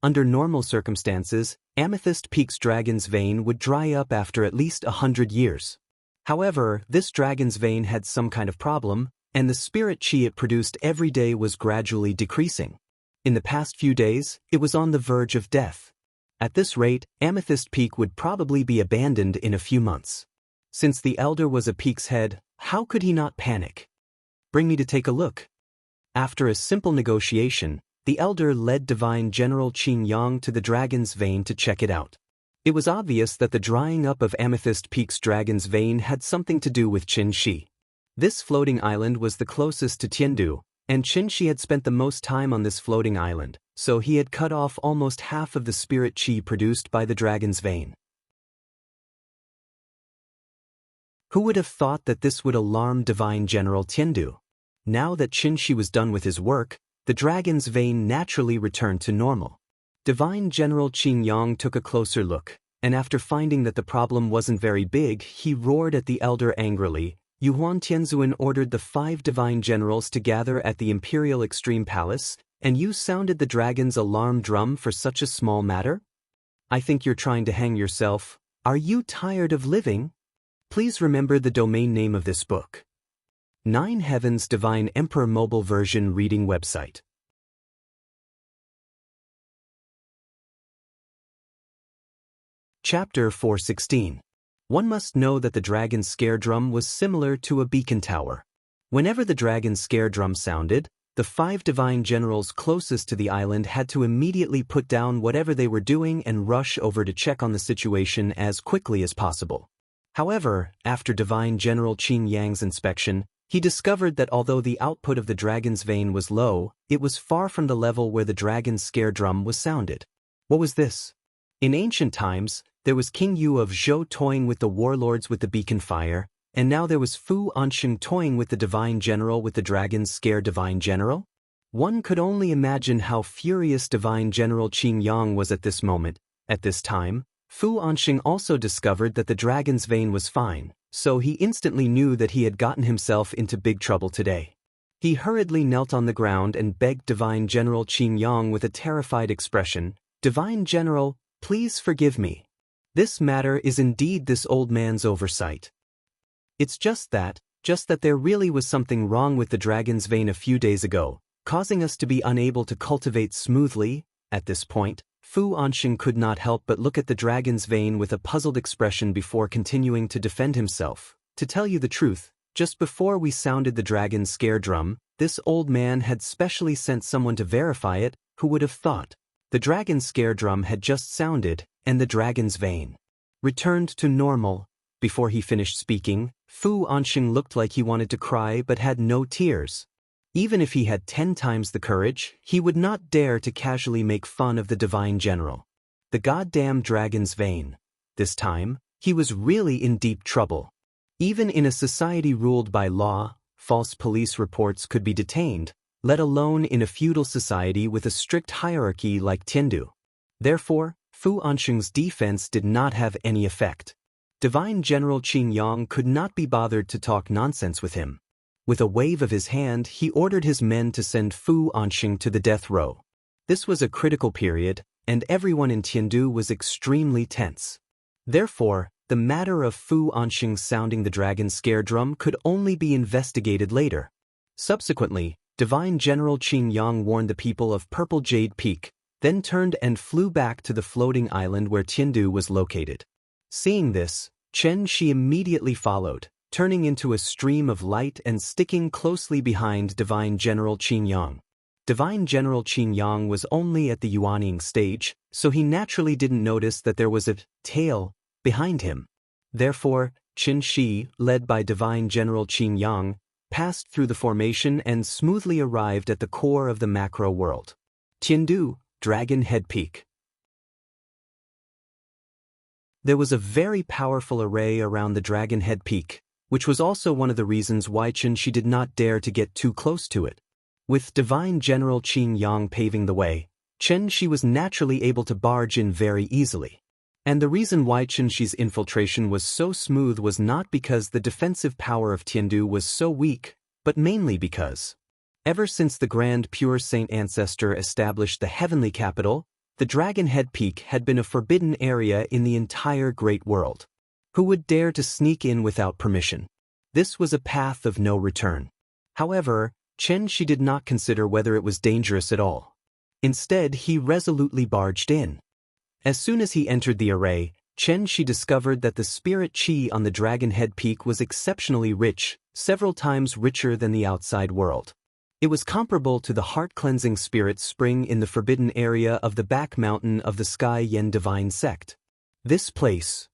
Under normal circumstances, Amethyst Peak's dragon's vein would dry up after at least 100 years. However, this dragon's vein had some kind of problem, and the spirit chi it produced every day was gradually decreasing. In the past few days, it was on the verge of death. At this rate, Amethyst Peak would probably be abandoned in a few months. Since the elder was a peak's head, how could he not panic? Bring me to take a look. After a simple negotiation, the elder led Divine General Xianxia to the dragon's vein to check it out. It was obvious that the drying up of Amethyst Peak's dragon's vein had something to do with Xianxia. This floating island was the closest to Tiandu, and Xianxia had spent the most time on this floating island, so he had cut off almost half of the spirit chi produced by the dragon's vein. Who would have thought that this would alarm Divine General Tiandu? Now that Xianxia was done with his work, the dragon's vein naturally returned to normal. Divine General Xianxia took a closer look, and after finding that the problem wasn't very big, he roared at the elder angrily. Yuhuan Tianzuan ordered the 5 divine generals to gather at the Imperial Extreme Palace, and you sounded the dragon's alarm drum for such a small matter? I think you're trying to hang yourself. Are you tired of living? Please remember the domain name of this book. 9 Heavens Divine Emperor Mobile Version Reading Website. Chapter 416. One must know that the dragon's scare drum was similar to a beacon tower. Whenever the dragon's scare drum sounded, the 5 divine generals closest to the island had to immediately put down whatever they were doing and rush over to check on the situation as quickly as possible. However, after Divine General Xianxia's inspection, he discovered that although the output of the dragon's vein was low, it was far from the level where the dragon's scare drum was sounded. What was this? In ancient times, there was King Yu of Zhou toying with the warlords with the beacon fire, and now there was Fu Ansheng toying with the divine general with the dragon's scare divine general? One could only imagine how furious Divine General Xianxia was at this moment. At this time, Fu Ansheng also discovered that the dragon's vein was fine, so he instantly knew that he had gotten himself into big trouble today. He hurriedly knelt on the ground and begged Divine General Xianxia with a terrified expression, "Divine General, please forgive me. This matter is indeed this old man's oversight. It's just that there really was something wrong with the dragon's vein a few days ago, causing us to be unable to cultivate smoothly." At this point, Fu Ansheng could not help but look at the dragon's vein with a puzzled expression before continuing to defend himself. To tell you the truth, just before we sounded the dragon's scare drum, this old man had specially sent someone to verify it. Who would have thought? The dragon's scare drum had just sounded, and the dragon's vein returned to normal. Before he finished speaking, Fu Anxing looked like he wanted to cry but had no tears. Even if he had 10 times the courage, he would not dare to casually make fun of the divine general. The goddamn dragon's vein. This time, he was really in deep trouble. Even in a society ruled by law, false police reports could be detained, let alone in a feudal society with a strict hierarchy like Tiandu. Therefore, Fu Anxing's defense did not have any effect. Divine General Qin Yang could not be bothered to talk nonsense with him. With a wave of his hand, he ordered his men to send Fu Anxing to the death row. This was a critical period, and everyone in Tiandu was extremely tense. Therefore, the matter of Fu Anxing sounding the dragon scare drum could only be investigated later. Subsequently, Divine General Qin Yang warned the people of Purple Jade Peak, then turned and flew back to the floating island where Tiandu was located. Seeing this, Chen Shi immediately followed, turning into a stream of light and sticking closely behind Divine General Qin Yang. Divine General Qin Yang was only at the Yuaning stage, so he naturally didn't notice that there was a tail behind him. Therefore, Chen Shi, led by Divine General Qin Yang, passed through the formation and smoothly arrived at the core of the macro world. Tiandu, Dragon Head Peak. There was a very powerful array around the Dragon Head Peak, which was also one of the reasons why Chen Shi did not dare to get too close to it. With Divine General Qin Yang paving the way, Chen Shi was naturally able to barge in very easily. And the reason why Chen Shi's infiltration was so smooth was not because the defensive power of Tiandu was so weak, but mainly because, ever since the Grand Pure Saint Ancestor established the heavenly capital, the Dragon Head Peak had been a forbidden area in the entire Great World. Who would dare to sneak in without permission? This was a path of no return. However, Chen Shi did not consider whether it was dangerous at all. Instead, he resolutely barged in. As soon as he entered the array, Chen Shi discovered that the spirit qi on the Dragon Head Peak was exceptionally rich, several times richer than the outside world. It was comparable to the heart-cleansing spirit spring in the forbidden area of the back mountain of the Sky Yen Divine Sect. This place.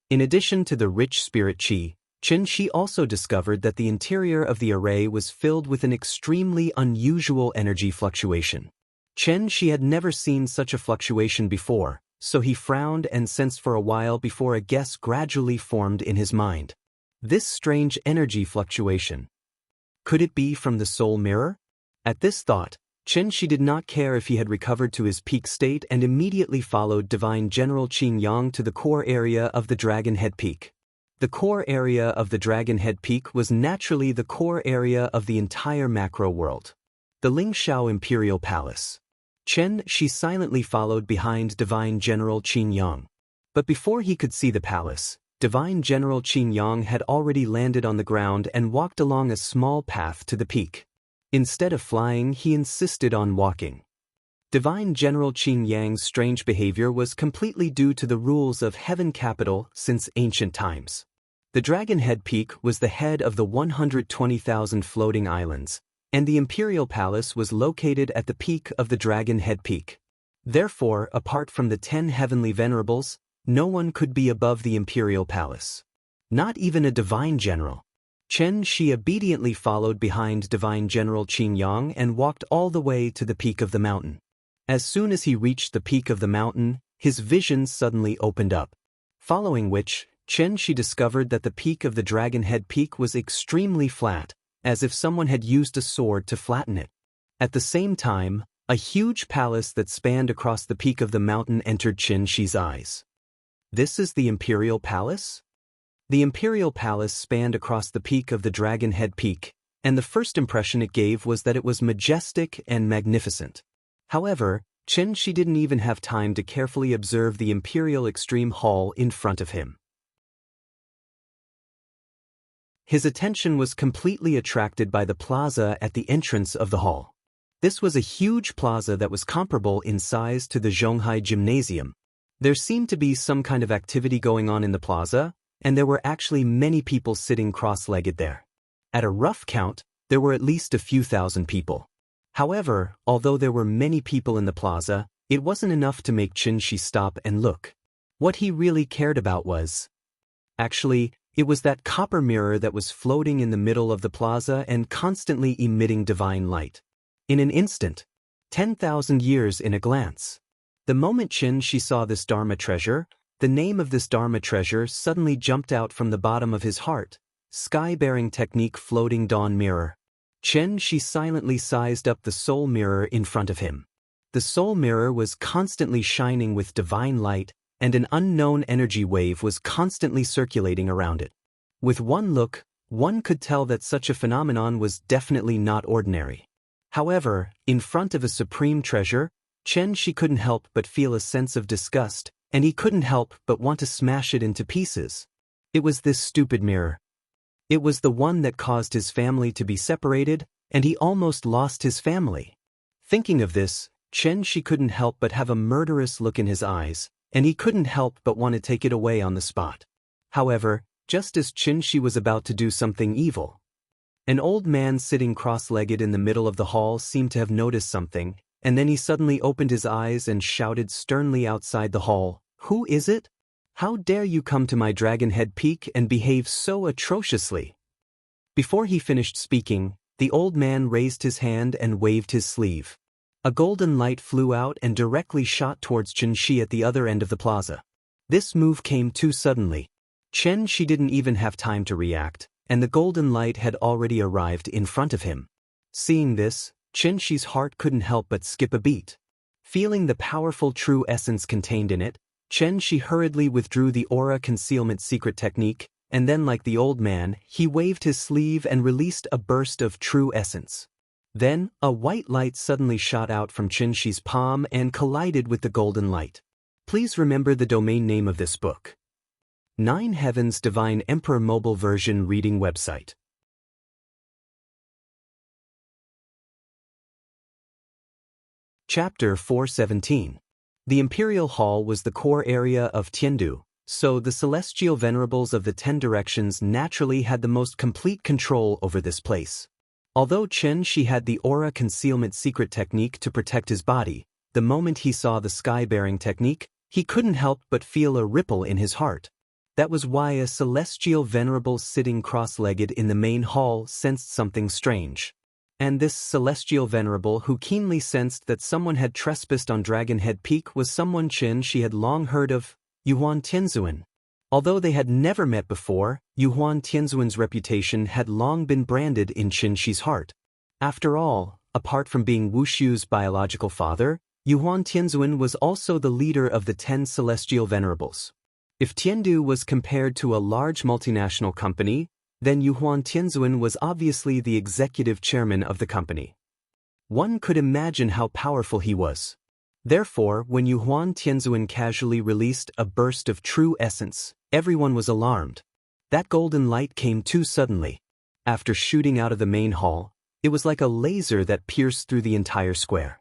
In addition to the rich spirit qi, Chen Shi also discovered that the interior of the array was filled with an extremely unusual energy fluctuation. Chen Shi had never seen such a fluctuation before, so he frowned and sensed for a while before a guess gradually formed in his mind. This strange energy fluctuation. Could it be from the soul mirror? At this thought, Chen Shi did not care if he had recovered to his peak state and immediately followed Divine General Qin Yang to the core area of the Dragon Head Peak. The core area of the Dragon Head Peak was naturally the core area of the entire macro world. The Lingxiao Imperial Palace. Chen Shi silently followed behind Divine General Qin Yang. But before he could see the palace, Divine General Qin Yang had already landed on the ground and walked along a small path to the peak. Instead of flying, he insisted on walking. Divine General Qin Yang's strange behavior was completely due to the rules of Heaven Capital since ancient times. The Dragon Head Peak was the head of the 120,000 floating islands, and the Imperial Palace was located at the peak of the Dragon Head Peak. Therefore, apart from the 10 heavenly venerables, no one could be above the Imperial Palace. Not even a divine general. Chen Shi obediently followed behind Divine General Qin Yang and walked all the way to the peak of the mountain. As soon as he reached the peak of the mountain, his vision suddenly opened up. Following which, Chen Shi discovered that the peak of the Dragon Head Peak was extremely flat, as if someone had used a sword to flatten it. At the same time, a huge palace that spanned across the peak of the mountain entered Chen Shi's eyes. This is the Imperial Palace? The Imperial Palace spanned across the peak of the Dragon Head Peak, and the first impression it gave was that it was majestic and magnificent. However, Chen Shi didn't even have time to carefully observe the Imperial Extreme Hall in front of him. His attention was completely attracted by the plaza at the entrance of the hall. This was a huge plaza that was comparable in size to the Zhonghai Gymnasium. There seemed to be some kind of activity going on in the plaza, and there were actually many people sitting cross-legged there. At a rough count, there were at least a few thousand people. However, although there were many people in the plaza, it wasn't enough to make Chen Shi stop and look. What he really cared about was Actually, it was that copper mirror that was floating in the middle of the plaza and constantly emitting divine light. In an instant. 10,000 years in a glance. The moment Xianxia saw this Dharma treasure, the name of this Dharma treasure suddenly jumped out from the bottom of his heart. Sky-bearing technique floating dawn mirror. Xianxia silently sized up the soul mirror in front of him. The soul mirror was constantly shining with divine light, and an unknown energy wave was constantly circulating around it. With one look, one could tell that such a phenomenon was definitely not ordinary. However, in front of a supreme treasure, Xianxia couldn't help but feel a sense of disgust, and he couldn't help but want to smash it into pieces. It was this stupid mirror. It was the one that caused his family to be separated, and he almost lost his family. Thinking of this, Xianxia couldn't help but have a murderous look in his eyes, and he couldn't help but want to take it away on the spot. However, just as Xianxia was about to do something evil, an old man sitting cross-legged in the middle of the hall seemed to have noticed something, and then he suddenly opened his eyes and shouted sternly outside the hall, "Who is it? How dare you come to my Dragonhead Peak and behave so atrociously?" Before he finished speaking, the old man raised his hand and waved his sleeve. A golden light flew out and directly shot towards Xianxia at the other end of the plaza. This move came too suddenly. Xianxia didn't even have time to react, and the golden light had already arrived in front of him. Seeing this, Xianxia's heart couldn't help but skip a beat. Feeling the powerful true essence contained in it, Xianxia hurriedly withdrew the aura concealment secret technique, and then like the old man, he waved his sleeve and released a burst of true essence. Then, a white light suddenly shot out from Xianxia's palm and collided with the golden light. Please remember the domain name of this book. 9 Heavens Divine Emperor Mobile Version Reading Website. Chapter 417. The Imperial Hall was the core area of Tiandu, so the celestial venerables of the 10 directions naturally had the most complete control over this place. Although Xianxia had the aura concealment secret technique to protect his body, the moment he saw the sky-bearing technique, he couldn't help but feel a ripple in his heart. That was why a celestial venerable sitting cross-legged in the main hall sensed something strange. And this celestial venerable who keenly sensed that someone had trespassed on Dragonhead Peak was someone Xianxia had long heard of, Yuan Tianzuan. Although they had never met before, Yuan Tianzuan's reputation had long been branded in Xianxia's heart. After all, apart from being Wuxia's biological father, Yuan Tianzuan was also the leader of the 10 celestial venerables. If Tiandu was compared to a large multinational company, then Yuan Tianzuan was obviously the executive chairman of the company. One could imagine how powerful he was. Therefore, when Yuan Tianzuan casually released a burst of true essence, everyone was alarmed. That golden light came too suddenly. After shooting out of the main hall, it was like a laser that pierced through the entire square.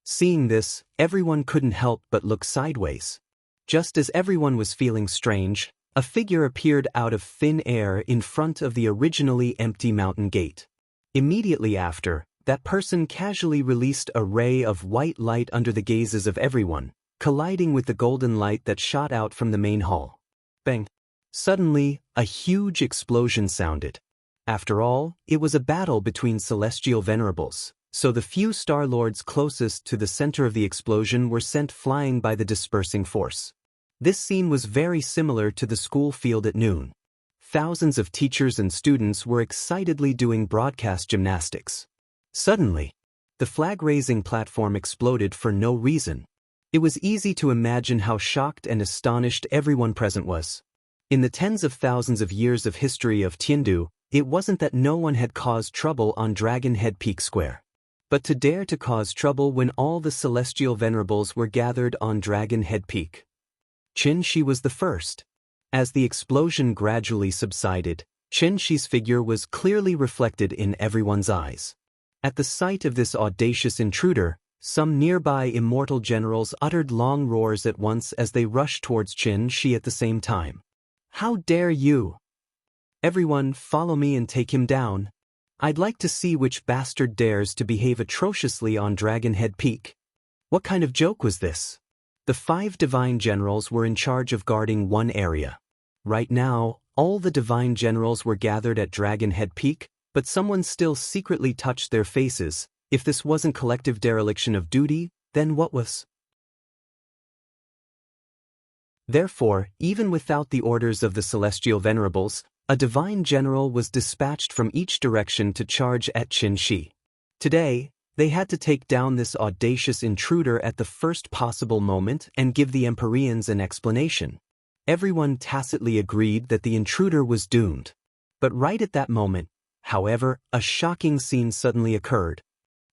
Seeing this, everyone couldn't help but look sideways. Just as everyone was feeling strange, a figure appeared out of thin air in front of the originally empty mountain gate. Immediately after, that person casually released a ray of white light under the gazes of everyone, colliding with the golden light that shot out from the main hall. Bang! Suddenly, a huge explosion sounded. After all, it was a battle between celestial venerables, so the few Star Lords closest to the center of the explosion were sent flying by the dispersing force. This scene was very similar to the school field at noon. Thousands of teachers and students were excitedly doing broadcast gymnastics. Suddenly, the flag-raising platform exploded for no reason. It was easy to imagine how shocked and astonished everyone present was. In the tens of thousands of years of history of Tiandu, it wasn't that no one had caused trouble on Dragonhead Peak Square. But to dare to cause trouble when all the celestial venerables were gathered on Dragonhead Peak. Xianxia was the first. As the explosion gradually subsided, Xianxia's figure was clearly reflected in everyone's eyes. At the sight of this audacious intruder, some nearby immortal generals uttered long roars at once as they rushed towards Xianxia at the same time. "How dare you! Everyone, follow me and take him down. I'd like to see which bastard dares to behave atrociously on Dragonhead Peak." What kind of joke was this? The 5 divine generals were in charge of guarding one area. Right now, All the divine generals were gathered at Dragon Head Peak, but someone still secretly touched their faces. If this wasn't collective dereliction of duty, then what was? Therefore, even without the orders of the celestial venerables, a divine general was dispatched from each direction to charge at Xianxia. Today, they had to take down this audacious intruder at the first possible moment and give the Empyreans an explanation. Everyone tacitly agreed that the intruder was doomed. But right at that moment, however, a shocking scene suddenly occurred.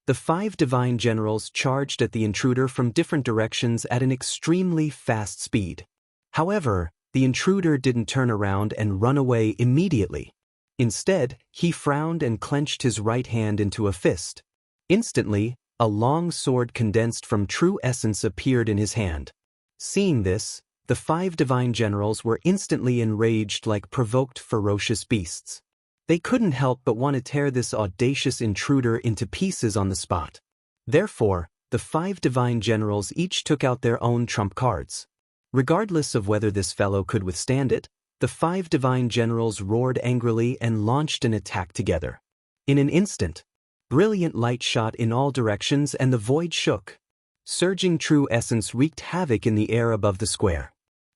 The 5 divine generals charged at the intruder from different directions at an extremely fast speed. However, the intruder didn't turn around and run away immediately. Instead, he frowned and clenched his right hand into a fist. Instantly, a long sword condensed from true essence appeared in his hand. Seeing this, the 5 divine generals were instantly enraged like provoked ferocious beasts. They couldn't help but want to tear this audacious intruder into pieces on the spot. Therefore, the 5 divine generals each took out their own trump cards. Regardless of whether this fellow could withstand it, the 5 divine generals roared angrily and launched an attack together. In an instant, brilliant light shot in all directions and the void shook. Surging true essence wreaked havoc in the air above the square.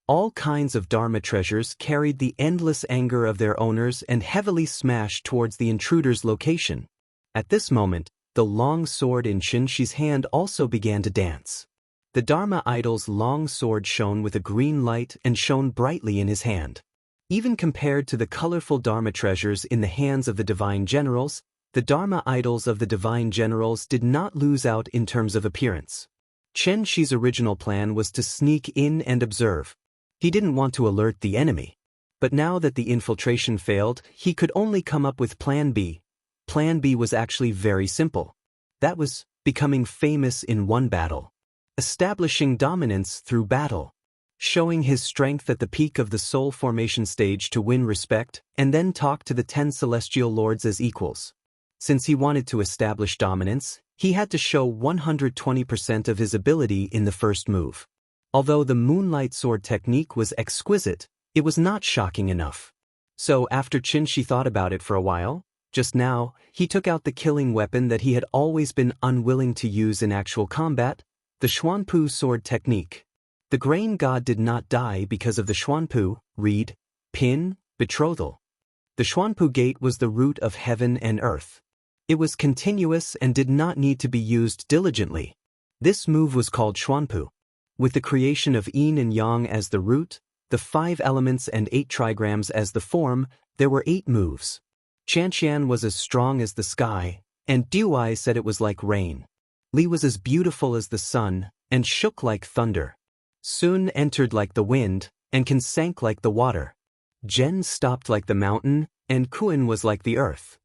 All kinds of Dharma treasures carried the endless anger of their owners and heavily smashed towards the intruder's location. At this moment, the long sword in Xianxia's hand also began to dance. The Dharma idol's long sword shone with a green light and shone brightly in his hand. Even compared to the colorful Dharma treasures in the hands of the divine generals, the Dharma idols of the divine generals did not lose out in terms of appearance. Xianxia's original plan was to sneak in and observe. He didn't want to alert the enemy. But now that the infiltration failed, he could only come up with Plan B. Plan B was actually very simple. That was becoming famous in one battle. Establishing dominance through battle. Showing his strength at the peak of the soul formation stage to win respect, and then talk to the 10 celestial lords as equals. Since he wanted to establish dominance, he had to show 120% of his ability in the first move. Although the moonlight sword technique was exquisite, it was not shocking enough. So after Xianxia thought about it for a while, just now, he took out the killing weapon that he had always been unwilling to use in actual combat, the Xuanpu sword technique. The grain god did not die because of the Xuanpu, read, pin, betrothal. The Xuanpu gate was the root of heaven and earth. It was continuous and did not need to be used diligently. This move was called Xuanpu. With the creation of yin and yang as the root, the 5 elements and 8 trigrams as the form, there were 8 moves. Xianxian was as strong as the sky, and Duai said it was like rain. Li was as beautiful as the sun, and shook like thunder. Sun entered like the wind, and Kan sank like the water. Zhen stopped like the mountain, and Kuan was like the earth.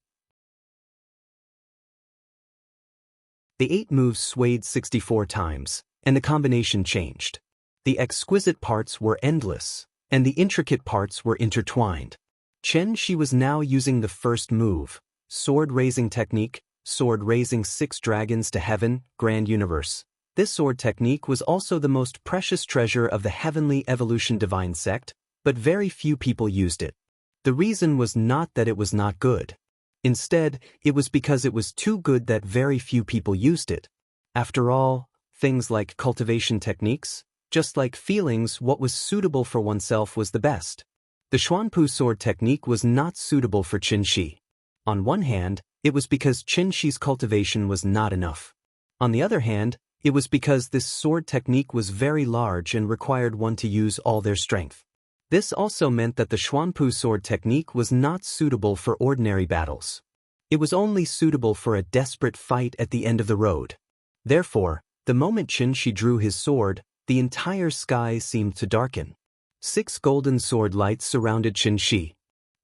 The 8 moves swayed 64 times. And the combination changed. The exquisite parts were endless, and the intricate parts were intertwined. Xianxia was now using the first move, sword-raising technique, sword raising 6 dragons to heaven, grand universe. This sword technique was also the most precious treasure of the heavenly evolution divine sect, but very few people used it. The reason was not that it was not good. Instead, it was because it was too good that very few people used it. After all, things like cultivation techniques, just like feelings, what was suitable for oneself was the best. The Xuanpu sword technique was not suitable for Xianxia. On one hand, it was because Xianxia's cultivation was not enough. On the other hand, it was because this sword technique was very large and required one to use all their strength. This also meant that the Xuanpu sword technique was not suitable for ordinary battles. It was only suitable for a desperate fight at the end of the road. Therefore, the moment Xianxia drew his sword, the entire sky seemed to darken. 6 golden sword lights surrounded Xianxia.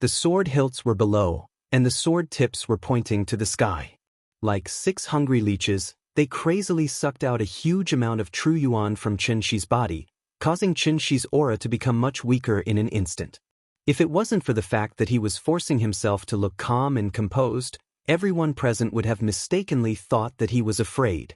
The sword hilts were below, and the sword tips were pointing to the sky. Like 6 hungry leeches, they crazily sucked out a huge amount of true yuan from Xianxia's body, causing Xianxia's aura to become much weaker in an instant. If it wasn't for the fact that he was forcing himself to look calm and composed, everyone present would have mistakenly thought that he was afraid.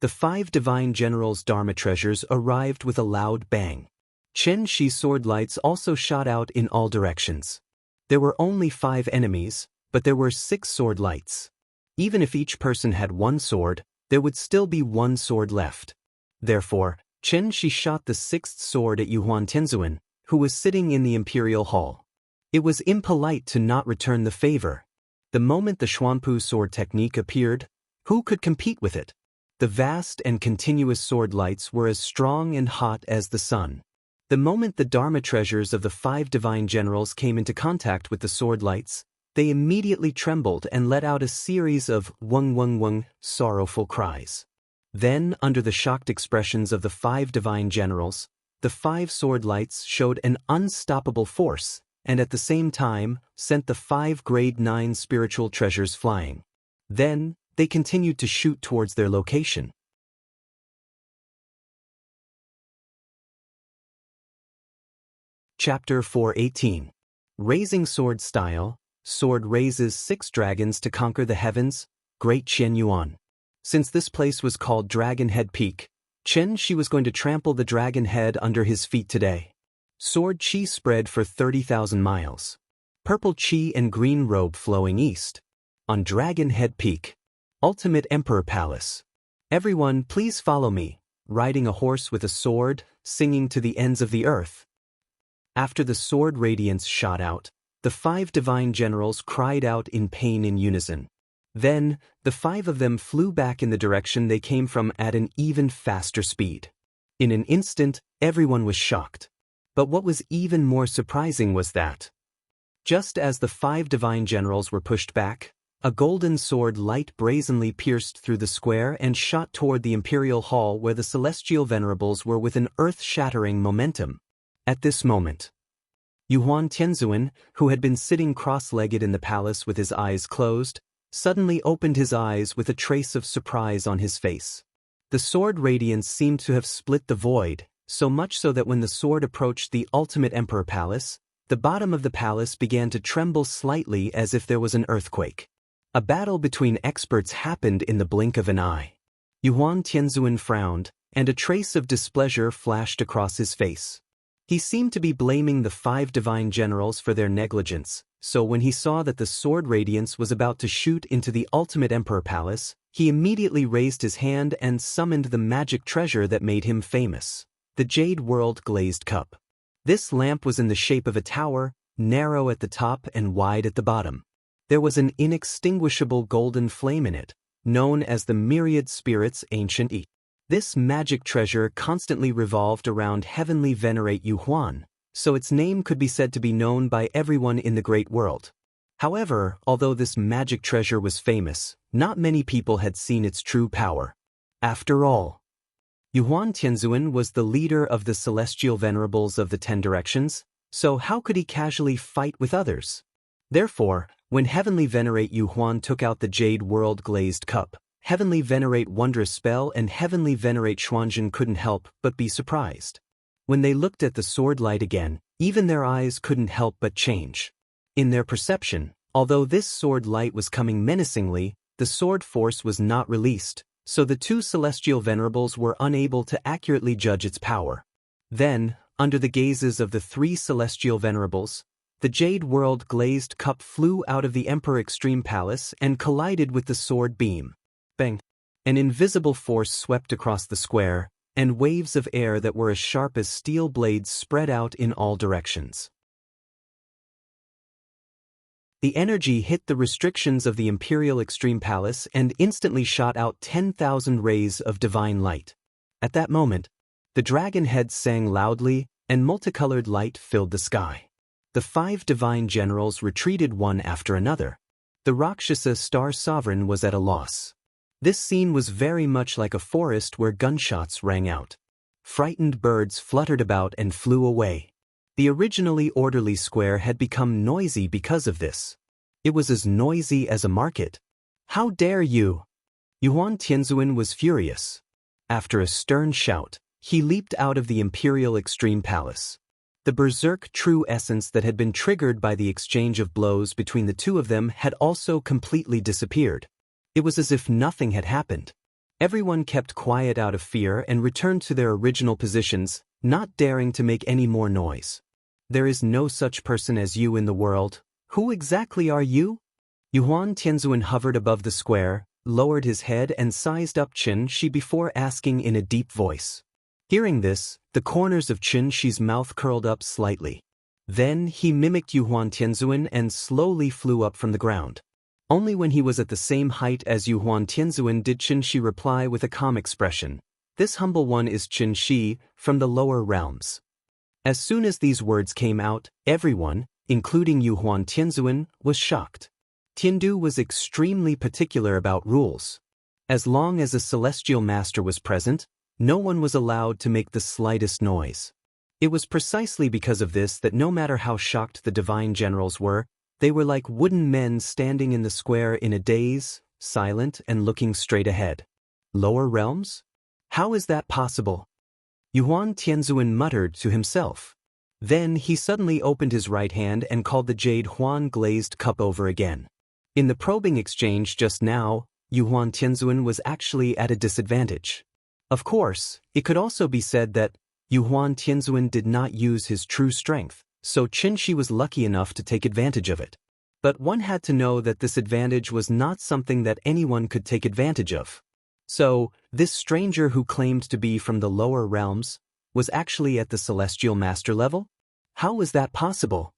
The 5 divine generals' Dharma treasures arrived with a loud bang. Xianxi's sword lights also shot out in all directions. There were only 5 enemies, but there were 6 sword lights. Even if each person had 1 sword, there would still be 1 sword left. Therefore, Xianxia shot the 6th sword at Yuhuan Tianzuan, who was sitting in the imperial hall. It was impolite to not return the favor. The moment the Xuanpu sword technique appeared, who could compete with it? The vast and continuous sword lights were as strong and hot as the sun. The moment the Dharma treasures of the 5 divine generals came into contact with the sword lights, they immediately trembled and let out a series of wung wung wung sorrowful cries. Then, under the shocked expressions of the 5 divine generals, the 5 sword lights showed an unstoppable force, and at the same time, sent the 5 grade 9 spiritual treasures flying. Then, they continued to shoot towards their location. Chapter 418. Raising Sword Style. Sword raises 6 dragons to conquer the heavens, Great Qian Yuan. Since this place was called Dragon Head Peak, Xianxia was going to trample the dragon head under his feet today. Sword Qi spread for 30,000 miles. Purple Qi and green robe flowing east. On Dragon Head Peak. Ultimate Emperor Palace. Everyone, please follow me, riding a horse with a sword, singing to the ends of the earth. After the sword radiance shot out, the 5 divine generals cried out in pain in unison. Then, the 5 of them flew back in the direction they came from at an even faster speed. In an instant, everyone was shocked. But what was even more surprising was that, just as the 5 divine generals were pushed back, a golden sword light brazenly pierced through the square and shot toward the imperial hall where the celestial venerables were with an earth-shattering momentum. At this moment, Yuhuan Tianzuan, who had been sitting cross-legged in the palace with his eyes closed, suddenly opened his eyes with a trace of surprise on his face. The sword radiance seemed to have split the void, so much so that when the sword approached the ultimate Emperor Palace, the bottom of the palace began to tremble slightly as if there was an earthquake. A battle between experts happened in the blink of an eye. Yuhuan Tianzuan frowned, and a trace of displeasure flashed across his face. He seemed to be blaming the 5 divine generals for their negligence, so when he saw that the sword radiance was about to shoot into the ultimate Emperor Palace, he immediately raised his hand and summoned the magic treasure that made him famous, the Jade World Glazed Cup. This lamp was in the shape of a tower, narrow at the top and wide at the bottom. There was an inextinguishable golden flame in it, known as the Myriad Spirits Ancient E. This magic treasure constantly revolved around Heavenly Venerate Yuhuan, so its name could be said to be known by everyone in the great world. However, although this magic treasure was famous, not many people had seen its true power. After all, Yuhuan Tianzuan was the leader of the celestial venerables of the 10 directions, so how could he casually fight with others? Therefore, when Heavenly Venerate Yuhuan took out the Jade World Glazed Cup, Heavenly Venerate Wondrous Spell and Heavenly Venerate Xuanzhen couldn't help but be surprised. When they looked at the sword light again, even their eyes couldn't help but change. In their perception, although this sword light was coming menacingly, the sword force was not released, so the 2 celestial venerables were unable to accurately judge its power. Then, under the gazes of the 3 celestial venerables, the Jade World Glazed Cup flew out of the Emperor Extreme Palace and collided with the sword beam. Bang! An invisible force swept across the square, and waves of air that were as sharp as steel blades spread out in all directions. The energy hit the restrictions of the Imperial Extreme Palace and instantly shot out 10,000 rays of divine light. At that moment, the dragon head sang loudly, and multicolored light filled the sky. The 5 divine generals retreated one after another. The Rakshasa Star Sovereign was at a loss. This scene was very much like a forest where gunshots rang out. Frightened birds fluttered about and flew away. The originally orderly square had become noisy because of this. It was as noisy as a market. How dare you! Yuhuan Tianzuan was furious. After a stern shout, he leaped out of the Imperial Extreme Palace. The berserk true essence that had been triggered by the exchange of blows between the 2 of them had also completely disappeared. It was as if nothing had happened. Everyone kept quiet out of fear and returned to their original positions, not daring to make any more noise. There is no such person as you in the world. Who exactly are you? Yuan Tianzuan hovered above the square, lowered his head and sized up Xianxia before asking in a deep voice. Hearing this, the corners of Xianxia's mouth curled up slightly. Then he mimicked Yuan Tianzuan and slowly flew up from the ground. Only when he was at the same height as Yuan Tianzuan did Xianxia reply with a calm expression. This humble one is Xianxia, from the lower realms. As soon as these words came out, everyone, including Yuan Tianzuan, was shocked. Tiandu was extremely particular about rules. As long as a celestial master was present, no one was allowed to make the slightest noise. It was precisely because of this that no matter how shocked the divine generals were, they were like wooden men standing in the square in a daze, silent and looking straight ahead. Lower realms? How is that possible? Yuan Tianzuan muttered to himself. Then he suddenly opened his right hand and called the jade Huan glazed cup over again. In the probing exchange just now, Yuan Tianzuan was actually at a disadvantage. Of course, it could also be said that Yuan Tianzuan did not use his true strength, so Xianxia was lucky enough to take advantage of it. But one had to know that this advantage was not something that anyone could take advantage of. So, this stranger who claimed to be from the lower realms was actually at the celestial master level? How was that possible?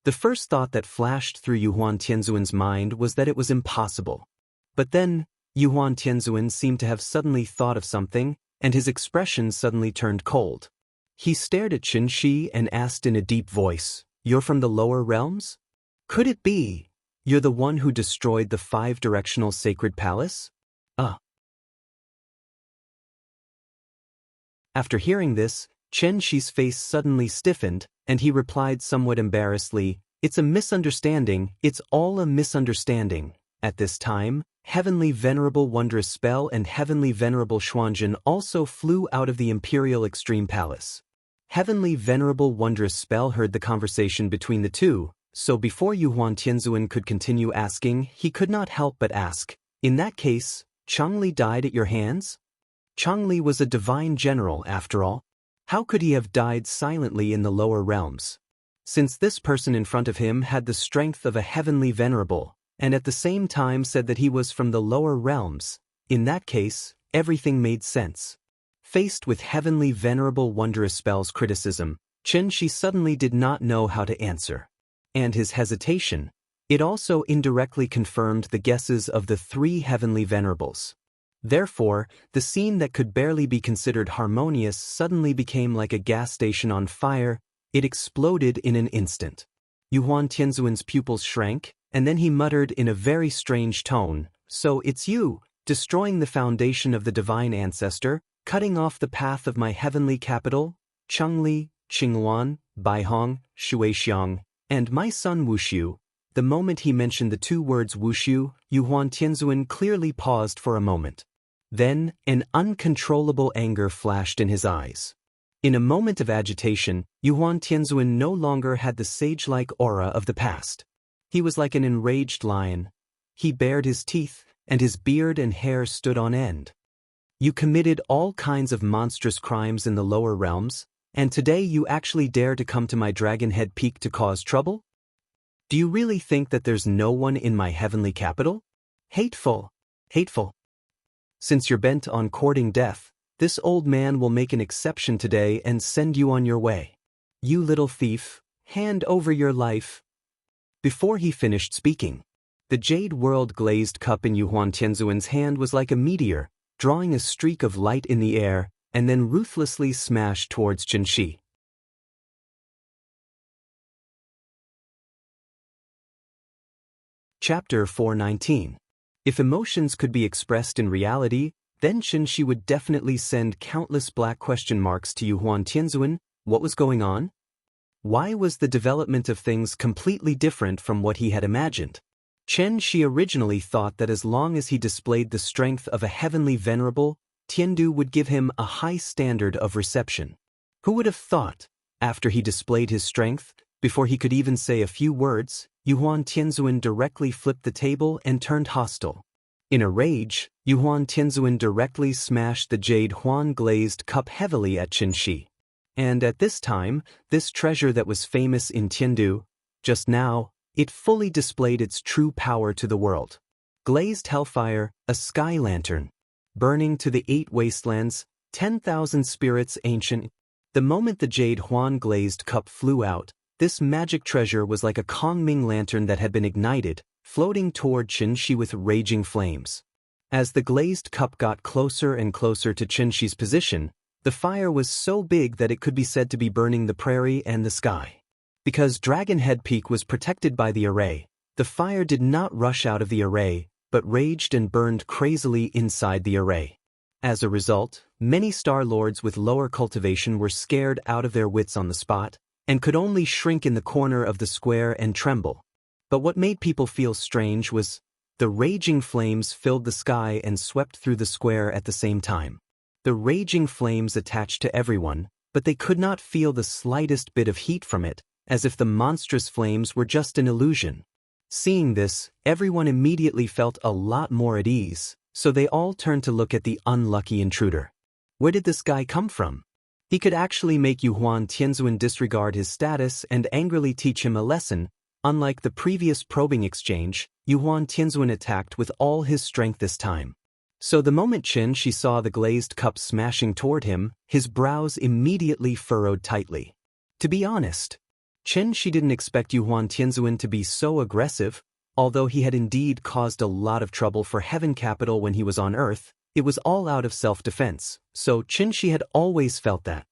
The first thought that flashed through Yuan Tianzuan's mind was that it was impossible. But then, Yuan Tianzuan seemed to have suddenly thought of something, and his expression suddenly turned cold. He stared at Xianxia and asked in a deep voice, "You're from the lower realms? Could it be you're the one who destroyed the 5-directional sacred palace?" After hearing this, Xianxia's face suddenly stiffened, and he replied somewhat embarrassedly, "It's a misunderstanding, it's all a misunderstanding." At this time, Heavenly Venerable Wondrous Spell and Heavenly Venerable Xuanzhen also flew out of the Imperial Extreme Palace. Heavenly Venerable Wondrous Spell heard the conversation between the two, so before Yuan Tianzuan could continue asking, he could not help but ask, "In that case, Changli died at your hands?" Changli was a divine general, after all. How could he have died silently in the lower realms? Since this person in front of him had the strength of a heavenly venerable, and at the same time said that he was from the lower realms, in that case, everything made sense. Faced with Heavenly Venerable Wondrous Spell's criticism, Xianxia suddenly did not know how to answer. And his hesitation, it also indirectly confirmed the guesses of the 3 Heavenly Venerables. Therefore, the scene that could barely be considered harmonious suddenly became like a gas station on fire. It exploded in an instant. Yuan Tianzuan's pupils shrank, and then he muttered in a very strange tone, "So it's you, destroying the foundation of the divine ancestor, cutting off the path of my heavenly capital, Changli, Qingluan, Baihong, Shuixiang, and my son Wuxia." The moment he mentioned the 2 words Wuxia, Yuan Tianzuan clearly paused for a moment. Then, an uncontrollable anger flashed in his eyes. In a moment of agitation, Yuan Tianzuan no longer had the sage-like aura of the past. He was like an enraged lion. He bared his teeth, and his beard and hair stood on end. "You committed all kinds of monstrous crimes in the lower realms, and today you actually dare to come to my Dragonhead Peak to cause trouble? Do you really think that there's no one in my heavenly capital? Hateful, hateful. Since you're bent on courting death, this old man will make an exception today and send you on your way. You little thief, hand over your life." Before he finished speaking, the jade world glazed cup in Yuan Tianzuan's hand was like a meteor, drawing a streak of light in the air, and then ruthlessly smashed towards Xianxia. Chapter 419. If emotions could be expressed in reality, then Xianxia would definitely send countless black question marks to Yuan Tianzuan. What was going on? Why was the development of things completely different from what he had imagined? Xianxia originally thought that as long as he displayed the strength of a heavenly venerable, Tiandu would give him a high standard of reception. Who would have thought, after he displayed his strength, before he could even say a few words, Yuan Tianzuan directly flipped the table and turned hostile. In a rage, Yuhuan Tianzuan directly smashed the jade Huan glazed cup heavily at Xianxia. And at this time, this treasure that was famous in Tiandu, just now, it fully displayed its true power to the world. Glazed hellfire, a sky lantern. Burning to the 8 wastelands, 10,000 spirits ancient. The moment the jade Huan glazed cup flew out, this magic treasure was like a Kongming lantern that had been ignited, floating toward Xianxia with raging flames. As the glazed cup got closer and closer to Xianxia's position, the fire was so big that it could be said to be burning the prairie and the sky. Because Dragon Head Peak was protected by the array, the fire did not rush out of the array, but raged and burned crazily inside the array. As a result, many Star Lords with lower cultivation were scared out of their wits on the spot, and could only shrink in the corner of the square and tremble. But what made people feel strange was, the raging flames filled the sky and swept through the square at the same time. The raging flames attached to everyone, but they could not feel the slightest bit of heat from it, as if the monstrous flames were just an illusion. Seeing this, everyone immediately felt a lot more at ease, so they all turned to look at the unlucky intruder. Where did this guy come from? He could actually make Yuhuan Tianzuan disregard his status and angrily teach him a lesson. Unlike the previous probing exchange, Yuhuan Tianzuan attacked with all his strength this time. So the moment Xianxia saw the glazed cup smashing toward him, his brows immediately furrowed tightly. To be honest, Xianxia didn't expect Yuhuan Tianzuan to be so aggressive. Although he had indeed caused a lot of trouble for Heaven Capital when he was on Earth, it was all out of self-defense, so Xianxia had always felt that.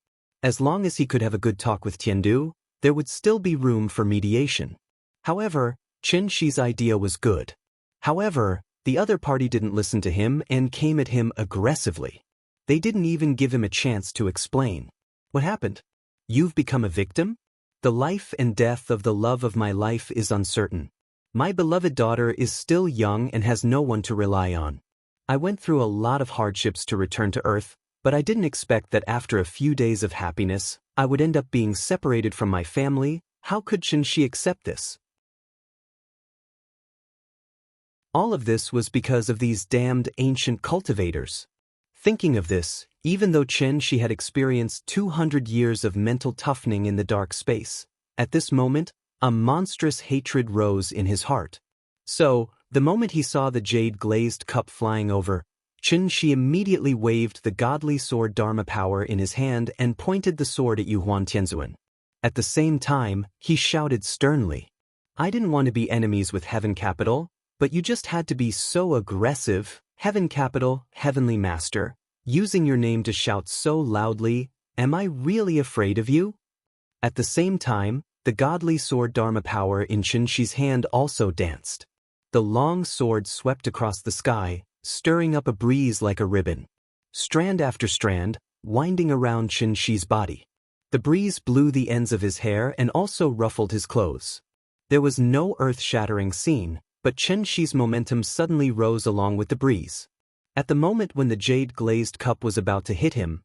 As long as he could have a good talk with Tiandu, there would still be room for mediation. However, Xianxia's idea was good. However, the other party didn't listen to him and came at him aggressively. They didn't even give him a chance to explain. What happened? You've become a victim? The life and death of the love of my life is uncertain. My beloved daughter is still young and has no one to rely on. I went through a lot of hardships to return to Earth, but I didn't expect that after a few days of happiness, I would end up being separated from my family. How could Xianxia accept this? All of this was because of these damned ancient cultivators. Thinking of this, even though Xianxia had experienced 200 years of mental toughening in the dark space, at this moment, a monstrous hatred rose in his heart. So, the moment he saw the jade glazed cup flying over, Xianxia immediately waved the godly sword Dharma power in his hand and pointed the sword at Yuhuan Tianzuan. At the same time, he shouted sternly, I didn't want to be enemies with Heaven Capital, but you just had to be so aggressive. Heaven Capital, Heavenly Master, using your name to shout so loudly, am I really afraid of you? At the same time, the godly sword Dharma power in Xianxia's hand also danced. The long sword swept across the sky, stirring up a breeze like a ribbon. Strand after strand, winding around Xianxia's body. The breeze blew the ends of his hair and also ruffled his clothes. There was no earth-shattering scene, but Xianxia's momentum suddenly rose along with the breeze. At the moment when the jade glazed cup was about to hit him,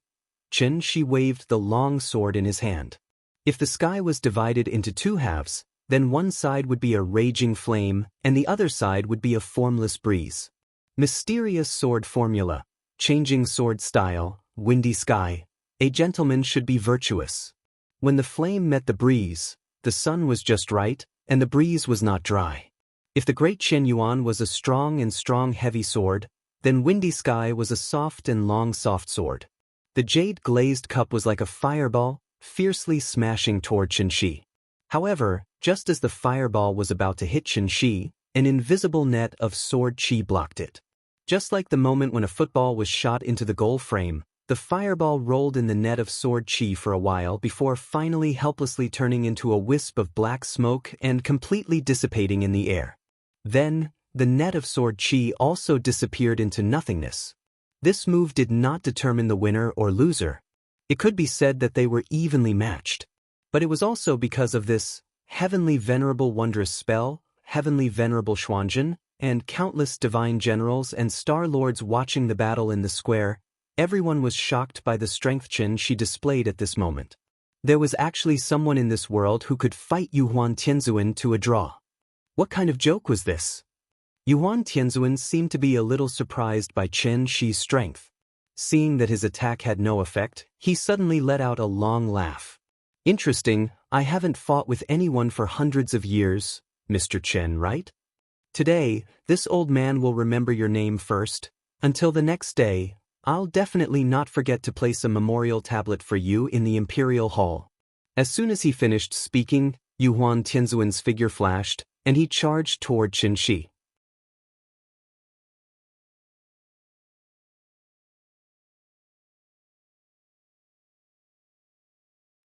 Xianxia waved the long sword in his hand. If the sky was divided into 2 halves, then one side would be a raging flame and the other side would be a formless breeze. Mysterious sword formula, changing sword style, windy sky. A gentleman should be virtuous. When the flame met the breeze, the sun was just right, and the breeze was not dry. If the great Qian Yuan was a strong heavy sword, then windy sky was a soft and long soft sword. The jade glazed cup was like a fireball, fiercely smashing toward Xianxia. However, just as the fireball was about to hit Xianxia, an invisible net of sword qi blocked it. Just like the moment when a football was shot into the goal frame, the fireball rolled in the net of sword qi for a while before finally helplessly turning into a wisp of black smoke and completely dissipating in the air. Then, the net of sword qi also disappeared into nothingness. This move did not determine the winner or loser. It could be said that they were evenly matched. But it was also because of this heavenly venerable wondrous spell, heavenly venerable Xuanzhen, and countless divine generals and star lords watching the battle in the square. Everyone was shocked by the strength Xianxia displayed at this moment. There was actually someone in this world who could fight Yuhuan Tianzuan to a draw. What kind of joke was this? Yuan Tianzuan seemed to be a little surprised by Chen Shi's strength. Seeing that his attack had no effect, he suddenly let out a long laugh. Interesting, I haven't fought with anyone for hundreds of years, Mr. Chen, right? Today, this old man will remember your name first. Until the next day, I'll definitely not forget to place a memorial tablet for you in the Imperial Hall. As soon as he finished speaking, Yuan Tianzuan's figure flashed, and he charged toward Chen Shi.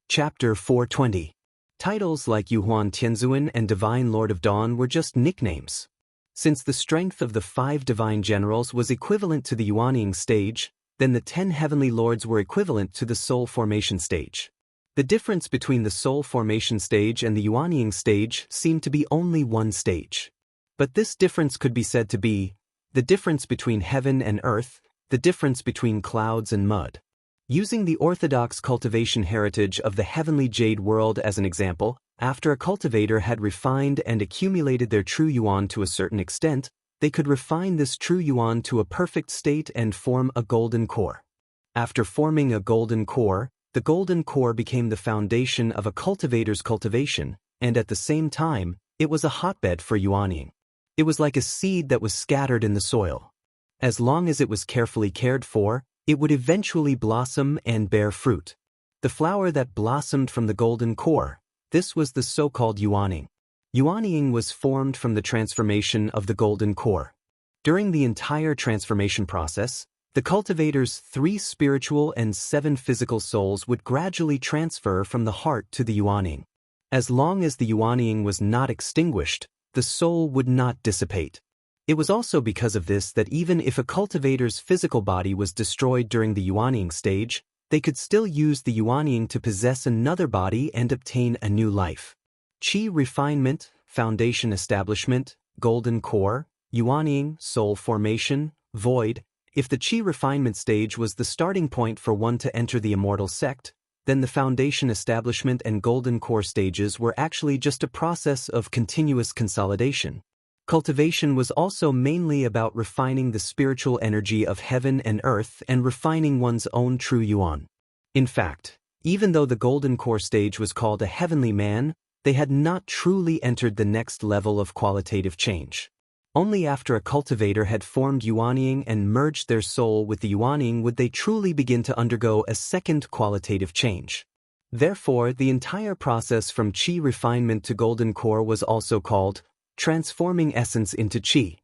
Chapter 420. Titles like Yuan Tianzuan and Divine Lord of Dawn were just nicknames. Since the strength of the 5 divine generals was equivalent to the Yuanying stage, then the 10 heavenly lords were equivalent to the soul formation stage. The difference between the soul formation stage and the Yuanying stage seemed to be only one stage. But this difference could be said to be the difference between heaven and earth, the difference between clouds and mud. Using the orthodox cultivation heritage of the heavenly jade world as an example, after a cultivator had refined and accumulated their true yuan to a certain extent, they could refine this true yuan to a perfect state and form a golden core. After forming a golden core, the golden core became the foundation of a cultivator's cultivation, and at the same time, it was a hotbed for yuanying. It was like a seed that was scattered in the soil. As long as it was carefully cared for, it would eventually blossom and bear fruit. The flower that blossomed from the golden core, this was the so-called yuanying. Yuanying was formed from the transformation of the golden core. During the entire transformation process, the cultivator's 3 spiritual and 7 physical souls would gradually transfer from the heart to the yuanying. As long as the yuanying was not extinguished, the soul would not dissipate. It was also because of this that even if a cultivator's physical body was destroyed during the yuanying stage, they could still use the yuanying to possess another body and obtain a new life. Qi refinement, foundation establishment, golden core, yuanying, soul formation, void. If the Qi refinement stage was the starting point for one to enter the immortal sect, then the foundation establishment and golden core stages were actually just a process of continuous consolidation. Cultivation was also mainly about refining the spiritual energy of heaven and earth and refining one's own true yuan. In fact, even though the golden core stage was called a heavenly man, they had not truly entered the next level of qualitative change. Only after a cultivator had formed yuanying and merged their soul with the yuanying would they truly begin to undergo a second qualitative change. Therefore, the entire process from Qi refinement to golden core was also called transforming essence into Qi.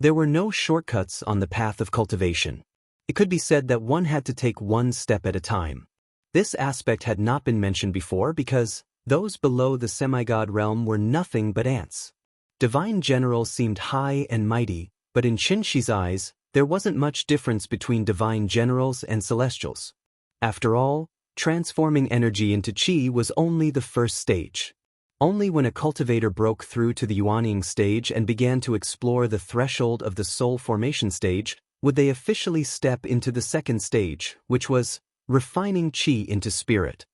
There were no shortcuts on the path of cultivation. It could be said that one had to take one step at a time. This aspect had not been mentioned before because those below the semigod realm were nothing but ants. Divine generals seemed high and mighty, but in Xianxia's eyes, there wasn't much difference between divine generals and celestials. After all, transforming energy into Qi was only the first stage. Only when a cultivator broke through to the yuanying stage and began to explore the threshold of the soul formation stage would they officially step into the second stage, which was refining Qi into spirit.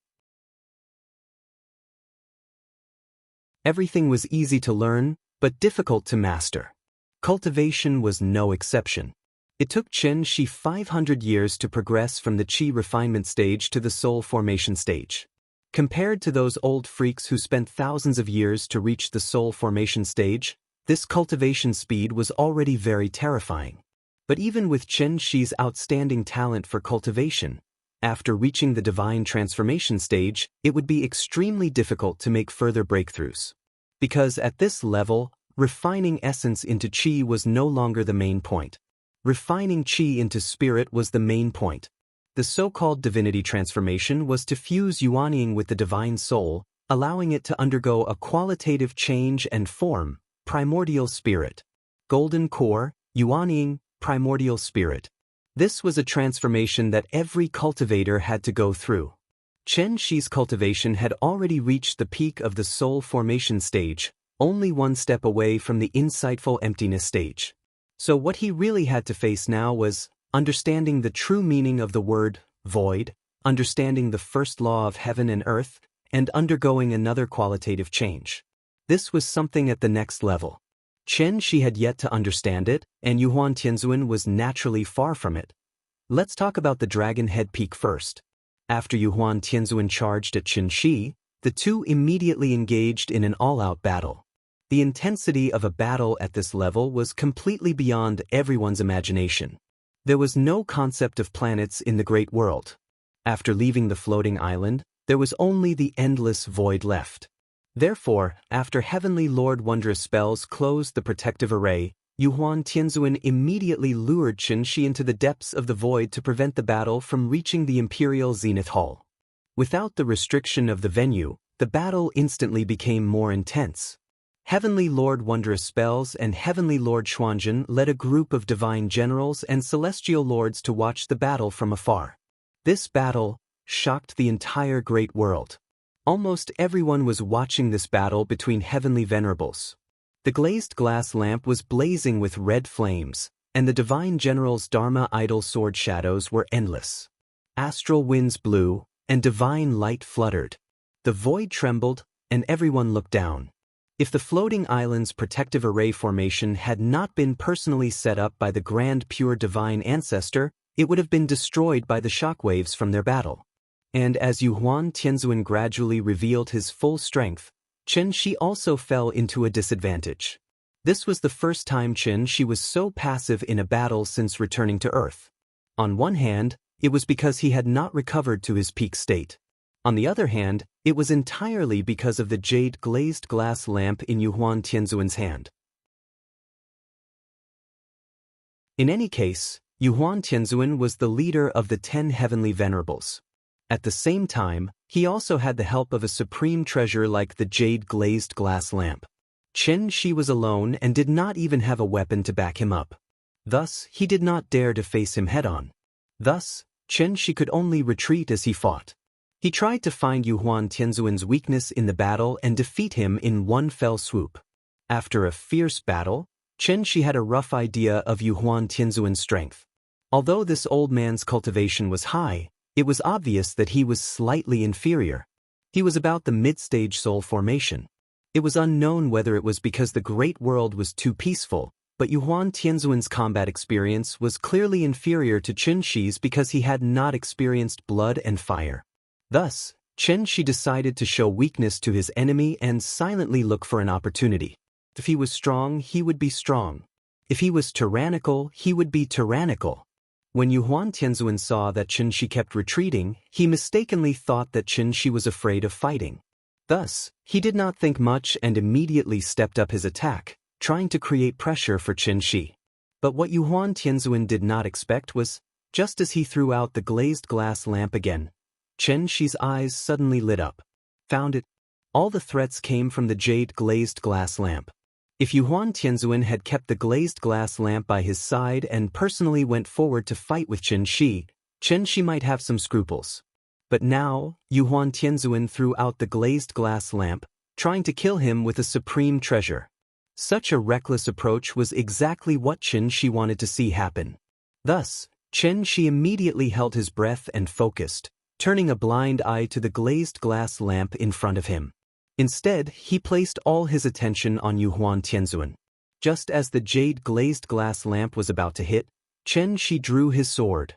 Everything was easy to learn, but difficult to master. Cultivation was no exception. It took Chen Shi 500 years to progress from the Qi refinement stage to the soul formation stage. Compared to those old freaks who spent thousands of years to reach the soul formation stage, this cultivation speed was already very terrifying. But even with Chen Shi's outstanding talent for cultivation, after reaching the divine transformation stage, it would be extremely difficult to make further breakthroughs. Because at this level, refining essence into Qi was no longer the main point. Refining Qi into spirit was the main point. The so-called divinity transformation was to fuse yuanying with the divine soul, allowing it to undergo a qualitative change and form, primordial spirit. Golden core, yuanying, primordial spirit. This was a transformation that every cultivator had to go through. Chen Shi's cultivation had already reached the peak of the soul formation stage, only one step away from the insightful emptiness stage. So what he really had to face now was understanding the true meaning of the word void, understanding the first law of heaven and earth, and undergoing another qualitative change. This was something at the next level. Xianxia had yet to understand it, and Yuhuan Tianzuan was naturally far from it. Let's talk about the Dragon Head Peak first. After Yuhuan Tianzuan charged at Xianxia, the two immediately engaged in an all-out battle. The intensity of a battle at this level was completely beyond everyone's imagination. There was no concept of planets in the Great World. After leaving the floating island, there was only the endless void left. Therefore, after Heavenly Lord Wondrous spells closed the protective array, Yuhuan Tianzuan immediately lured Xianxia into the depths of the void to prevent the battle from reaching the Imperial Zenith Hall. Without the restriction of the venue, the battle instantly became more intense. Heavenly Lord Wondrous Spells and Heavenly Lord Xuanzhen led a group of divine generals and celestial lords to watch the battle from afar. This battle shocked the entire great world. Almost everyone was watching this battle between heavenly venerables. The glazed glass lamp was blazing with red flames, and the divine general's Dharma idol sword shadows were endless. Astral winds blew, and divine light fluttered. The void trembled, and everyone looked down. If the floating island's protective array formation had not been personally set up by the grand pure divine ancestor, it would have been destroyed by the shockwaves from their battle. And as Yuhuan Tianzuan gradually revealed his full strength, Xianxia also fell into a disadvantage. This was the first time Xianxia was so passive in a battle since returning to Earth. On one hand, it was because he had not recovered to his peak state. On the other hand, it was entirely because of the jade glazed glass lamp in Yuhuan Tianzuan's hand. In any case, Yuhuan Tianzuan was the leader of the 10 heavenly venerables. At the same time, he also had the help of a supreme treasure like the jade glazed glass lamp. Xianxia was alone and did not even have a weapon to back him up. Thus, he did not dare to face him head-on. Thus, Xianxia could only retreat as he fought. He tried to find Yuhuan Tianzuan's weakness in the battle and defeat him in one fell swoop. After a fierce battle, Xianxia had a rough idea of Yuhuan Tianzuan's strength. Although this old man's cultivation was high, it was obvious that he was slightly inferior. He was about the mid-stage soul formation. It was unknown whether it was because the great world was too peaceful, but Yuhuan Tianzuan's combat experience was clearly inferior to Xianxia's because he had not experienced blood and fire. Thus, Xianxia decided to show weakness to his enemy and silently look for an opportunity. If he was strong, he would be strong. If he was tyrannical, he would be tyrannical. When Yuhuan Tianzuan saw that Xianxia kept retreating, he mistakenly thought that Xianxia was afraid of fighting. Thus, he did not think much and immediately stepped up his attack, trying to create pressure for Xianxia. But what Yuhuan Tianzuan did not expect was, just as he threw out the glazed glass lamp again, Xianxia's eyes suddenly lit up. Found it. All the threats came from the jade glazed glass lamp. If Yuhuan Tianzuan had kept the glazed glass lamp by his side and personally went forward to fight with Xianxia might have some scruples. But now, Yuhuan Tianzuan threw out the glazed glass lamp, trying to kill him with a supreme treasure. Such a reckless approach was exactly what Xianxia wanted to see happen. Thus, Xianxia immediately held his breath and focused, turning a blind eye to the glazed glass lamp in front of him. Instead, he placed all his attention on Yuhuan Tianzuan. Just as the jade glazed glass lamp was about to hit, Xianxia drew his sword.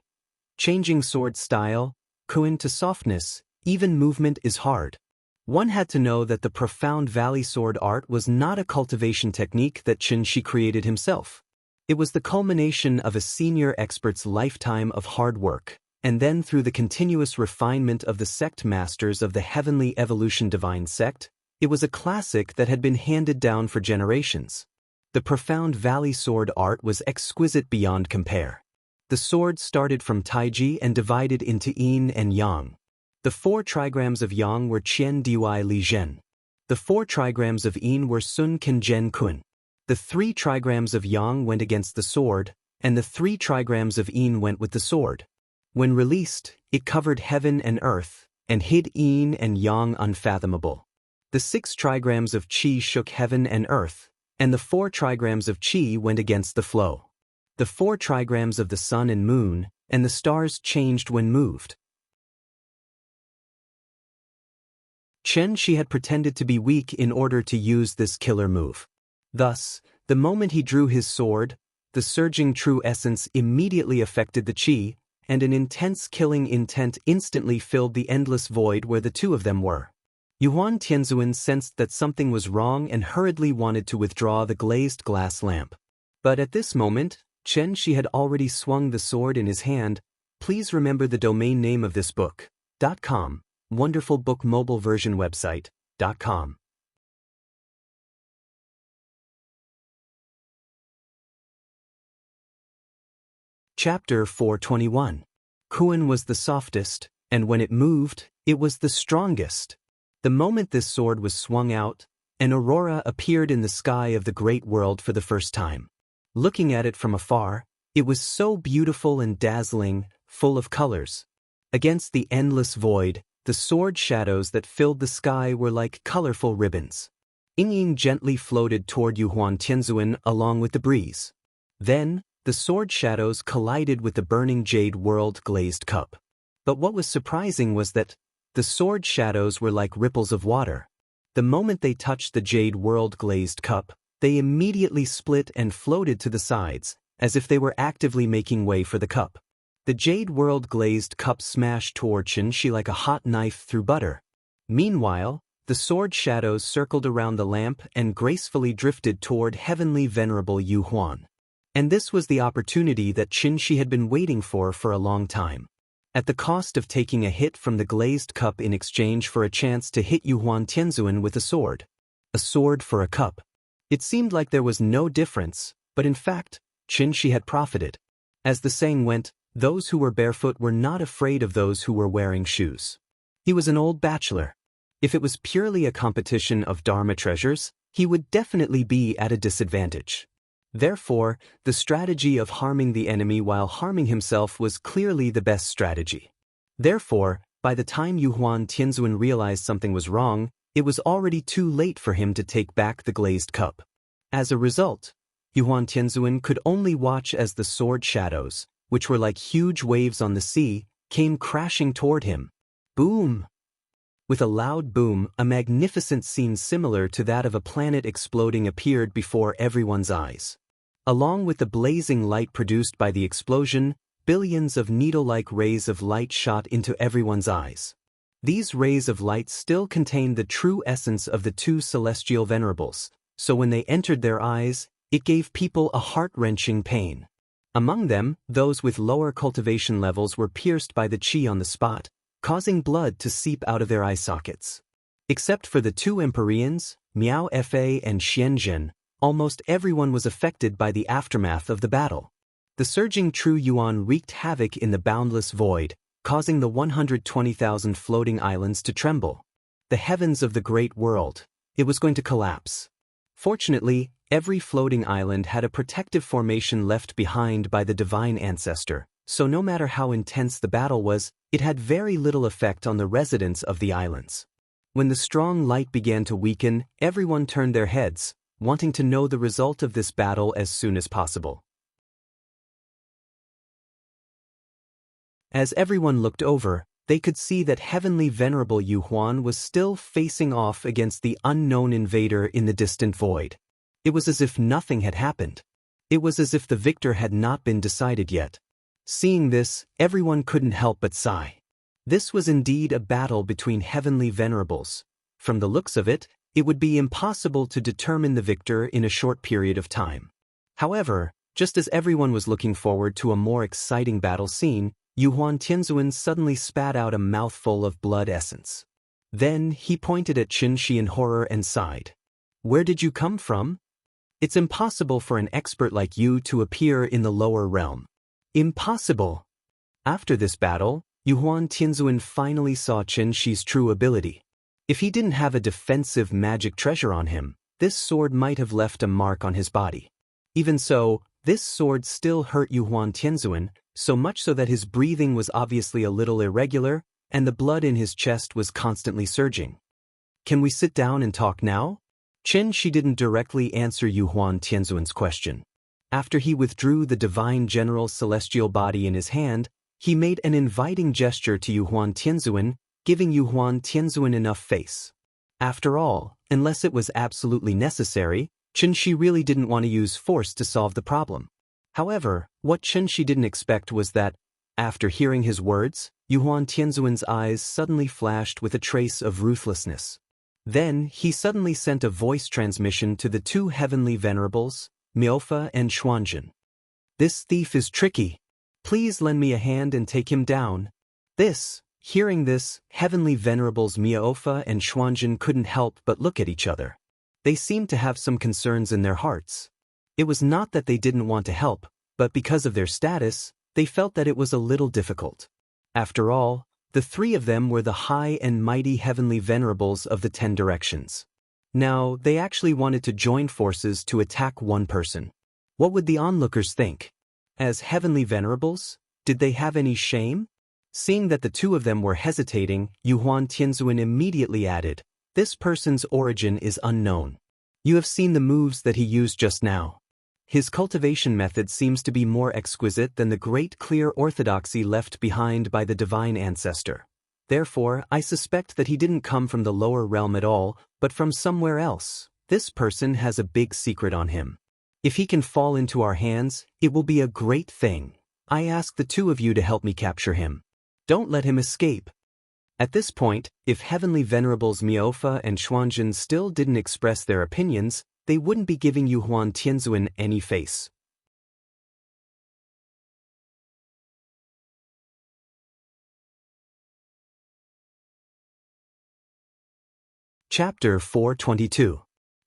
Changing sword style, Kuan to softness, even movement is hard. One had to know that the profound valley sword art was not a cultivation technique that Xianxia created himself. It was the culmination of a senior expert's lifetime of hard work. And then through the continuous refinement of the sect masters of the Heavenly Evolution Divine Sect, it was a classic that had been handed down for generations. The profound valley sword art was exquisite beyond compare. The sword started from Taiji and divided into yin and yang. The 4 trigrams of yang were qian dy li zhen. The 4 trigrams of yin were sun kan zhen kun. The 3 trigrams of yang went against the sword, and the 3 trigrams of yin went with the sword. When released, it covered heaven and earth, and hid yin and yang unfathomable. The 6 trigrams of qi shook heaven and earth, and the 4 trigrams of qi went against the flow. The 4 trigrams of the sun and moon, and the stars changed when moved. Xianxia had pretended to be weak in order to use this killer move. Thus, The moment he drew his sword, the surging true essence immediately affected the chi, and an intense killing intent instantly filled the endless void where the two of them were. Yuan Tianzuan sensed that something was wrong and hurriedly wanted to withdraw the glazed glass lamp. But at this moment, Xianxia had already swung the sword in his hand. Please remember the domain name of this book. .com. Wonderful book mobile version website. .com. Chapter 421. Kuan was the softest, and when it moved, it was the strongest. The moment this sword was swung out, an aurora appeared in the sky of the great world for the first time. Looking at it from afar, it was so beautiful and dazzling, full of colors. Against the endless void, the sword shadows that filled the sky were like colorful ribbons. Ying gently floated toward Yuan Tianzuan along with the breeze. Then, the sword shadows collided with the burning jade world glazed cup. But what was surprising was that the sword shadows were like ripples of water. The moment they touched the jade world glazed cup, they immediately split and floated to the sides, as if they were actively making way for the cup. The jade world glazed cup smashed toward Xianxia like a hot knife through butter. Meanwhile, the sword shadows circled around the lamp and gracefully drifted toward heavenly venerable Yuan. And this was the opportunity that Xianxia had been waiting for a long time. At the cost of taking a hit from the glazed cup in exchange for a chance to hit Yuan Tianzuan with a sword. A sword for a cup. It seemed like there was no difference, but in fact, Xianxia had profited. As the saying went, those who were barefoot were not afraid of those who were wearing shoes. He was an old bachelor. If it was purely a competition of Dharma treasures, he would definitely be at a disadvantage. Therefore, the strategy of harming the enemy while harming himself was clearly the best strategy. Therefore, by the time Yuan Tianzuan realized something was wrong, it was already too late for him to take back the glazed cup. As a result, Yuan Tianzuan could only watch as the sword shadows, which were like huge waves on the sea, came crashing toward him. Boom! With a loud boom, a magnificent scene similar to that of a planet exploding appeared before everyone's eyes. Along with the blazing light produced by the explosion, billions of needle-like rays of light shot into everyone's eyes. These rays of light still contained the true essence of the two celestial venerables, so when they entered their eyes, it gave people a heart-wrenching pain. Among them, those with lower cultivation levels were pierced by the qi on the spot, causing blood to seep out of their eye sockets. Except for the two Empyreans, Miao Fa and Xianxia, almost everyone was affected by the aftermath of the battle. The surging true yuan wreaked havoc in the boundless void, causing the 120,000 floating islands to tremble. The heavens of the great world. It was going to collapse. Fortunately, every floating island had a protective formation left behind by the divine ancestor, so no matter how intense the battle was, it had very little effect on the residents of the islands. When the strong light began to weaken, everyone turned their heads, wanting to know the result of this battle as soon as possible. As everyone looked over, they could see that heavenly venerable Yuan was still facing off against the unknown invader in the distant void. It was as if nothing had happened. It was as if the victor had not been decided yet. Seeing this, everyone couldn't help but sigh. This was indeed a battle between heavenly venerables. From the looks of it, it would be impossible to determine the victor in a short period of time. However, just as everyone was looking forward to a more exciting battle scene, Yuan Tianzuan suddenly spat out a mouthful of blood essence. Then he pointed at Xianxia in horror and sighed. "Where did you come from? It's impossible for an expert like you to appear in the lower realm." Impossible! After this battle, Yuan Tianzuan finally saw Xianxia's true ability. If he didn't have a defensive magic treasure on him, this sword might have left a mark on his body. Even so, this sword still hurt Yuan Tianzuan, so much so that his breathing was obviously a little irregular, and the blood in his chest was constantly surging. "Can we sit down and talk now?" Xianxia didn't directly answer Yuan Tianzuan's question. After he withdrew the divine general's celestial body in his hand, he made an inviting gesture to Yuan Tianzuan, giving Yuan Tianzuan enough face. After all, unless it was absolutely necessary, Xianxia really didn't want to use force to solve the problem. However, what Xianxia didn't expect was that, after hearing his words, Yuhuan Tianzuan's eyes suddenly flashed with a trace of ruthlessness. Then, he suddenly sent a voice transmission to the two heavenly venerables, Miaofa and Xuanzhen. "This thief is tricky. Please lend me a hand and take him down." Hearing this, heavenly venerables Miaofa and Xuanzhen couldn't help but look at each other. They seemed to have some concerns in their hearts. It was not that they didn't want to help, but because of their status, they felt that it was a little difficult. After all, the three of them were the high and mighty heavenly venerables of the 10 directions. Now, they actually wanted to join forces to attack one person. What would the onlookers think? As heavenly venerables, did they have any shame? Seeing that the two of them were hesitating, Yuhuan Tianzuan immediately added, "This person's origin is unknown. You have seen the moves that he used just now. His cultivation method seems to be more exquisite than the great clear orthodoxy left behind by the divine ancestor. Therefore, I suspect that he didn't come from the lower realm at all, but from somewhere else. This person has a big secret on him. If he can fall into our hands, it will be a great thing. I ask the two of you to help me capture him. Don't let him escape." At this point, if heavenly venerables Miaofa and Xuanzhen still didn't express their opinions, they wouldn't be giving Yuhuan Tianzuan any face. Chapter 422.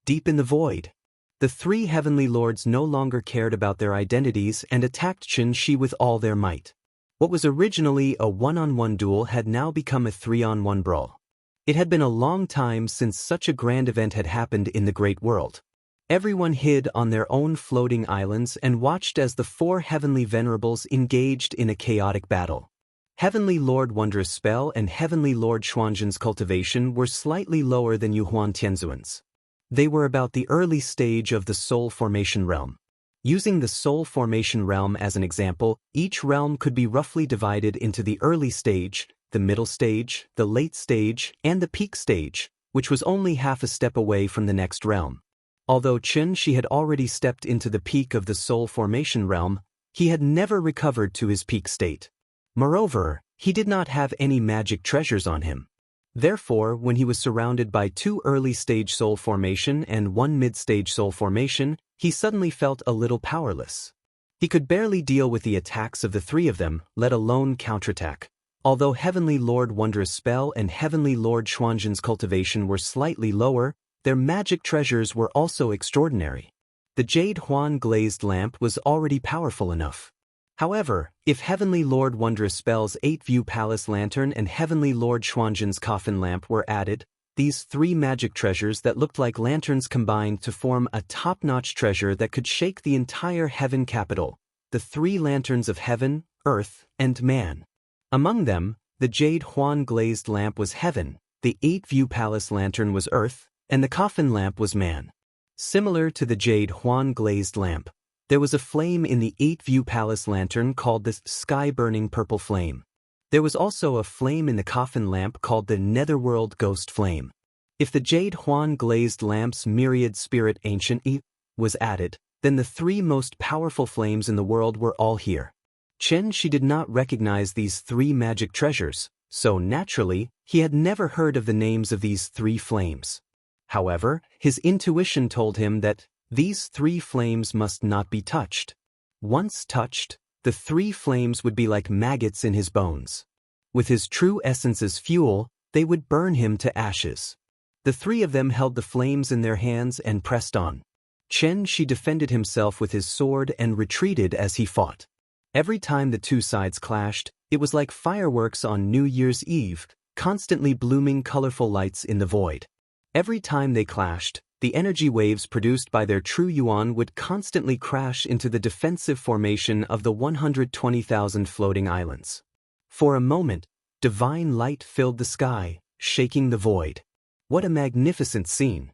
Deep in the Void. The three heavenly lords no longer cared about their identities and attacked Xianxia with all their might. What was originally a one-on-one duel had now become a 3-on-1 brawl. It had been a long time since such a grand event had happened in the great world. Everyone hid on their own floating islands and watched as the 4 heavenly venerables engaged in a chaotic battle. Heavenly Lord Wondrous Spell and Heavenly Lord Xuanzhen's cultivation were slightly lower than Yuhuan Tianzuan's. They were about the early stage of the soul formation realm. Using the soul formation realm as an example, each realm could be roughly divided into the early stage, the middle stage, the late stage, and the peak stage, which was only half a step away from the next realm. Although Xianxia had already stepped into the peak of the soul formation realm, he had never recovered to his peak state. Moreover, he did not have any magic treasures on him. Therefore, when he was surrounded by 2 early-stage soul formation and 1 mid-stage soul formation, he suddenly felt a little powerless. He could barely deal with the attacks of the 3 of them, let alone counterattack. Although Heavenly Lord Wondrous Spell and Heavenly Lord Xuanzhen's cultivation were slightly lower, their magic treasures were also extraordinary. The Jade Huan glazed lamp was already powerful enough. However, if Heavenly Lord Wondrous Spell's 8-view palace lantern and Heavenly Lord Xuanzhen's coffin lamp were added, these 3 magic treasures that looked like lanterns combined to form a top-notch treasure that could shake the entire heaven capital, the 3 lanterns of heaven, earth, and man. Among them, the Jade Huan glazed lamp was heaven, the 8-view palace lantern was earth, and the coffin lamp was man. Similar to the Jade Huan glazed lamp, there was a flame in the 8-view palace lantern called the sky-burning purple flame. There was also a flame in the coffin lamp called the netherworld ghost flame. If the Jade Huan glazed lamp's myriad spirit ancient was added, then the 3 most powerful flames in the world were all here. Xianxia did not recognize these 3 magic treasures, so naturally, he had never heard of the names of these 3 flames. However, his intuition told him that these 3 flames must not be touched. Once touched, the 3 flames would be like maggots in his bones. With his true essence as fuel, they would burn him to ashes. The 3 of them held the flames in their hands and pressed on. Xianxia defended himself with his sword and retreated as he fought. Every time the 2 sides clashed, it was like fireworks on New Year's Eve, constantly blooming colorful lights in the void. Every time they clashed, the energy waves produced by their true yuan would constantly crash into the defensive formation of the 120,000 floating islands. For a moment, divine light filled the sky, shaking the void. What a magnificent scene!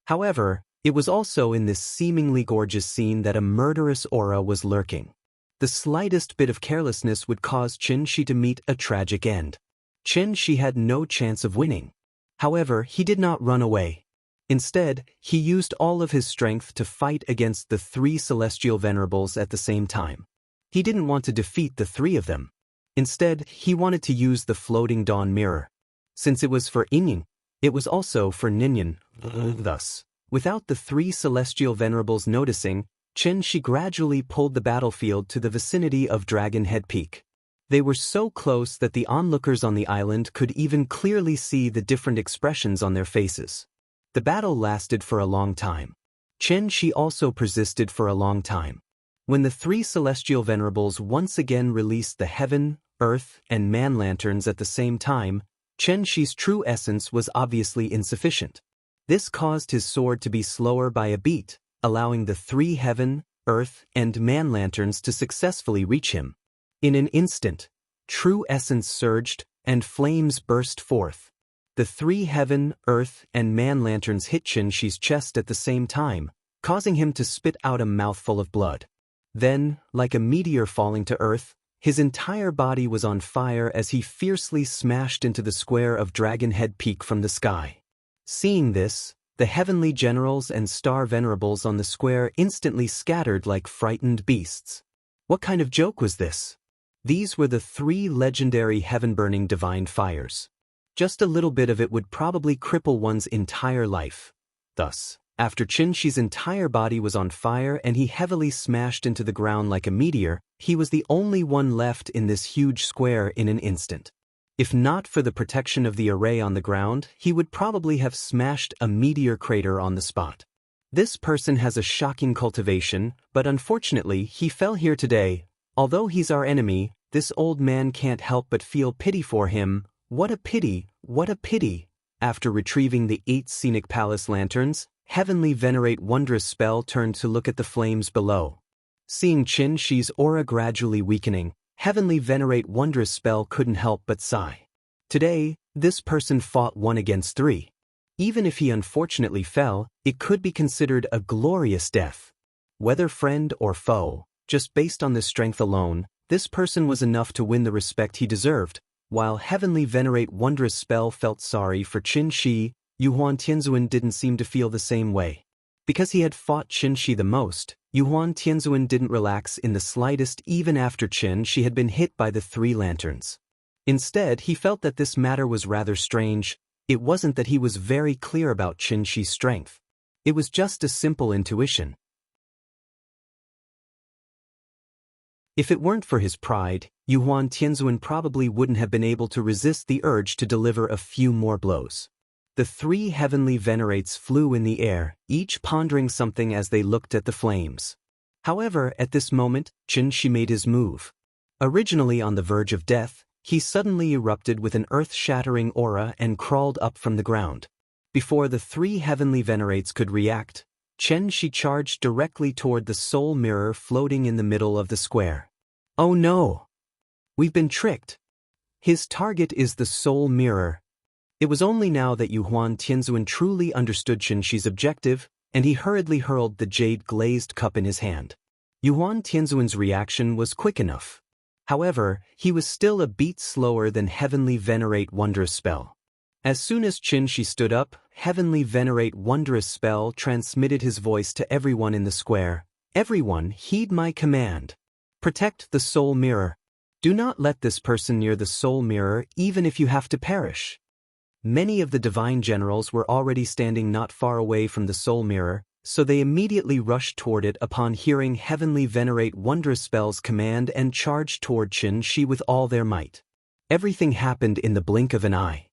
However, it was also in this seemingly gorgeous scene that a murderous aura was lurking. The slightest bit of carelessness would cause Xianxia to meet a tragic end. Xianxia had no chance of winning. However, he did not run away. Instead, he used all of his strength to fight against the 3 celestial venerables at the same time. He didn't want to defeat the 3 of them. Instead, he wanted to use the floating dawn mirror. Since it was for Yinyin, it was also for Ninyin. Thus, without the 3 celestial venerables noticing, Xianxia gradually pulled the battlefield to the vicinity of Dragon Head Peak. They were so close that the onlookers on the island could even clearly see the different expressions on their faces. The battle lasted for a long time. Xianxia also persisted for a long time. When the 3 celestial venerables once again released the heaven, earth, and man lanterns at the same time, Xianxia's true essence was obviously insufficient. This caused his sword to be slower by a beat, allowing the 3 heaven, earth, and man lanterns to successfully reach him. In an instant, true essence surged, and flames burst forth. The 3 heaven, earth, and man lanterns hit Xianxia's chest at the same time, causing him to spit out a mouthful of blood. Then, like a meteor falling to earth, his entire body was on fire as he fiercely smashed into the square of Dragon Head Peak from the sky. Seeing this, the heavenly generals and star venerables on the square instantly scattered like frightened beasts. What kind of joke was this? These were the 3 legendary heaven-burning divine fires. Just a little bit of it would probably cripple one's entire life. Thus, after Xianxia's entire body was on fire and he heavily smashed into the ground like a meteor, he was the only one left in this huge square in an instant. If not for the protection of the array on the ground, he would probably have smashed a meteor crater on the spot. This person has a shocking cultivation, but unfortunately he fell here today. Although he's our enemy, this old man can't help but feel pity for him. What a pity, what a pity. After retrieving the 8 scenic palace lanterns, Heavenly Venerate Wondrous Spell turned to look at the flames below. Seeing Xianxia's aura gradually weakening, Heavenly Venerate Wondrous Spell couldn't help but sigh. Today, this person fought 1 against 3. Even if he unfortunately fell, it could be considered a glorious death. Whether friend or foe, just based on this strength alone, this person was enough to win the respect he deserved. While Heavenly Venerate Wondrous Spell felt sorry for Xianxia, Yuhuan Tianzuan didn't seem to feel the same way. Because he had fought Xianxia the most, Yuhuan Tianzuan didn't relax in the slightest even after Xianxia had been hit by the 3 lanterns. Instead, he felt that this matter was rather strange. It wasn't that he was very clear about Xianxia's strength. It was just a simple intuition. If it weren't for his pride, Yuhuan Tianzuan probably wouldn't have been able to resist the urge to deliver a few more blows. The 3 heavenly venerates flew in the air, each pondering something as they looked at the flames. However, at this moment, Xianxia made his move. Originally on the verge of death, he suddenly erupted with an earth-shattering aura and crawled up from the ground. Before the 3 heavenly venerates could react, Xianxia charged directly toward the soul mirror floating in the middle of the square. Oh no! We've been tricked. His target is the soul mirror. It was only now that Yuhuan Tianzuan truly understood Xianxia's objective, and he hurriedly hurled the jade-glazed cup in his hand. Yuhuan Tianzuan's reaction was quick enough. However, he was still a beat slower than Heavenly Venerate Wondrous Spell. As soon as Xianxia stood up, Heavenly Venerate Wondrous Spell transmitted his voice to everyone in the square. Everyone, heed my command. Protect the soul mirror. Do not let this person near the soul mirror even if you have to perish. Many of the divine generals were already standing not far away from the soul mirror, so they immediately rushed toward it upon hearing Heavenly Venerate Wondrous Spell's command and charged toward Xianxia with all their might. Everything happened in the blink of an eye.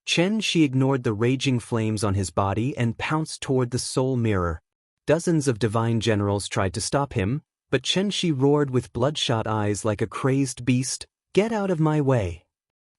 Xianxia ignored the raging flames on his body and pounced toward the soul mirror. Dozens of divine generals tried to stop him, but Xianxia roared with bloodshot eyes like a crazed beast, "Get out of my way!"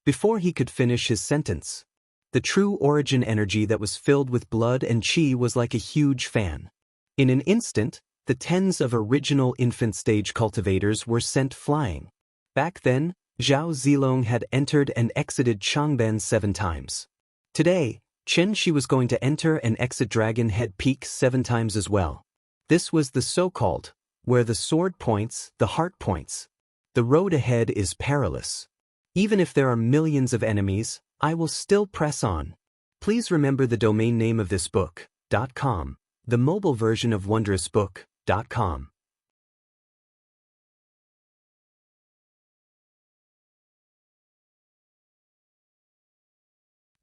Before he could finish his sentence, the true origin energy that was filled with blood and qi was like a huge fan. In an instant, the tens of original infant stage cultivators were sent flying. Back then, Zhao Zilong had entered and exited Changban 7 times. Today, Xianxia was going to enter and exit Dragon Head Peak 7 times as well. This was the so-called, where the sword points, the heart points. The road ahead is perilous. Even if there are millions of enemies, I will still press on. Please remember the domain name of this book.com, the mobile version of wondrousbook.com.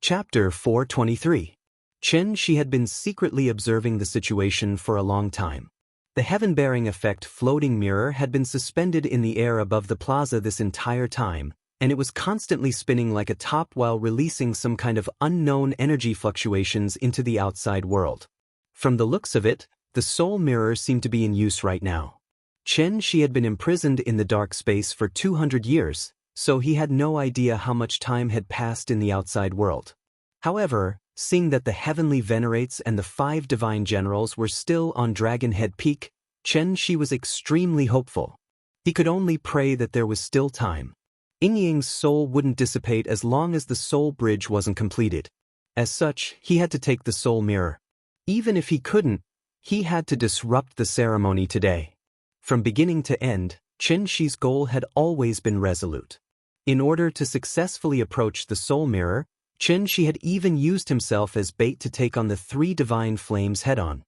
Chapter 423. Xianxia had been secretly observing the situation for a long time. The heaven-bearing effect floating mirror had been suspended in the air above the plaza this entire time, and it was constantly spinning like a top while releasing some kind of unknown energy fluctuations into the outside world. From the looks of it, the soul mirror seemed to be in use right now. Xianxia had been imprisoned in the dark space for 200 years, so he had no idea how much time had passed in the outside world. However, seeing that the heavenly venerates and the 5 divine generals were still on Dragon Head Peak, Xianxia was extremely hopeful. He could only pray that there was still time. Yingying's soul wouldn't dissipate as long as the soul bridge wasn't completed. As such, he had to take the soul mirror. Even if he couldn't, he had to disrupt the ceremony today. From beginning to end, Xianxia's goal had always been resolute. In order to successfully approach the soul mirror, Xianxia had even used himself as bait to take on the 3 divine flames head-on.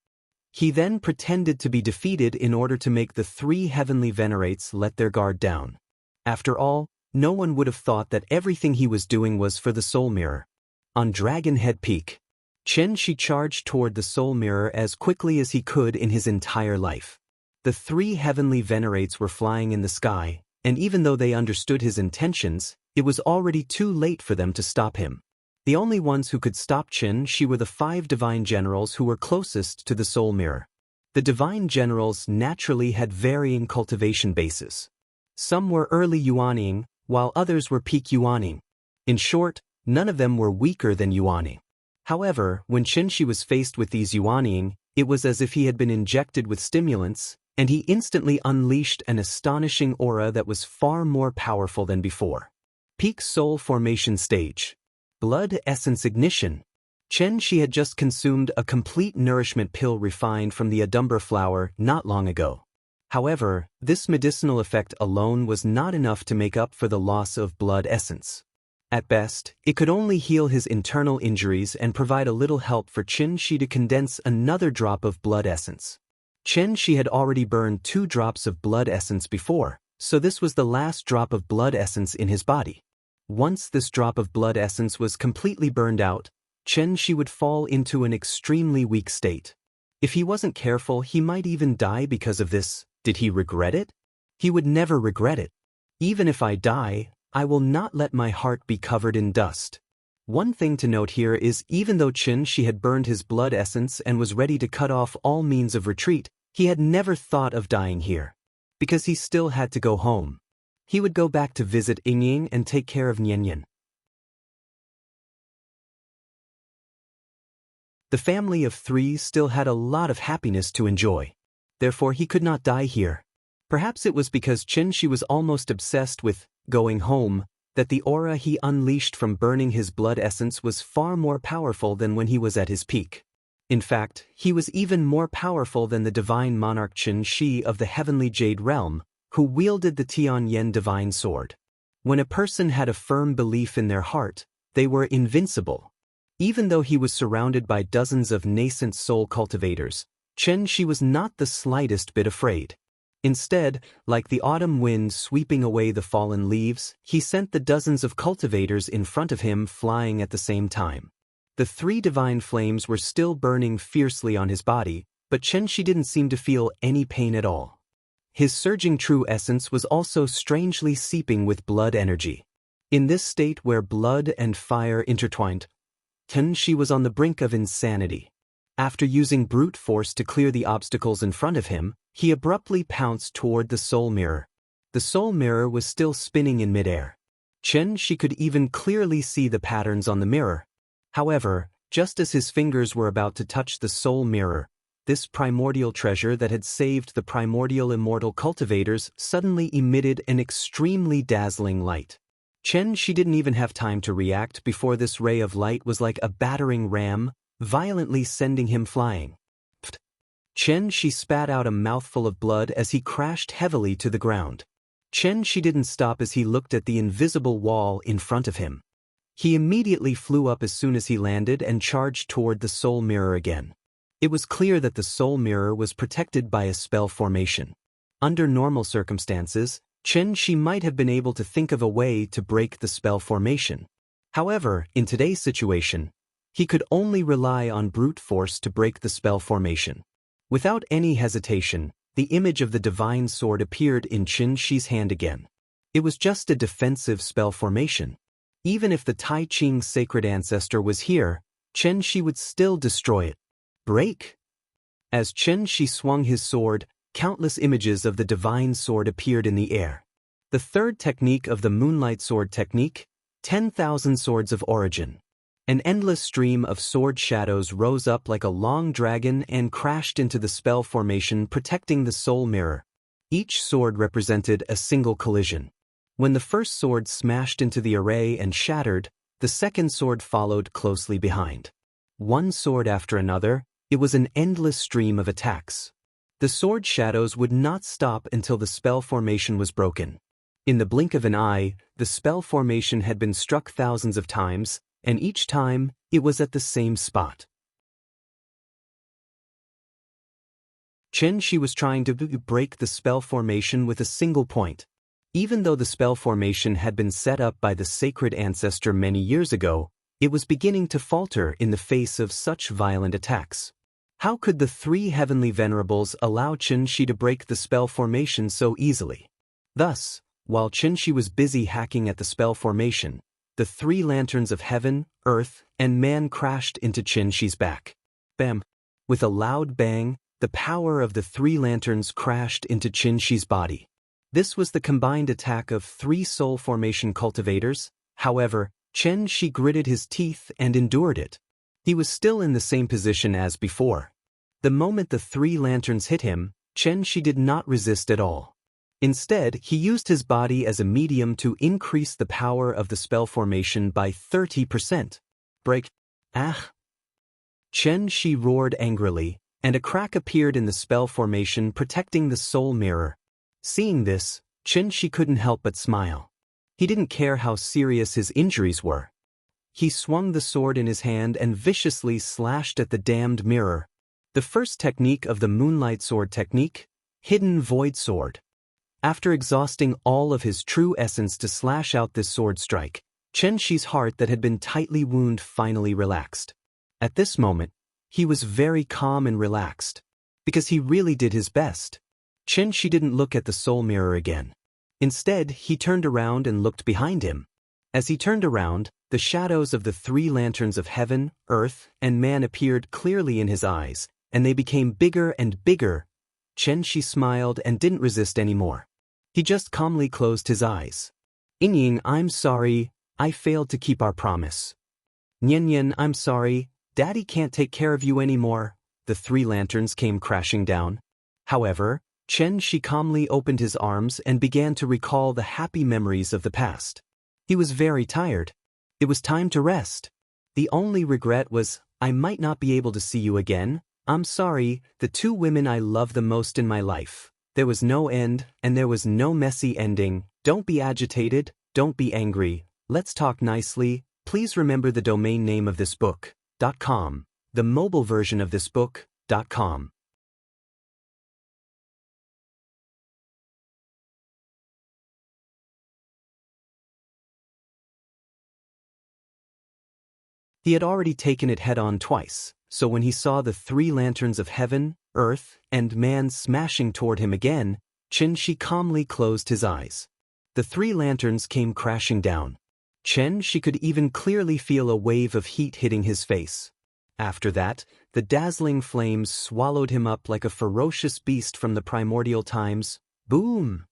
He then pretended to be defeated in order to make the 3 heavenly venerates let their guard down. After all, no one would have thought that everything he was doing was for the soul mirror. On Dragon Head Peak, Xianxia charged toward the soul mirror as quickly as he could in his entire life. The 3 heavenly venerates were flying in the sky, and even though they understood his intentions, it was already too late for them to stop him. The only ones who could stop Xianxia were the 5 divine generals who were closest to the soul mirror. The divine generals naturally had varying cultivation bases. Some were early Yuaning, while others were peak Yuaning. In short, none of them were weaker than Yuaning. However, when Xianxia was faced with these Yuaning, it was as if he had been injected with stimulants, and he instantly unleashed an astonishing aura that was far more powerful than before. Peak Soul Formation Stage. Blood Essence Ignition. Xianxia had just consumed a complete nourishment pill refined from the Adumbra flower not long ago. However, this medicinal effect alone was not enough to make up for the loss of blood essence. At best, it could only heal his internal injuries and provide a little help for Xianxia to condense another drop of blood essence. Xianxia had already burned 2 drops of blood essence before, so this was the last drop of blood essence in his body. Once this drop of blood essence was completely burned out, Xianxia would fall into an extremely weak state. If he wasn't careful, he might even die because of this. Did he regret it? He would never regret it. Even if I die, I will not let my heart be covered in dust. One thing to note here is even though Xianxia had burned his blood essence and was ready to cut off all means of retreat, he had never thought of dying here. Because he still had to go home. He would go back to visit Yingying and take care of Nianyan. The family of 3 still had a lot of happiness to enjoy. Therefore he could not die here. Perhaps it was because Xianxia was almost obsessed with going home, that the aura he unleashed from burning his blood essence was far more powerful than when he was at his peak. In fact, he was even more powerful than the divine monarch Xianxia of the heavenly Jade Realm, who wielded the Tianyan divine sword. When a person had a firm belief in their heart, they were invincible. Even though he was surrounded by dozens of nascent soul cultivators, Xianxia was not the slightest bit afraid. Instead, like the autumn wind sweeping away the fallen leaves, he sent the dozens of cultivators in front of him flying at the same time. The 3 divine flames were still burning fiercely on his body, but Xianxia didn't seem to feel any pain at all. His surging true essence was also strangely seeping with blood energy. In this state where blood and fire intertwined, Xianxia was on the brink of insanity. After using brute force to clear the obstacles in front of him, he abruptly pounced toward the soul mirror. The soul mirror was still spinning in midair. Xianxia could even clearly see the patterns on the mirror. However, just as his fingers were about to touch the soul mirror, this primordial treasure that had saved the primordial immortal cultivators suddenly emitted an extremely dazzling light. Xianxia didn't even have time to react before this ray of light was like a battering ram, violently sending him flying. Pfft! Xianxia spat out a mouthful of blood as he crashed heavily to the ground. Xianxia didn't stop as he looked at the invisible wall in front of him. He immediately flew up as soon as he landed and charged toward the soul mirror again. It was clear that the soul mirror was protected by a spell formation. Under normal circumstances, Xianxia might have been able to think of a way to break the spell formation. However, in today's situation, he could only rely on brute force to break the spell formation. Without any hesitation, the image of the divine sword appeared in Xianxia's hand again. It was just a defensive spell formation. Even if the Tai Ching sacred ancestor was here, Xianxia would still destroy it. Break! As Xianxia swung his sword, countless images of the divine sword appeared in the air. The third technique of the Moonlight Sword technique, 10,000 Swords of Origin. An endless stream of sword shadows rose up like a long dragon and crashed into the spell formation protecting the soul mirror. Each sword represented a single collision. When the first sword smashed into the array and shattered, the second sword followed closely behind. One sword after another, it was an endless stream of attacks. The sword shadows would not stop until the spell formation was broken. In the blink of an eye, the spell formation had been struck thousands of times, and each time, it was at the same spot. Xianxia was trying to break the spell formation with a single point. Even though the spell formation had been set up by the sacred ancestor many years ago, it was beginning to falter in the face of such violent attacks. How could the three heavenly venerables allow Xianxia to break the spell formation so easily? Thus, while Xianxia was busy hacking at the spell formation, the three lanterns of heaven, earth, and man crashed into Xianxia's back. Bam! With a loud bang, the power of the three lanterns crashed into Xianxia's body. This was the combined attack of three soul formation cultivators. However, Xianxia gritted his teeth and endured it. He was still in the same position as before. The moment the three lanterns hit him, Xianxia did not resist at all. Instead, he used his body as a medium to increase the power of the spell formation by 30%. Break! Ah! Xianxia roared angrily, and a crack appeared in the spell formation protecting the soul mirror. Seeing this, Xianxia couldn't help but smile. He didn't care how serious his injuries were. He swung the sword in his hand and viciously slashed at the damned mirror. The first technique of the Moonlight Sword technique, Hidden Void Sword. After exhausting all of his true essence to slash out this sword strike, Xianxia's heart that had been tightly wounded finally relaxed. At this moment, he was very calm and relaxed, because he really did his best. Xianxia didn't look at the soul mirror again. Instead, he turned around and looked behind him. As he turned around, the shadows of the three lanterns of heaven, earth, and man appeared clearly in his eyes, and they became bigger and bigger. Xianxia smiled and didn't resist anymore. He just calmly closed his eyes. Yingying, I'm sorry, I failed to keep our promise. Nianyan, I'm sorry, Daddy can't take care of you anymore. The three lanterns came crashing down. However, Xianxia calmly opened his arms and began to recall the happy memories of the past. He was very tired. It was time to rest. The only regret was, I might not be able to see you again. I'm sorry, the two women I love the most in my life. There was no end, and there was no messy ending. Don't be agitated, don't be angry. Let's talk nicely. Please remember the domain name of this book, .com. The mobile version of this book, .com. He had already taken it head-on twice, so when he saw the three lanterns of heaven, earth, and man smashing toward him again, Xianxia calmly closed his eyes. The three lanterns came crashing down. Xianxia could even clearly feel a wave of heat hitting his face. After that, the dazzling flames swallowed him up like a ferocious beast from the primordial times. Boom!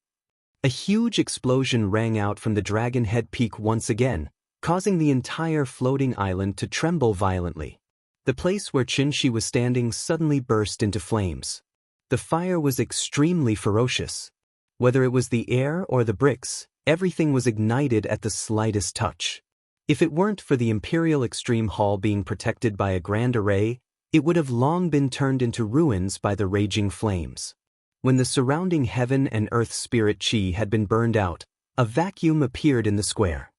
A huge explosion rang out from the Dragon Head Peak once again, causing the entire floating island to tremble violently. The place where Xianxia was standing suddenly burst into flames. The fire was extremely ferocious. Whether it was the air or the bricks, everything was ignited at the slightest touch. If it weren't for the Imperial Extreme Hall being protected by a grand array, it would have long been turned into ruins by the raging flames. When the surrounding heaven and earth spirit chi had been burned out, a vacuum appeared in the square.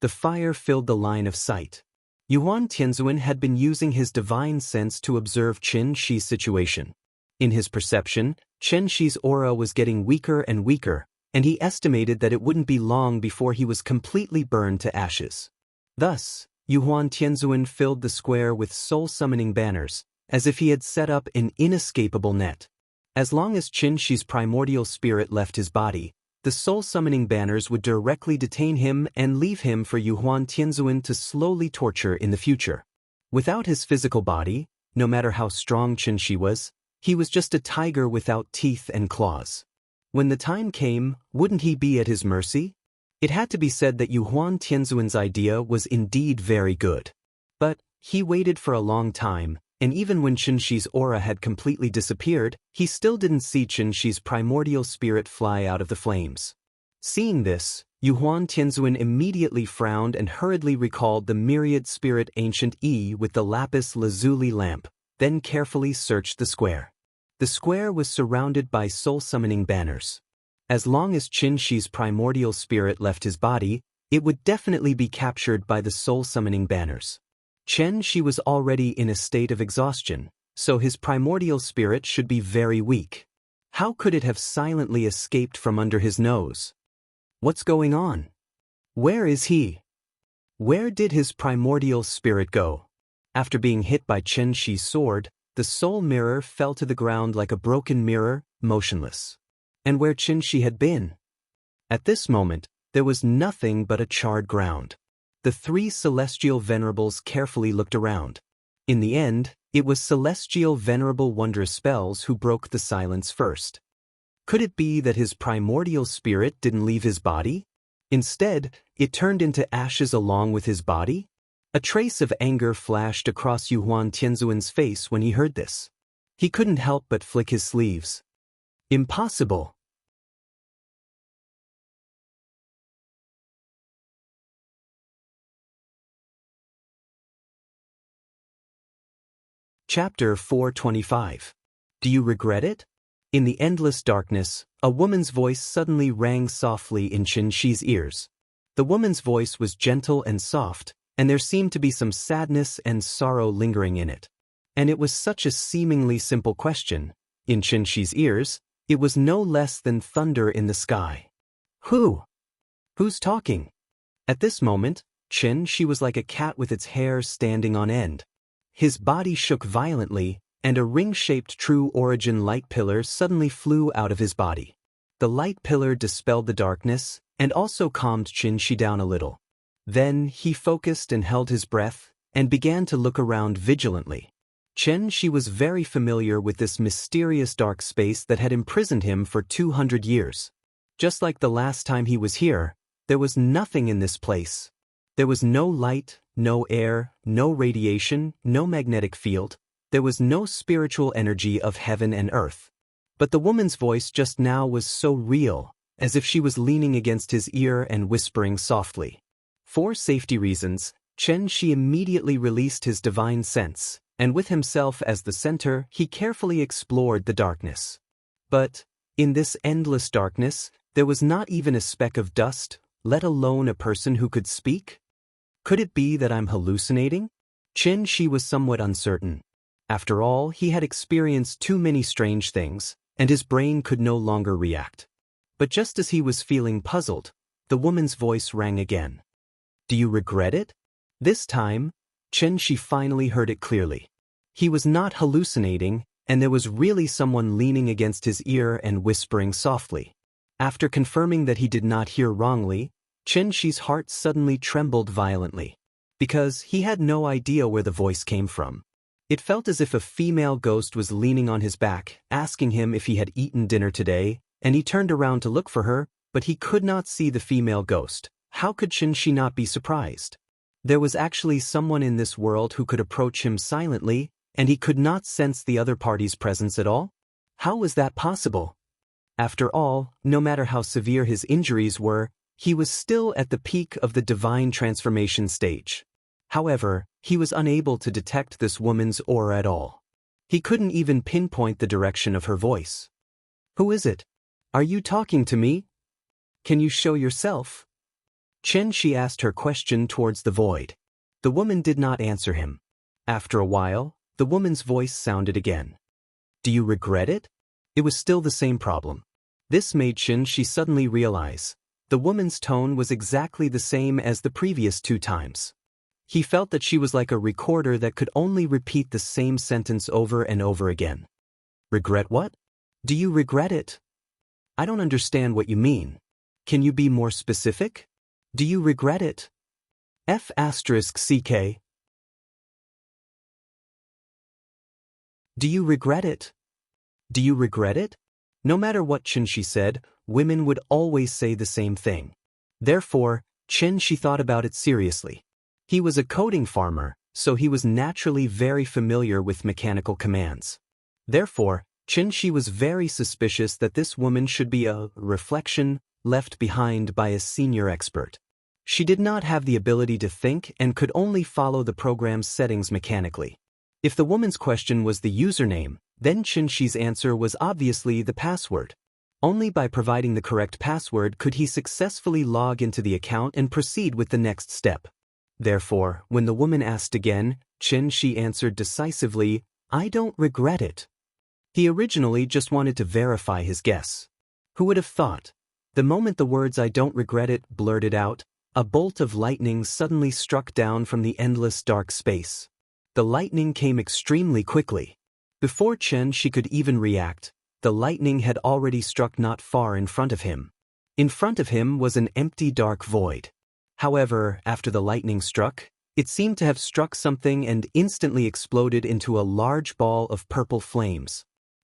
The fire filled the line of sight. Yuan Tianzuan had been using his divine sense to observe Chen Shi's situation. In his perception, Chen Shi's aura was getting weaker and weaker, and he estimated that it wouldn't be long before he was completely burned to ashes. Thus, Yuan Tianzuan filled the square with soul-summoning banners, as if he had set up an inescapable net. As long as Chen Shi's primordial spirit left his body, the soul-summoning banners would directly detain him and leave him for Yuan Tianzuan to slowly torture in the future. Without his physical body, no matter how strong Chen Shi was, he was just a tiger without teeth and claws. When the time came, wouldn't he be at his mercy? It had to be said that Yuan Tianzuan's idea was indeed very good. But he waited for a long time, and even when Chen Shi's aura had completely disappeared, he still didn't see Chen Shi's primordial spirit fly out of the flames. Seeing this, Yuan Tianzuan immediately frowned and hurriedly recalled the myriad spirit ancient Yi with the lapis lazuli lamp, then carefully searched the square. The square was surrounded by soul-summoning banners. As long as Chen Shi's primordial spirit left his body, it would definitely be captured by the soul-summoning banners. Chen Shi was already in a state of exhaustion, so his primordial spirit should be very weak. How could it have silently escaped from under his nose? What's going on? Where is he? Where did his primordial spirit go? After being hit by Chen Shi's sword, the soul mirror fell to the ground like a broken mirror, motionless. And where Chen Shi had been? At this moment, there was nothing but a charred ground. The three celestial venerables carefully looked around. In the end, it was celestial venerable wondrous spells who broke the silence first. Could it be that his primordial spirit didn't leave his body? Instead, it turned into ashes along with his body? A trace of anger flashed across Yuan Tianzuan's face when he heard this. He couldn't help but flick his sleeves. Impossible! Chapter 425. Do you regret it? In the endless darkness, a woman's voice suddenly rang softly in Chen Shi's ears. The woman's voice was gentle and soft, and there seemed to be some sadness and sorrow lingering in it. And it was such a seemingly simple question. In Chen Shi's ears, it was no less than thunder in the sky. Who? Who's talking? At this moment, Chen Shi was like a cat with its hair standing on end. His body shook violently, and a ring-shaped true origin light pillar suddenly flew out of his body. The light pillar dispelled the darkness, and also calmed Chen Shi down a little. Then he focused and held his breath, and began to look around vigilantly. Chen Shi was very familiar with this mysterious dark space that had imprisoned him for 200 years. Just like the last time he was here, there was nothing in this place. There was no light, no air, no radiation, no magnetic field. There was no spiritual energy of heaven and earth. But the woman's voice just now was so real, as if she was leaning against his ear and whispering softly. For safety reasons, Chen Shi immediately released his divine sense, and with himself as the center, he carefully explored the darkness. But, in this endless darkness, there was not even a speck of dust, let alone a person who could speak? Could it be that I'm hallucinating? Chen Shi was somewhat uncertain. After all, he had experienced too many strange things, and his brain could no longer react. But just as he was feeling puzzled, the woman's voice rang again. Do you regret it? This time, Chen Shi finally heard it clearly. He was not hallucinating, and there was really someone leaning against his ear and whispering softly. After confirming that he did not hear wrongly, Chen Shi's heart suddenly trembled violently, because he had no idea where the voice came from. It felt as if a female ghost was leaning on his back, asking him if he had eaten dinner today, and he turned around to look for her, but he could not see the female ghost. How could Chen Shi not be surprised? There was actually someone in this world who could approach him silently, and he could not sense the other party's presence at all? How was that possible? After all, no matter how severe his injuries were, he was still at the peak of the divine transformation stage. However, he was unable to detect this woman's aura at all. He couldn't even pinpoint the direction of her voice. Who is it? Are you talking to me? Can you show yourself? Xianxia asked her question towards the void. The woman did not answer him. After a while, the woman's voice sounded again. Do you regret it? It was still the same problem. This made Xianxia suddenly realize. The woman's tone was exactly the same as the previous 2 times. He felt that she was like a recorder that could only repeat the same sentence over and over again. Regret what? Do you regret it? I don't understand what you mean. Can you be more specific? Do you regret it? F***CK. Do you regret it? Do you regret it? No matter what Xianxia said, women would always say the same thing. Therefore, Xianxia thought about it seriously. He was a coding farmer, so he was naturally very familiar with mechanical commands. Therefore, Xianxia was very suspicious that this woman should be a reflection left behind by a senior expert. She did not have the ability to think and could only follow the program's settings mechanically. If the woman's question was the username, then Xianxia's answer was obviously the password. Only by providing the correct password could he successfully log into the account and proceed with the next step. Therefore, when the woman asked again, Xianxia answered decisively, I don't regret it. He originally just wanted to verify his guess. Who would have thought? The moment the words I don't regret it blurted out, a bolt of lightning suddenly struck down from the endless dark space. The lightning came extremely quickly. Before Xianxia could even react, the lightning had already struck not far in front of him. In front of him was an empty dark void. However, after the lightning struck, it seemed to have struck something and instantly exploded into a large ball of purple flames.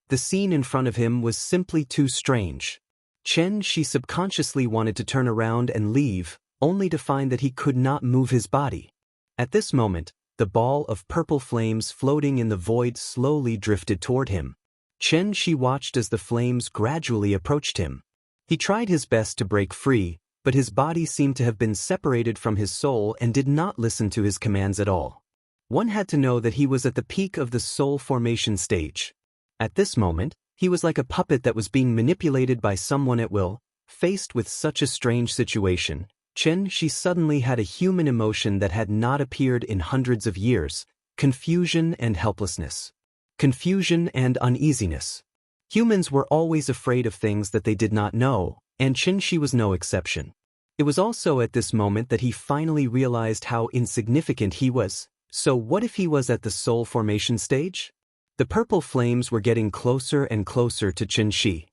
The scene in front of him was simply too strange. Xianxia subconsciously wanted to turn around and leave, only to find that he could not move his body. At this moment, the ball of purple flames floating in the void slowly drifted toward him. Xianxia watched as the flames gradually approached him. He tried his best to break free, but his body seemed to have been separated from his soul and did not listen to his commands at all. One had to know that he was at the peak of the soul formation stage. At this moment, he was like a puppet that was being manipulated by someone at will. Faced with such a strange situation, Xianxia suddenly had a human emotion that had not appeared in hundreds of years: confusion and helplessness. Confusion and uneasiness. Humans were always afraid of things that they did not know, and Xianxia was no exception. It was also at this moment that he finally realized how insignificant he was. So what if he was at the soul formation stage? The purple flames were getting closer and closer to Xianxia.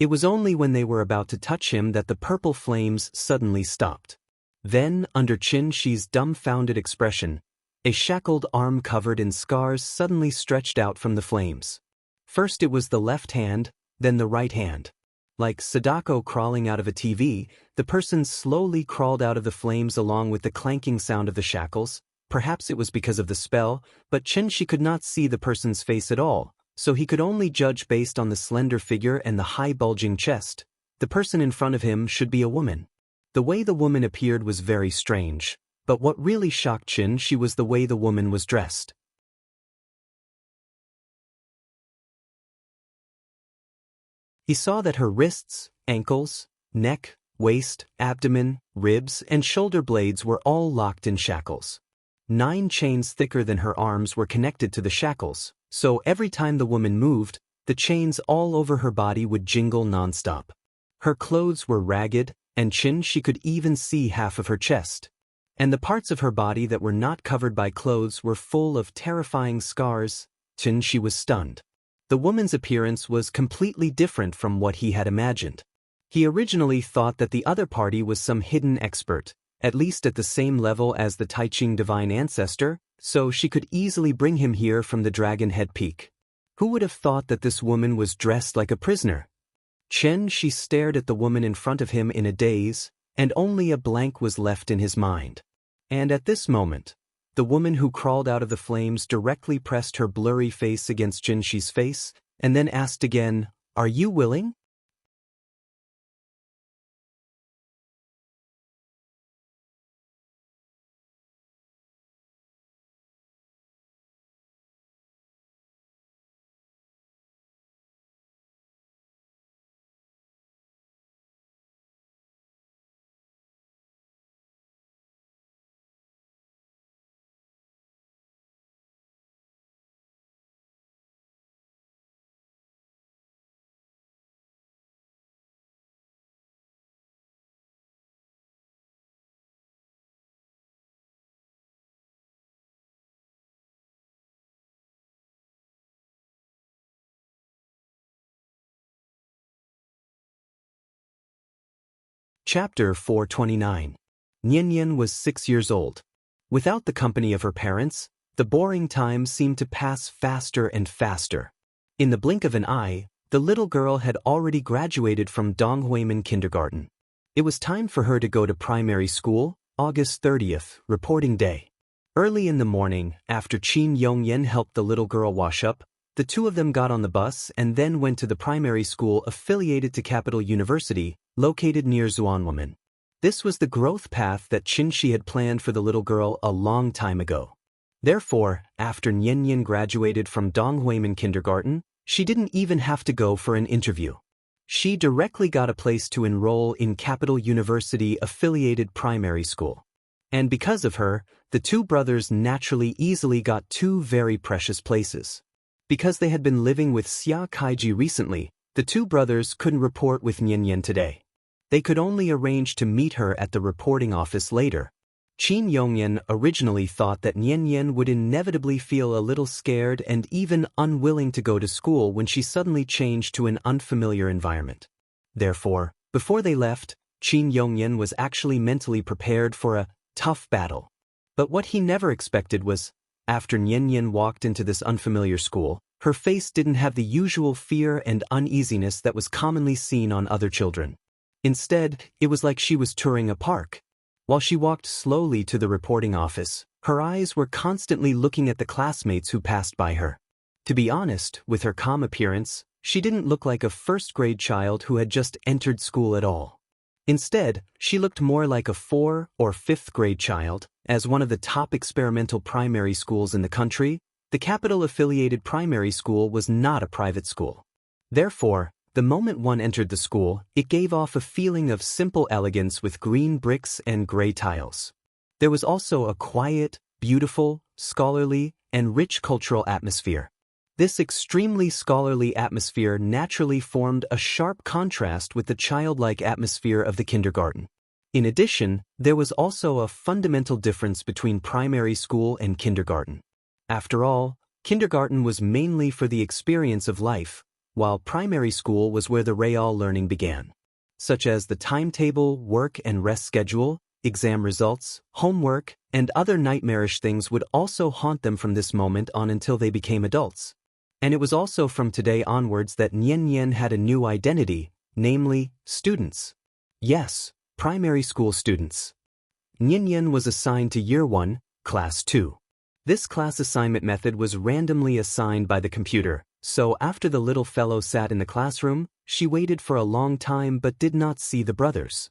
It was only when they were about to touch him that the purple flames suddenly stopped. Then, under Xianxia's dumbfounded expression, a shackled arm covered in scars suddenly stretched out from the flames. First it was the left hand, then the right hand. Like Sadako crawling out of a TV, the person slowly crawled out of the flames along with the clanking sound of the shackles. Perhaps it was because of the spell, but Xianxia could not see the person's face at all, so he could only judge based on the slender figure and the high bulging chest. The person in front of him should be a woman. The way the woman appeared was very strange, but what really shocked Xianxia was the way the woman was dressed. He saw that her wrists, ankles, neck, waist, abdomen, ribs, and shoulder blades were all locked in shackles. 9 chains thicker than her arms were connected to the shackles, so every time the woman moved, the chains all over her body would jingle nonstop. Her clothes were ragged, and Xianxia could even see half of her chest. And the parts of her body that were not covered by clothes were full of terrifying scars. Xianxia was stunned. The woman's appearance was completely different from what he had imagined. He originally thought that the other party was some hidden expert, at least at the same level as the Taiching divine ancestor, so she could easily bring him here from the Dragon Head Peak. Who would have thought that this woman was dressed like a prisoner? Xianxia stared at the woman in front of him in a daze, and only a blank was left in his mind. And at this moment, the woman who crawled out of the flames directly pressed her blurry face against Xianxia's face, and then asked again, "Are you willing?" Chapter 429. Nian was 6 years old. Without the company of her parents, the boring time seemed to pass faster and faster. In the blink of an eye, the little girl had already graduated from Donghuimen Kindergarten. It was time for her to go to primary school, August 30th, reporting day. Early in the morning, after Qin Yongyan helped the little girl wash up, the two of them got on the bus and then went to the primary school affiliated to Capital University, located near Zuanwoman. This was the growth path that Xianxia had planned for the little girl a long time ago. Therefore, after Nian graduated from Donghuimen Kindergarten, she didn't even have to go for an interview. She directly got a place to enroll in Capital University affiliated primary school. And because of her, the two brothers naturally easily got two very precious places. Because they had been living with Xia Kaiji recently, the two brothers couldn't report with Nian today. They could only arrange to meet her at the reporting office later. Qin Yongyan originally thought that Nian would inevitably feel a little scared and even unwilling to go to school when she suddenly changed to an unfamiliar environment. Therefore, before they left, Qin Yongyan was actually mentally prepared for a tough battle. But what he never expected was, after Nian walked into this unfamiliar school, her face didn't have the usual fear and uneasiness that was commonly seen on other children. Instead, it was like she was touring a park. While she walked slowly to the reporting office, her eyes were constantly looking at the classmates who passed by her. To be honest, with her calm appearance, she didn't look like a first-grade child who had just entered school at all. Instead, she looked more like a 4th or 5th grade child. As one of the top experimental primary schools in the country, the capital-affiliated primary school was not a private school. Therefore, the moment one entered the school, it gave off a feeling of simple elegance with green bricks and gray tiles. There was also a quiet, beautiful, scholarly, and rich cultural atmosphere. This extremely scholarly atmosphere naturally formed a sharp contrast with the childlike atmosphere of the kindergarten. In addition, there was also a fundamental difference between primary school and kindergarten. After all, kindergarten was mainly for the experience of life, while primary school was where the real learning began. Such as the timetable, work and rest schedule, exam results, homework, and other nightmarish things would also haunt them from this moment on until they became adults. And it was also from today onwards that Nian had a new identity, namely, students. Yes, primary school students. Nian was assigned to Year 1, Class 2. This class assignment method was randomly assigned by the computer, so after the little fellow sat in the classroom, she waited for a long time but did not see the brothers.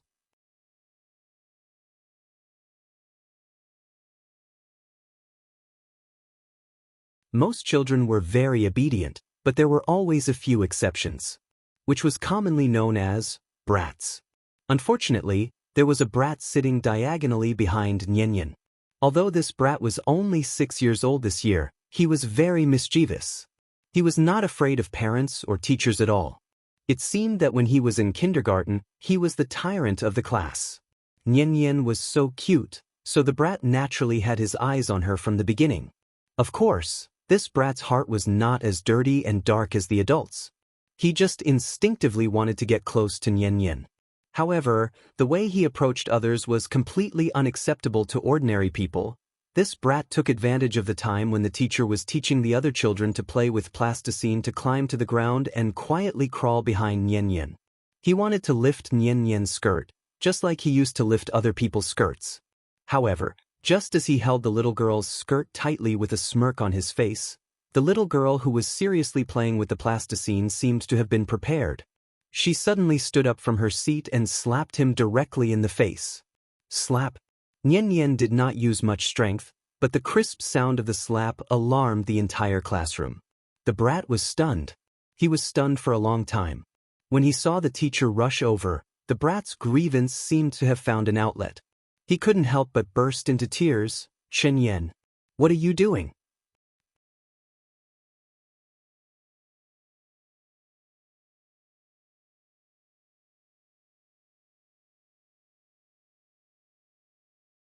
Most children were very obedient, but there were always a few exceptions, which was commonly known as brats. Unfortunately, there was a brat sitting diagonally behind Nian. Although this brat was only 6 years old this year, he was very mischievous. He was not afraid of parents or teachers at all. It seemed that when he was in kindergarten, he was the tyrant of the class. Nian was so cute, so the brat naturally had his eyes on her from the beginning. Of course, this brat's heart was not as dirty and dark as the adults. He just instinctively wanted to get close to Nian. However, the way he approached others was completely unacceptable to ordinary people. This brat took advantage of the time when the teacher was teaching the other children to play with plasticine to climb to the ground and quietly crawl behind Nian. He wanted to lift Nian's skirt, just like he used to lift other people's skirts. However, just as he held the little girl's skirt tightly with a smirk on his face, the little girl who was seriously playing with the plasticine seemed to have been prepared. She suddenly stood up from her seat and slapped him directly in the face. Slap. Nian did not use much strength, but the crisp sound of the slap alarmed the entire classroom. The brat was stunned. He was stunned for a long time. When he saw the teacher rush over, the brat's grievance seemed to have found an outlet. He couldn't help but burst into tears. "Shenyan, what are you doing?"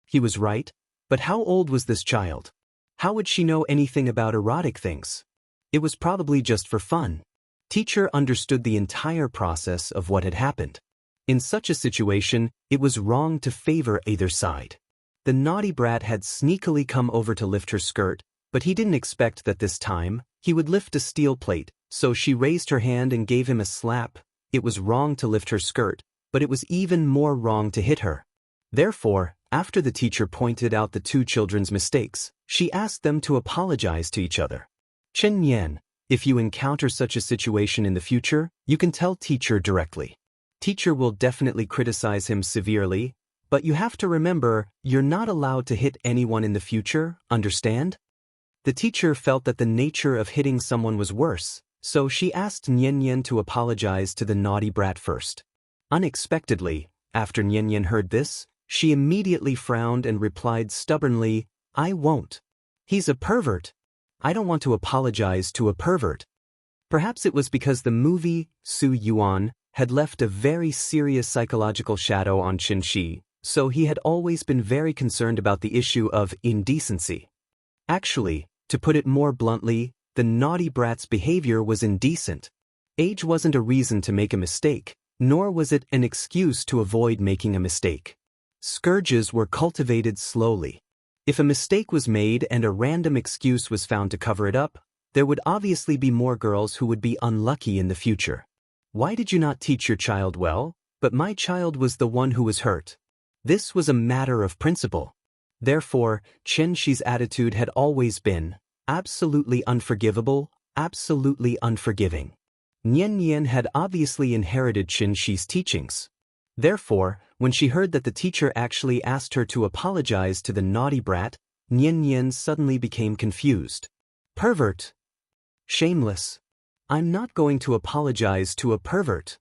He was right, but how old was this child? How would she know anything about erotic things? It was probably just for fun. Teacher understood the entire process of what had happened. In such a situation, it was wrong to favor either side. The naughty brat had sneakily come over to lift her skirt, but he didn't expect that this time, he would lift a steel plate, so she raised her hand and gave him a slap. It was wrong to lift her skirt, but it was even more wrong to hit her. Therefore, after the teacher pointed out the two children's mistakes, she asked them to apologize to each other. Chen Yan, if you encounter such a situation in the future, you can tell teacher directly. Teacher will definitely criticize him severely, but you have to remember, you're not allowed to hit anyone in the future, understand? The teacher felt that the nature of hitting someone was worse, so she asked Nian to apologize to the naughty brat first. Unexpectedly, after Nian heard this, she immediately frowned and replied stubbornly, "I won't. He's a pervert. I don't want to apologize to a pervert." Perhaps it was because the movie, Su Yuan, had left a very serious psychological shadow on Xianxia, so he had always been very concerned about the issue of indecency. Actually, to put it more bluntly, the naughty brat's behavior was indecent. Age wasn't a reason to make a mistake, nor was it an excuse to avoid making a mistake. Scourges were cultivated slowly. If a mistake was made and a random excuse was found to cover it up, there would obviously be more girls who would be unlucky in the future. Why did you not teach your child well? But my child was the one who was hurt. This was a matter of principle. Therefore, Xianxia's attitude had always been absolutely unforgivable, absolutely unforgiving. Nian had obviously inherited Xianxia's teachings. Therefore, when she heard that the teacher actually asked her to apologize to the naughty brat, Nian suddenly became confused. Pervert. Shameless. I'm not going to apologize to a pervert.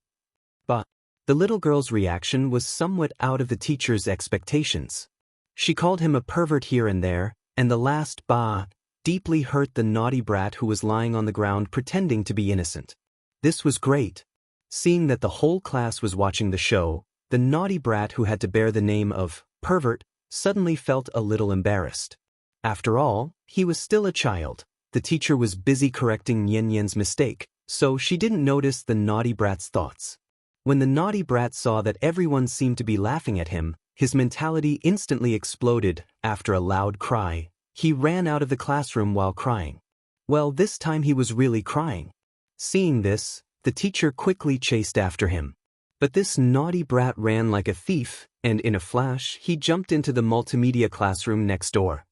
But the little girl's reaction was somewhat out of the teacher's expectations. She called him a pervert here and there, and the last "bah" deeply hurt the naughty brat who was lying on the ground pretending to be innocent. This was great. Seeing that the whole class was watching the show, the naughty brat who had to bear the name of pervert suddenly felt a little embarrassed. After all, he was still a child. The teacher was busy correcting Nian's mistake, so she didn't notice the naughty brat's thoughts. When the naughty brat saw that everyone seemed to be laughing at him, his mentality instantly exploded. After a loud cry, he ran out of the classroom while crying. Well, this time he was really crying. Seeing this, the teacher quickly chased after him. But this naughty brat ran like a thief, and in a flash he jumped into the multimedia classroom next door.